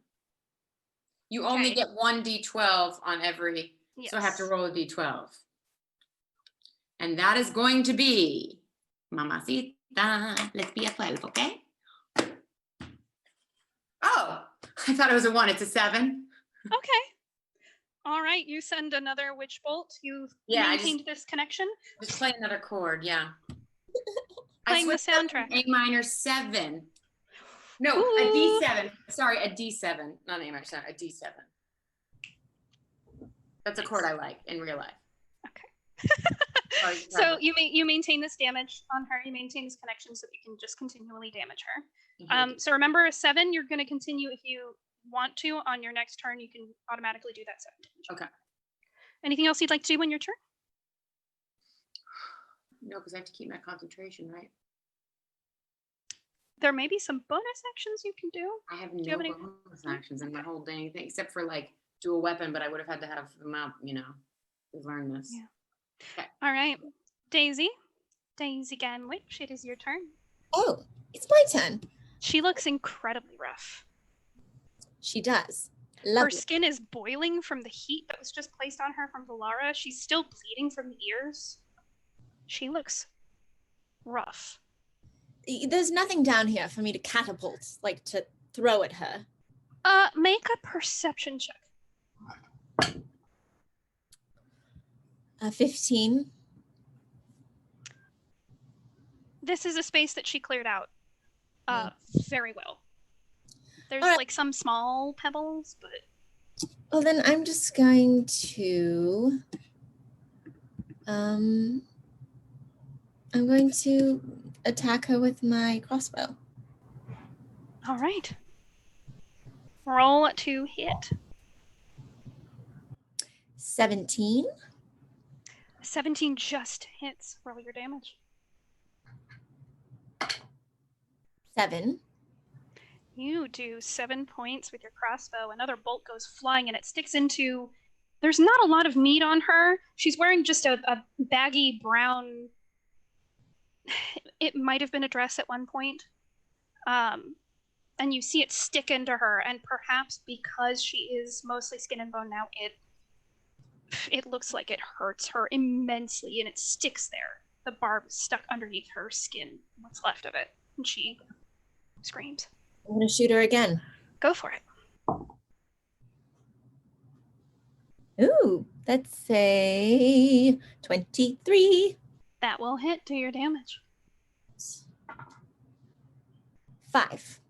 You only get 1d12 on every, so I have to roll a d12. And that is going to be, Mamacita, let's be a 12, okay? Oh, I thought it was a 1, it's a 7.
Okay. All right, you send another witch bolt. You maintained this connection.
Just play another chord, yeah.
Playing the soundtrack.
A minor 7. No,
Ooh.
a D7. Sorry, a D7. Not an A minor 7, a D7. That's a chord I like in real life.
Okay. So you maintain this damage on her. You maintain this connection so that you can just continually damage her. So remember, a 7, you're going to continue if you want to. On your next turn, you can automatically do that 7 damage.
Okay.
Anything else you'd like to do on your turn?
No, because I have to keep my concentration, right?
There may be some bonus actions you can do.
I have no bonus actions in my whole dang thing, except for like do a weapon, but I would have had to have them out, you know, to learn this.
Yeah.
Okay.
All right. Daisy Ganwich, it is your turn.
Oh, it's my turn.
She looks incredibly rough.
She does.
Her
Lovely.
skin is boiling from the heat that was just placed on her from Valara. She's still bleeding from the ears. She looks rough.
There's nothing down here for me to catapult, like to throw at her.
Make a perception check.
15.
This is a space that she cleared out. Very well. There's
All right.
like some small pebbles, but
Well, then I'm just going to I'm going to attack her with my crossbow.
all right. Roll to hit.
17.
17 just hits. Roll your damage.
7.
You do 7 points with your crossbow. Another bolt goes flying and it sticks into. There's not a lot of meat on her. She's wearing just a baggy brown. It might have been a dress at one point. And you see it stick into her, and perhaps because she is mostly skin and bone now, it looks like it hurts her immensely, and it sticks there. The barb is stuck underneath her skin, what's left of it, and she screams.
I'm going to shoot her again.
Go for it.
Ooh, that's a 23.
That will hit. Do your damage.
5.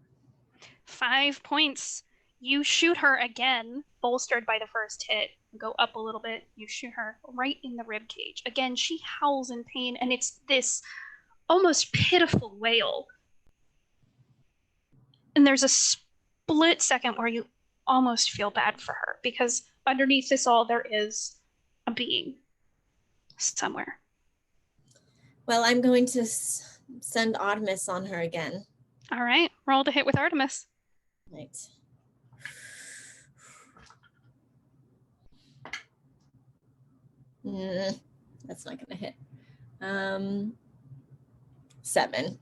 5 points. You shoot her again, bolstered by the first hit. Go up a little bit. You shoot her right in the rib cage. Again, she howls in pain, and it's this almost pitiful wail. And there's a split second where you almost feel bad for her, because underneath this all, there is a being somewhere.
Well, I'm going to send Artemis on her again.
All right, roll to hit with Artemis.
Right. That's not going to hit. 7.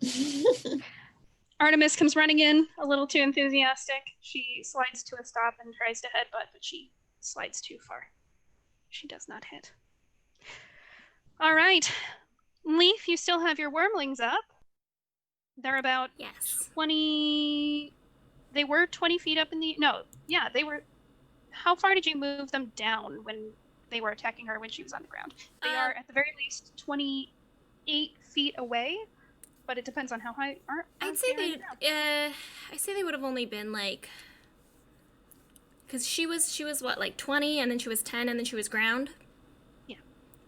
Artemis comes running in, a little too enthusiastic. She slides to a stop and tries to headbutt, but she slides too far. She does not hit. All right. Leaf, you still have your wormlings up. They're about 20... They were 20 feet up in the... No, yeah, they were... How far did you move them down when they were attacking her when she was on the ground? They are, at the very least, 28 feet away, but it depends on how high...
I'd say they would have only been, like... Because she was, what, like 20, and then she was 10, and then she was ground?
Yeah.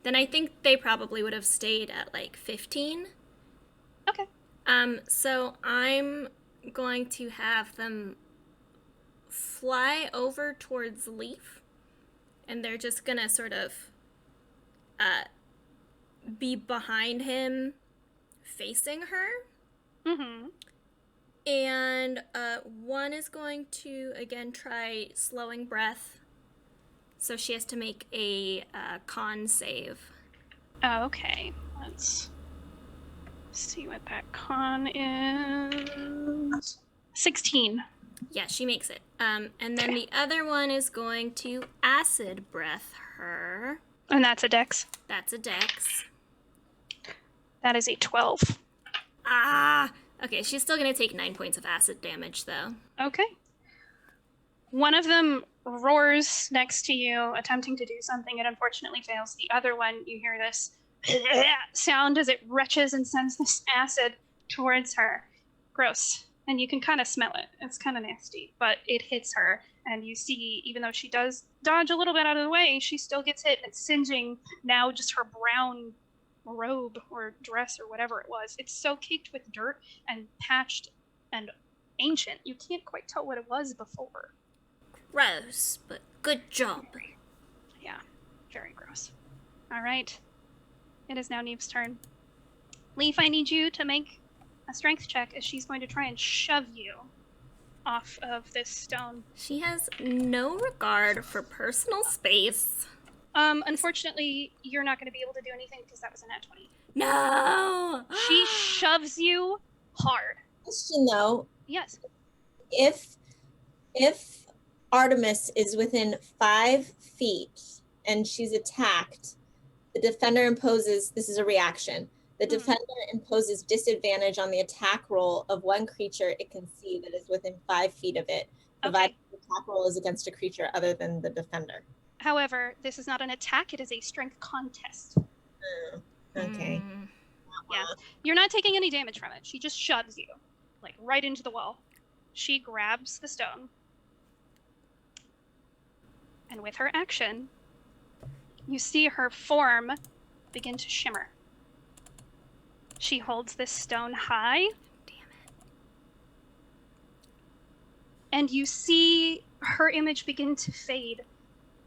Then I think they probably would have stayed at, like, 15.
Okay.
So I'm going to have them fly over towards Leaf, and they're just gonna sort of be behind him, facing her.
Mm-hmm.
And one is going to again try slowing breath, so she has to make a con save.
Okay, let's see what that con is. 16.
Yeah, she makes it. And then the other one is going to acid breath her.
And that's a dex.
That's a dex.
That is a 12.
Ah! Okay, she's still going to take 9 points of acid damage, though.
Okay. One of them roars next to you, attempting to do something. It unfortunately fails. The other one, you hear this sound as it retches and sends this acid towards her. Gross. And you can kind of smell it. It's kind of nasty, but it hits her. And you see, even though she does dodge a little bit out of the way, she still gets hit. It's singeing now just her brown robe or dress or whatever it was. It's so caked with dirt and patched and ancient. You can't quite tell what it was before.
Gross, but good job.
Yeah, very gross. All right. It is now Neve's turn. Leaf, I need you to make a strength check as she's going to try and shove you off of this stone.
She has no regard for personal space.
Unfortunately, you're not going to be able to do anything because that was a nat 20.
No!
She shoves you hard.
Question though.
Yes.
If Artemis is within 5 feet and she's attacked, the defender imposes, this is a reaction, the defender imposes disadvantage on the attack roll of one creature it can see that is within 5 feet of it, provided the attack roll is against a creature other than the defender.
However, this is not an attack, it is a strength contest.
Okay.
Yeah. You're not taking any damage from it. She just shoves you. like right into the wall. She grabs the stone, and with her action, you see her form begin to shimmer. She holds this stone high.
Damn it.
And you see her image begin to fade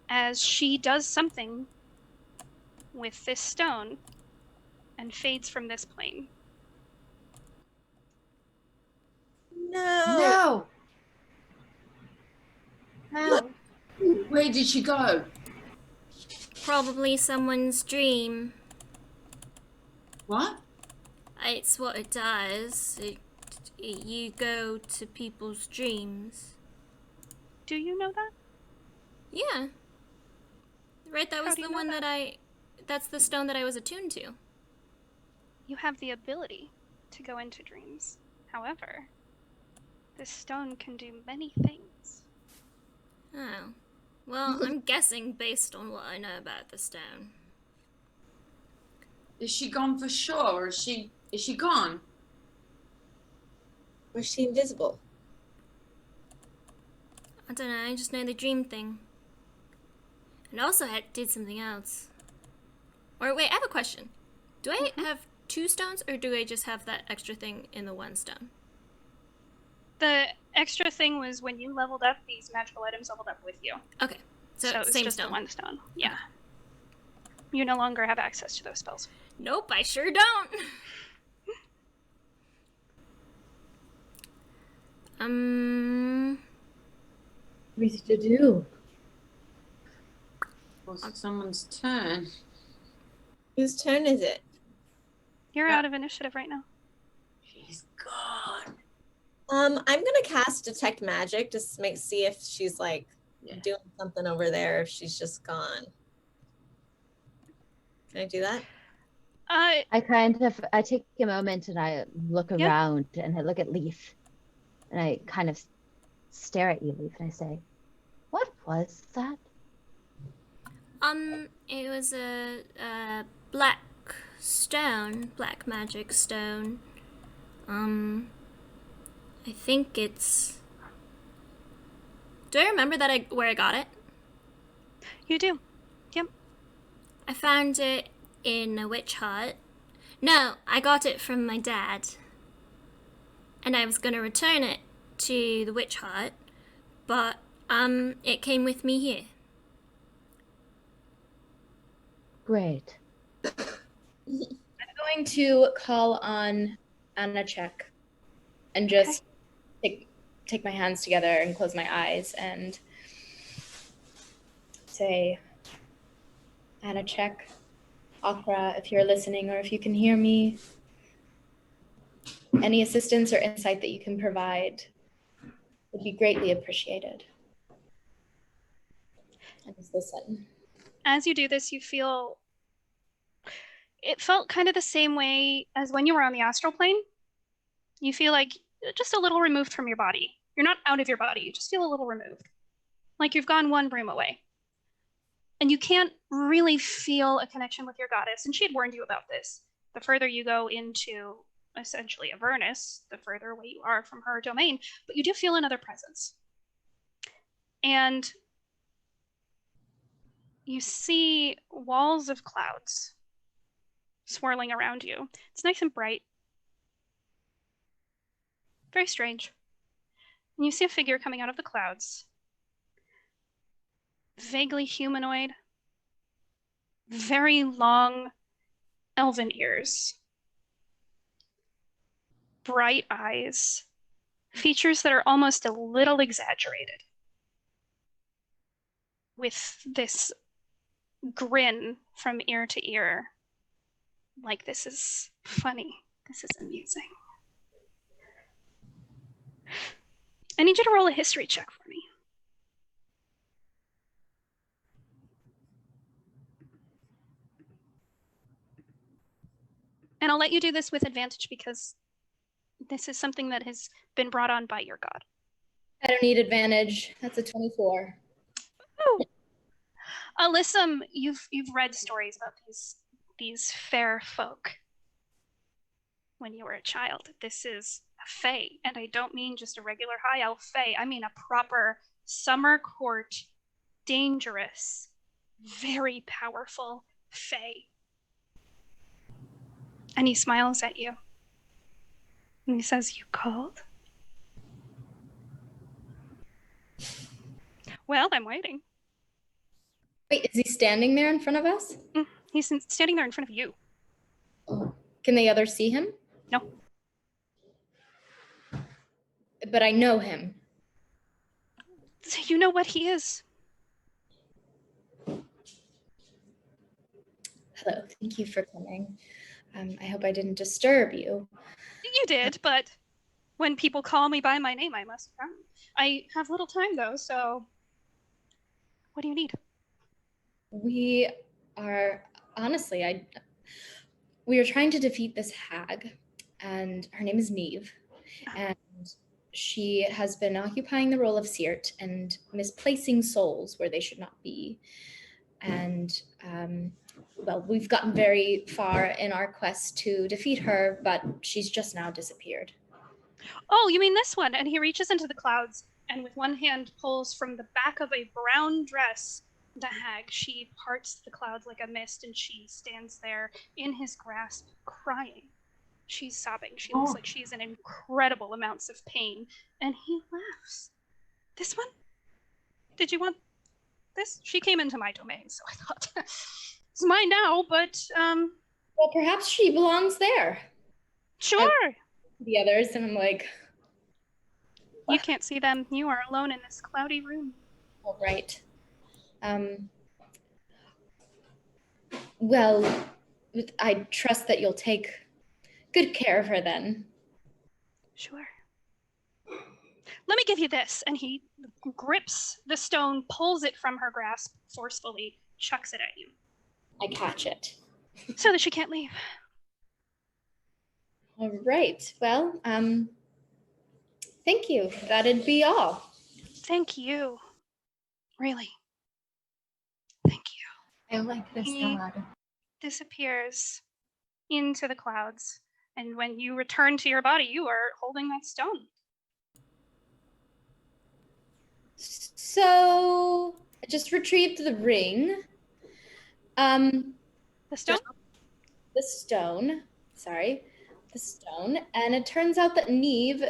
as she does something with this stone and fades from this plane.
No.
How?
Where did she go?
Probably someone's dream.
What?
It's what it does. You go to people's dreams.
Do you know that?
Yeah. Right, that
How
was
do you
the
know
one
that?
that's the stone that I was attuned to.
You have the ability to go into dreams. However, this stone can do many things.
Oh. Well, I'm guessing based on what I know about the stone.
Is she gone for sure, or is she gone?
Was she invisible?
I don't know, I just know the dream thing. And also I did something else. Or wait, I have a question. Do I have 2 stones, or do I just have that extra thing in the 1 stone?
The extra thing was when you leveled up, these magical items leveled up with you.
Okay, so
it's
same
just
stone.
the 1 stone. Yeah. You no longer have access to those spells.
Nope, I sure don't.
What is it to do?
Well, it's someone's turn.
Whose turn is it?
You're out of initiative right now.
She's gone.
I'm gonna cast detect magic to see if she's like doing something over there, if she's just gone. Can I do that?
I take a moment and I look around and I look at Leaf and I kind of stare at you, Leaf, and I say, "What was that?"
It was a black stone, black magic stone. I think it's. Do I remember where I got it?
You do. Yep.
I found it in a witch hut. No, I got it from my dad. And I was gonna return it to the witch hut, but it came with me here.
Great.
I'm going to call on Anachek and just take my hands together and close my eyes and say, Anachek, Akra, if you're listening or if you can hear me, any assistance or insight that you can provide would be greatly appreciated. And just listen.
As you do this, you feel. It felt kind of the same way as when you were on the astral plane. You feel like just a little removed from your body. You're not out of your body, you just feel a little removed. Like you've gone 1 room away. And you can't really feel a connection with your goddess. And she had warned you about this. The further you go into essentially Avernus, the further away you are from her domain, but you do feel another presence. And you see walls of clouds swirling around you. It's nice and bright. Very strange. And you see a figure coming out of the clouds. Vaguely humanoid. Very long elven ears. Bright eyes. Features that are almost a little exaggerated. With this grin from ear to ear. Like, this is funny. This is amusing. I need you to roll a history check for me. And I'll let you do this with advantage because this is something that has been brought on by your god.
I don't need advantage. That's a 24.
Ooh. Alyssum, you've read stories about these fair folk when you were a child. This is a fae, and I don't mean just a regular high elf fae. I mean a proper summer court, dangerous, very powerful fae. And he smiles at you. And he says, "You called?" "Well, I'm waiting."
Wait, is he standing there in front of us?
He's standing there in front of you.
Can the others see him?
No.
But I know him.
So you know what he is.
Hello, thank you for coming. I hope I didn't disturb you.
You did, but when people call me by my name, I must come. I have little time, though, so what do you need?
We are, honestly, we are trying to defeat this hag, and her name is Neve, and she has been occupying the role of Seert and misplacing souls where they should not be. And well, we've gotten very far in our quest to defeat her, but she's just now disappeared.
Oh, you mean this one? And he reaches into the clouds and with one hand pulls from the back of a brown dress the hag. She parts the clouds like a mist, and she stands there in his grasp, crying. She's sobbing. She looks like she's in incredible amounts of pain, and he laughs. "This one? Did you want this? She came into my domain, so I thought it's mine now, but
Well, perhaps she belongs there.
sure."
The others, and I'm like,
You can't see them. You are alone in this cloudy room.
all right. Well, I trust that you'll take good care of her then.
Sure. "Let me give you this." And he grips the stone, pulls it from her grasp forcefully, chucks it at you.
I catch it.
So that she can't leave.
All right. Well, thank you. That'd be all.
Thank you. Really. Thank you.
I like this
He-
god.
Disappears into the clouds. And when you return to your body, you are holding that stone.
So I just retrieved the ring.
The stone?
The stone. Sorry. The stone. And it turns out that Neve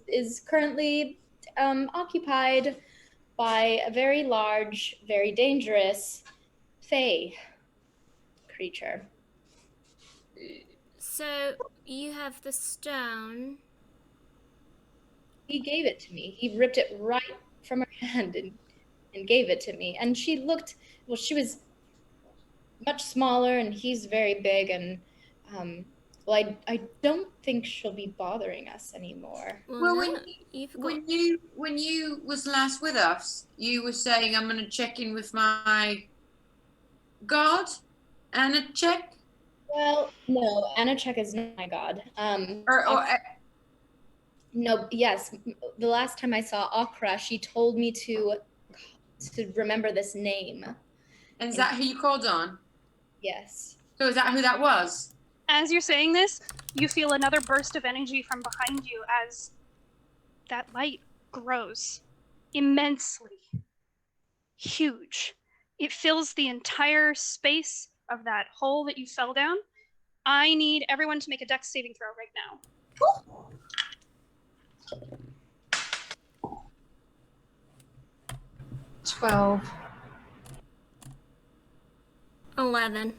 is currently occupied by a very large, very dangerous fae creature.
So you have the stone.
He gave it to me. He ripped it right from her hand and gave it to me. And she looked, well, she was much smaller and he's very big. And, well, I don't think she'll be bothering us anymore.
Well,
no, you've got...
when you was last with us, you were saying I'm going to check in with my god, Anna check.
Well, no, Anachek is not my god. No, yes. The last time I saw Akra, she told me to remember this name.
And is that who you called on?
Yes.
So is that who that was?
As you're saying this, you feel another burst of energy from behind you as that light grows immensely. Huge. It fills the entire space of that hole that you fell down. I need everyone to make a dex saving throw right now.
12.
11.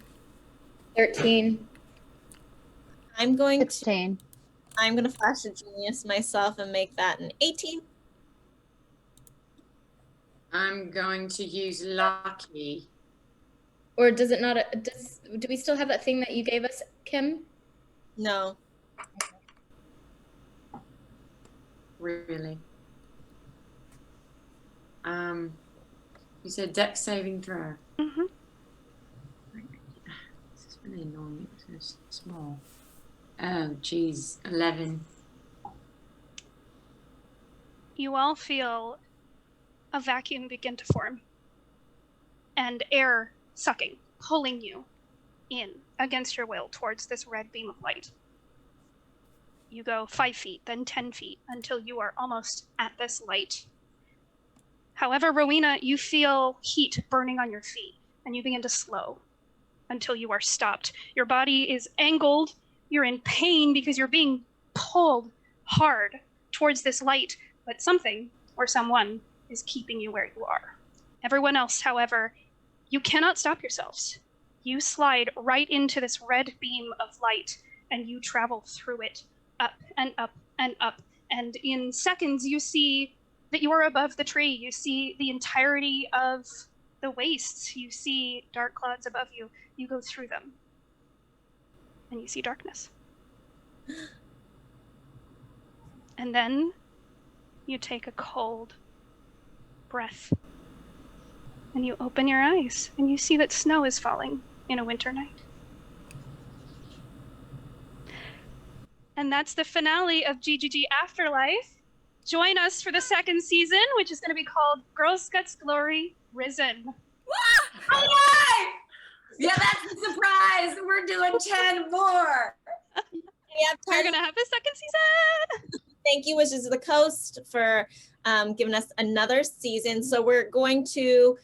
13.
I'm going to
16.
flash a genius myself and make that an 18.
I'm going to use lucky.
Or does it not? Do we still have that thing that you gave us, Kim?
No.
Really? You said dex saving throw.
Mm-hmm.
This is really annoying. It's so small. Oh, geez. 11.
You all feel a vacuum begin to form and air sucking, pulling you in against your will towards this red beam of light. You go 5 feet, then 10 feet, until you are almost at this light. However, Rowena, you feel heat burning on your feet, and you begin to slow until you are stopped. Your body is angled. You're in pain because you're being pulled hard towards this light, but something or someone is keeping you where you are. Everyone else, however, you cannot stop yourselves. You slide right into this red beam of light, and you travel through it, up and up and up. And in seconds, you see that you are above the tree. You see the entirety of the wastes. You see dark clouds above you. You go through them, and you see darkness. And then you take a cold breath, and you open your eyes, and you see that snow is falling in a winter night. And that's the finale of GGG Afterlife. Join us for the second season, which is going to be called Girl Scouts Glory Risen.
All right! Yeah, that's a surprise. We're doing 10 more.
We're going to have the second season.
Thank you, Wishes of the Coast, for giving us another season. So we're going to,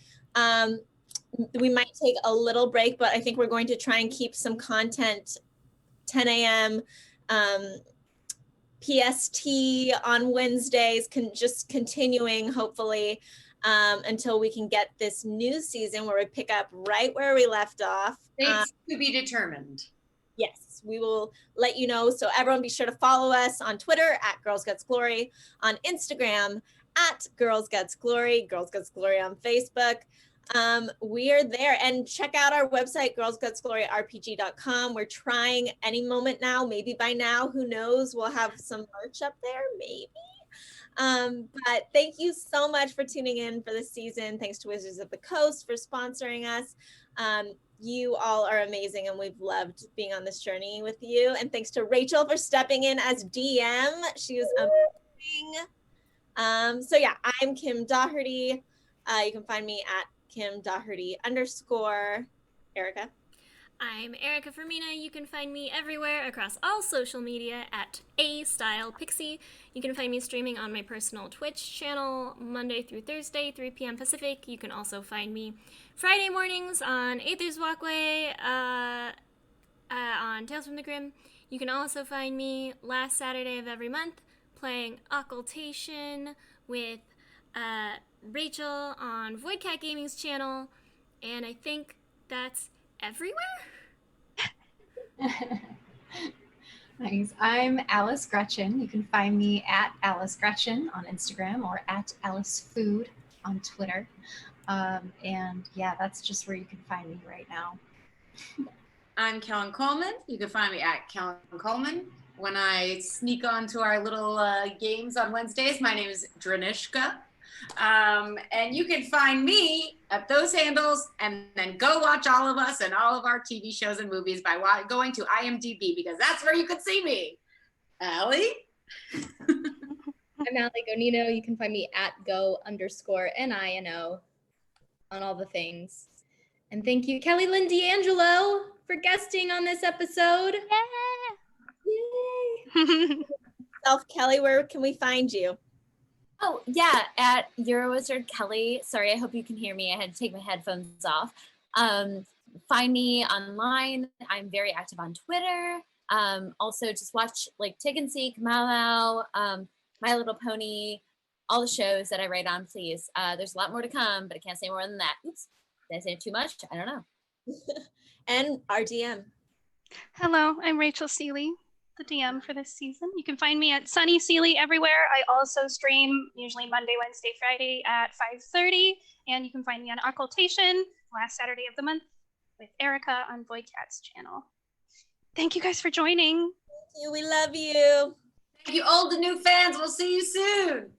we might take a little break, but I think we're going to try and keep some content 10 a.m. PST on Wednesdays, just continuing, hopefully, until we can get this new season where we pick up right where we left off.
Dates to be determined.
Yes, we will let you know. So everyone be sure to follow us on Twitter at Girls Guts Glory, on Instagram at Girls Guts Glory, Girls Guts Glory on Facebook. We are there, and check out our website, girlsgutsgloryrpg.com. We're trying any moment now, maybe by now, who knows, we'll have some merch up there, maybe. But thank you so much for tuning in for this season. Thanks to Wizards of the Coast for sponsoring us. You all are amazing, and we've loved being on this journey with you. And thanks to Rachel for stepping in as DM. She was amazing. So yeah, I'm Kim Doherty. You can find me at Kim Doherty _ Erica.
I'm Erica Fermina. You can find me everywhere across all social media at @AStylePixie. You can find me streaming on my personal Twitch channel Monday through Thursday, 3 p.m. Pacific. You can also find me Friday mornings on Aether's Walkway on Tales from the Grim. You can also find me last Saturday of every month playing Occultation with Rachel on Voidcat Gaming's channel. And I think that's everywhere?
Thanks. I'm Alice Gretchen. You can find me at Alice Gretchen on Instagram or at Alice Food on Twitter. And yeah, that's just where you can find me right now.
I'm Kellen Coleman. You can find me at Kellen Coleman. When I sneak onto our little games on Wednesdays, my name is Dranishka. And you can find me at those handles, and then go watch all of us and all of our TV shows and movies by going to IMDb, because that's where you could see me. Allie?
I'm Allie Gonino. You can find me at go_NINO on all the things. And thank you, Kelly Lynn D'Angelo, for guesting on this episode.
Yay!
Kelly, where can we find you?
Oh, yeah, at Eurowizard Kelly. Sorry, I hope you can hear me. I had to take my headphones off. Find me online. I'm very active on Twitter. Also, just watch like Tick and Seek, Mau Mau, My Little Pony, all the shows that I write on, please. There's a lot more to come, but I can't say more than that. Oops, did I say too much? I don't know.
And our DM.
Hello, I'm Rachel Seeley, the DM for this season. You can find me at Sunny Seeley everywhere. I also stream usually Monday, Wednesday, Friday at 5:30, and you can find me on Occultation last Saturday of the month with Erica on Voidcat's channel. Thank you guys for joining.
Thank you. We love you.
Thank you, old and new fans. We'll see you soon.